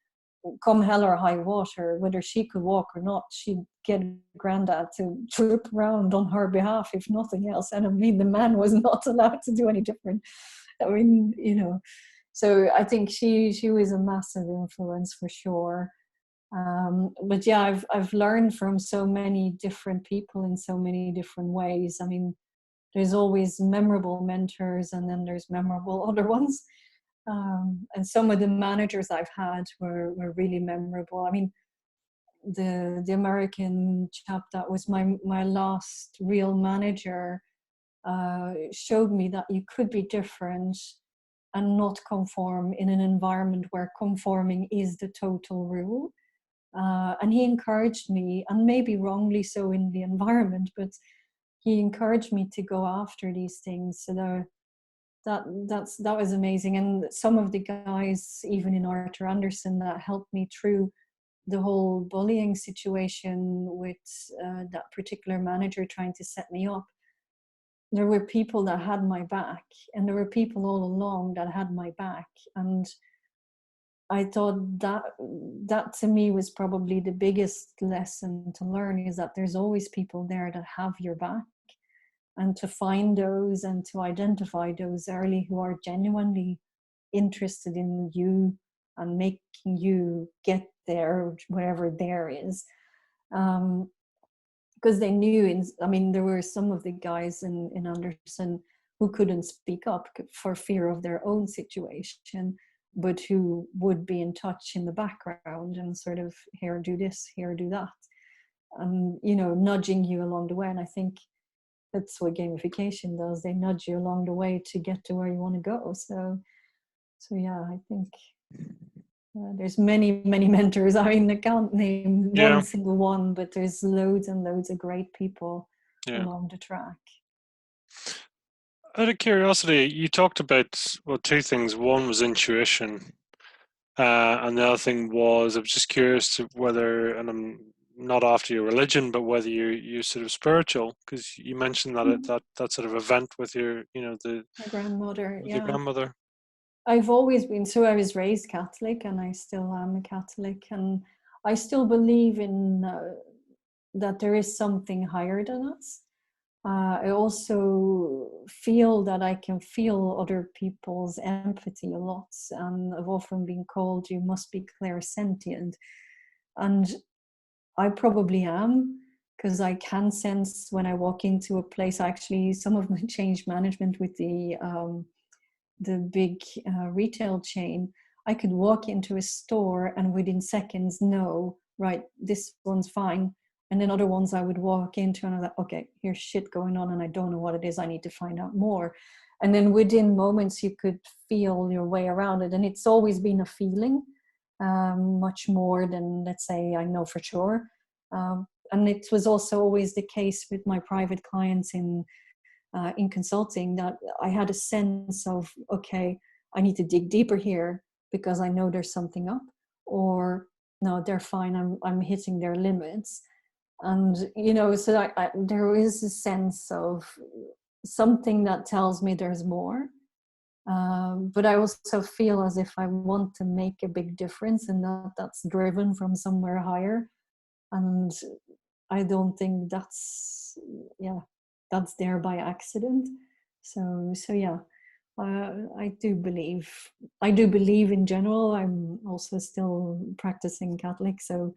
Come hell or high water, whether she could walk or not, she'd get Grandad to trip around on her behalf, if nothing else. And I mean, the man was not allowed to do any different. I mean, so I think she was a massive influence for sure. But yeah, I've learned from so many different people in so many different ways. I mean, there's always memorable mentors, and then there's memorable other ones. And some of the managers I've had were really memorable. I mean, the American chap that was my last real manager showed me that you could be different and not conform in an environment where conforming is the total rule. And he encouraged me, and maybe wrongly so in the environment, but he encouraged me to go after these things. So that was amazing. And some of the guys, even in Arthur Anderson, that helped me through the whole bullying situation with that particular manager trying to set me up. There were people that had my back, and there were people all along that had my back. And I thought that to me was probably the biggest lesson to learn, is that there's always people there that have your back, and to find those and to identify those early who are genuinely interested in you and making you get there, wherever there is. Because they knew, I mean, there were some of the guys in Anderson who couldn't speak up for fear of their own situation, but who would be in touch in the background and sort of, here, do this, here, do that. And, nudging you along the way. And I think that's what gamification does. They nudge you along the way to get to where you want to go. So yeah, I think there's many, many mentors. I mean, I can't name one single one, but there's loads and loads of great people along the track. Out of curiosity, you talked about, well, two things. One was intuition, and the other thing was, I was just curious to whether, and I'm not after your religion, but whether you're sort of spiritual, because you mentioned that that sort of event with your, my grandmother, your grandmother. I've always been, so I was raised Catholic, and I still am a Catholic, and I still believe in that there is something higher than us. I also feel that I can feel other people's empathy a lot, and I've often been called, you must be clairsentient, and I probably am, because I can sense when I walk into a place. Actually, some of my change management with the big retail chain, I could walk into a store and within seconds know, right, this one's fine. And then other ones I would walk into and I'm like, okay, here's shit going on and I don't know what it is. I need to find out more. And then within moments you could feel your way around it, and it's always been a feeling, much more than, let's say, I know for sure. And it was also always the case with my private clients in consulting, that I had a sense of, okay, I need to dig deeper here because I know there's something up, or no, they're fine, I'm hitting their limits. And so there is a sense of something that tells me there's more. But I also feel as if I want to make a big difference, and that's driven from somewhere higher. And I don't think that's there by accident. So yeah, I do believe in general. I'm also still practicing Catholic, so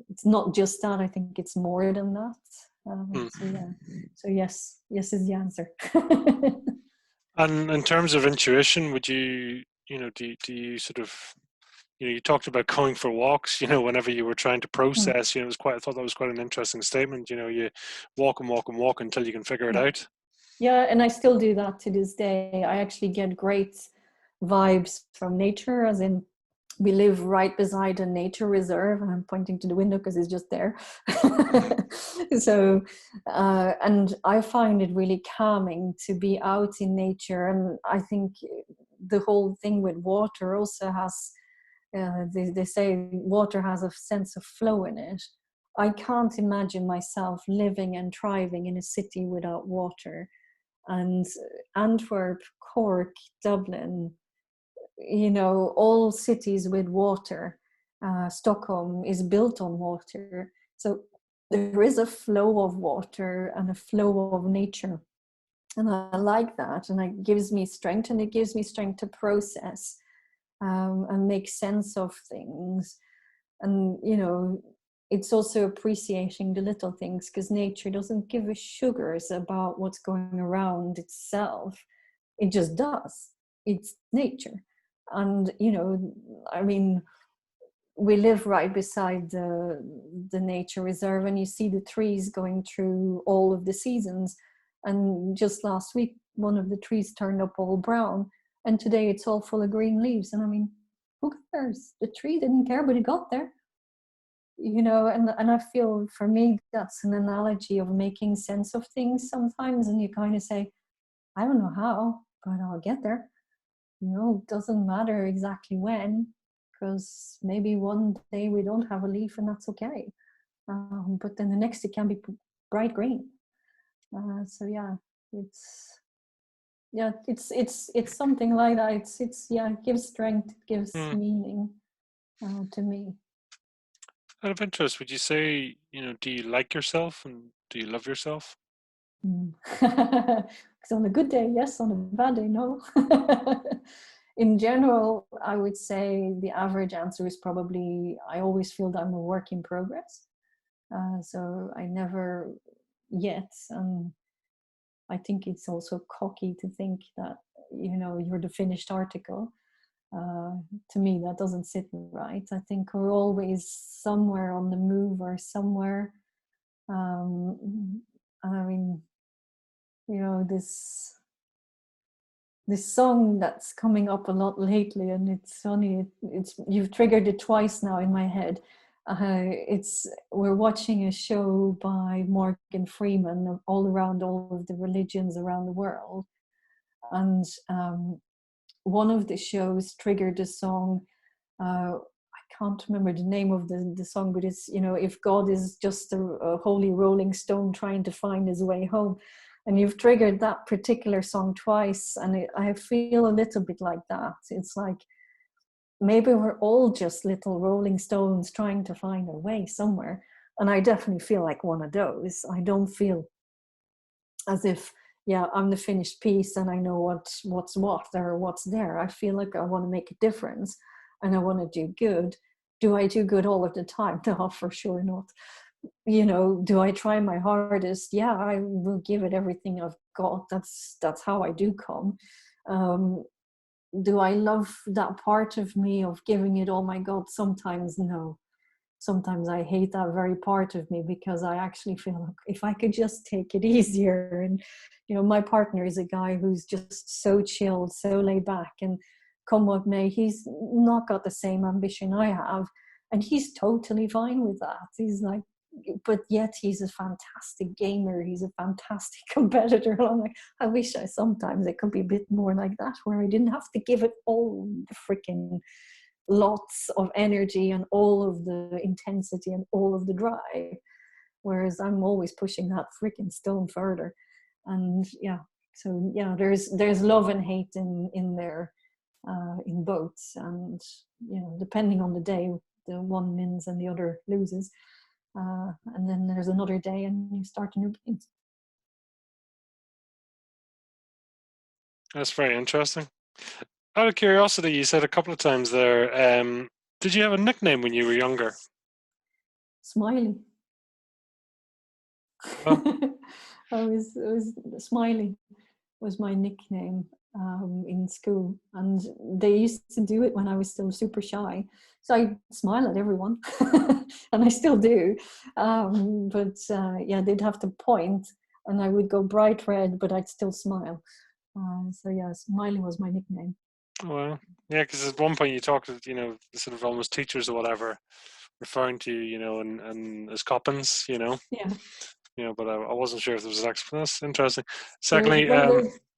it's not just that. I think it's more than that. So yeah, so yes is the answer. And in terms of intuition, would you, do you sort of, you talked about going for walks, whenever you were trying to Mm, process, I thought that was quite an interesting statement. You walk and walk and walk until you can figure it yeah. out. Yeah, and I still do that to this day. I actually get great vibes from nature, as in we live right beside a nature reserve, and I'm pointing to the window because it's just there. So, and I find it really calming to be out in nature. And I think the whole thing with water also has, they say water has a sense of flow in it. I can't imagine myself living and thriving in a city without water. And Antwerp, Cork, Dublin, all cities with water. Stockholm is built on water. So there is a flow of water and a flow of nature. And I like that. And it gives me strength, and it gives me strength to process, and make sense of things. And, it's also appreciating the little things, because nature doesn't give a sugars about what's going around itself. It just does. It's nature. And I mean, we live right beside the nature reserve, and you see the trees going through all of the seasons. And just last week one of the trees turned up all brown, and today it's all full of green leaves. And I mean, who cares? The tree didn't care, but it got there. And I feel, for me, that's an analogy of making sense of things sometimes. And you kind of say, I don't know how, but I'll get there. It doesn't matter exactly when, because maybe one day we don't have a leaf, and that's okay. But then the next it can be bright green. So yeah, it's something like that. It gives strength, it gives Hmm. meaning to me. Out of interest, would you say, do you like yourself and do you love yourself? Because on a good day, yes. On a bad day, no. In general, I would say the average answer is probably, I always feel that I'm a work in progress. So I never yet. I think it's also cocky to think that, you're the finished article. To me, that doesn't sit right. I think we're always somewhere on the move, or somewhere. I mean, this song that's coming up a lot lately, and it's you've triggered it twice now in my head. It's We're watching a show by Morgan Freeman all around all of the religions around the world, and one of the shows triggered a song. I can't remember the name of the song, but it's, if God is just a holy rolling stone trying to find his way home. And you've triggered that particular song twice, and I feel a little bit like that. It's like maybe we're all just little rolling stones trying to find our way somewhere. And I definitely feel like one of those. I don't feel as if, yeah, I'm the finished piece and I know what's what or what's there. I feel like I want to make a difference and I want to do good. Do I do good all of the time? No, for sure not. Do I try my hardest? Yeah, I will give it everything I've got. That's how I do come. Do I love that part of me of giving it all my God? Sometimes no. sometimes I hate that very part of me, because I actually feel like if I could just take it easier. And, my partner is a guy who's just so chilled, so laid back, and come what may, he's not got the same ambition I have. And he's totally fine with that. He's like, but yet he's a fantastic gamer. He's a fantastic competitor. And I'm like, I wish sometimes it could be a bit more like that, where I didn't have to give it all the freaking lots of energy and all of the intensity and all of the drive. Whereas I'm always pushing that freaking stone further. And there's love and hate in there, in both. And, depending on the day, the one wins and the other loses. And then there's another day and you start a new game. That's very interesting. Out of curiosity, you said a couple of times there, did you have a nickname when you were younger? Smiley. Oh. I was Smiley was my nickname in school, and they used to do it when I was still super shy. So I smile at everyone, and I still do. But they'd have to point, and I would go bright red, but I'd still smile. Smiley was my nickname. Well, yeah, because at one point you talked, sort of almost teachers or whatever, referring to you, and as Coppens, Yeah. But I wasn't sure if there was an explanation. That's interesting. Secondly,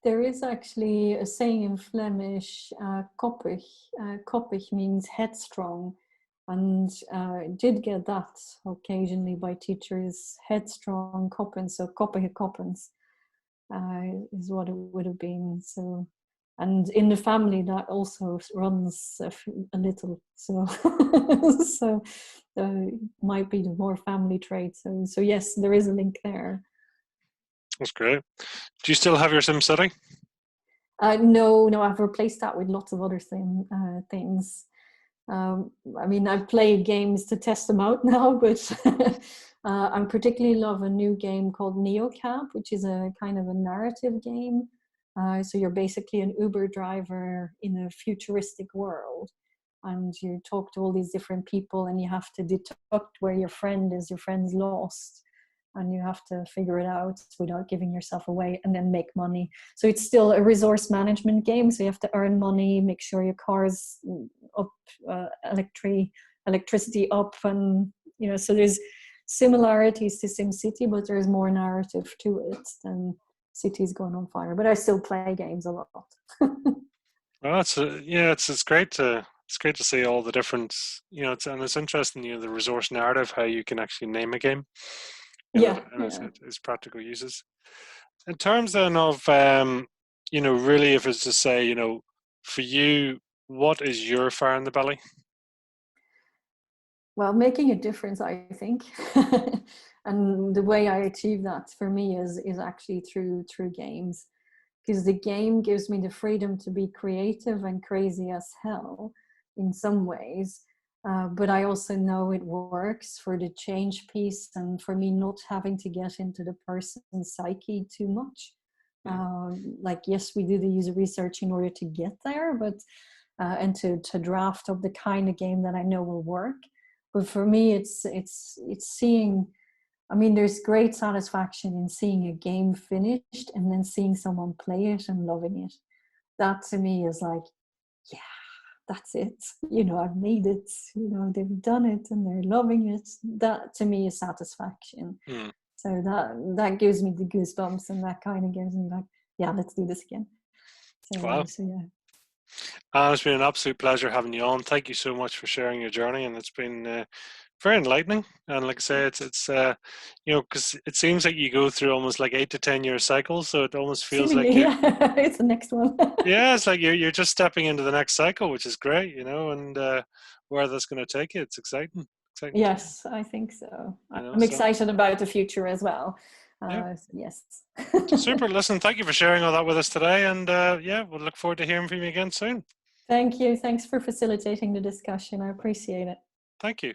there is actually a saying in Flemish, koppig. Koppig means headstrong, and did get that occasionally by teachers. Headstrong Coppens, so koppige Coppens is what it would have been. So, and in the family that also runs a little. So, might be the more family trait. So yes, there is a link there. That's great. Do you still have your SimCity? No, I've replaced that with lots of other things. I play games to test them out now, but I particularly love a new game called NeoCab, which is a kind of a narrative game. So you're basically an Uber driver in a futuristic world, and you talk to all these different people, and you have to detect where your friend is. Your friend's lost, and you have to figure it out without giving yourself away, and then make money. So it's still a resource management game. So you have to earn money, make sure your car's up, electricity up, and so there's similarities to SimCity, but there's more narrative to it than Cities Going on Fire. But I still play games a lot. Well, it's great to see all the different, it's interesting, the resource narrative, how you can actually name a game. It's practical uses. In terms then of, really, if it's to say, for you, what is your fire in the belly? Well, making a difference, I think. And the way I achieve that for me is actually through games, because the game gives me the freedom to be creative and crazy as hell in some ways. But I also know it works for the change piece, and for me not having to get into the person's psyche too much. Yes, we do the user research in order to get there, but and to draft up the kind of game that I know will work. But for me, it's seeing. There's great satisfaction in seeing a game finished and then seeing someone play it and loving it. That to me is like, yeah, that's it. I've made it. They've done it and they're loving it. That to me is satisfaction. So that gives me the goosebumps, and that kind of gives me like, yeah, let's do this again. Wow. It's been an absolute pleasure having you on. Thank you so much for sharing your journey, and it's been very enlightening. And like I say, it's because it seems like you go through almost like 8 to 10 year cycles, so it almost feels like it's the next one. Yeah, it's like you're just stepping into the next cycle, which is great, and where that's going to take you, it's exciting. Yes, I think so. I'm excited about the future as well. Yes. Super. Listen, thank you for sharing all that with us today, and we'll look forward to hearing from you again soon. Thank you. Thanks for facilitating the discussion. I appreciate it. Thank you.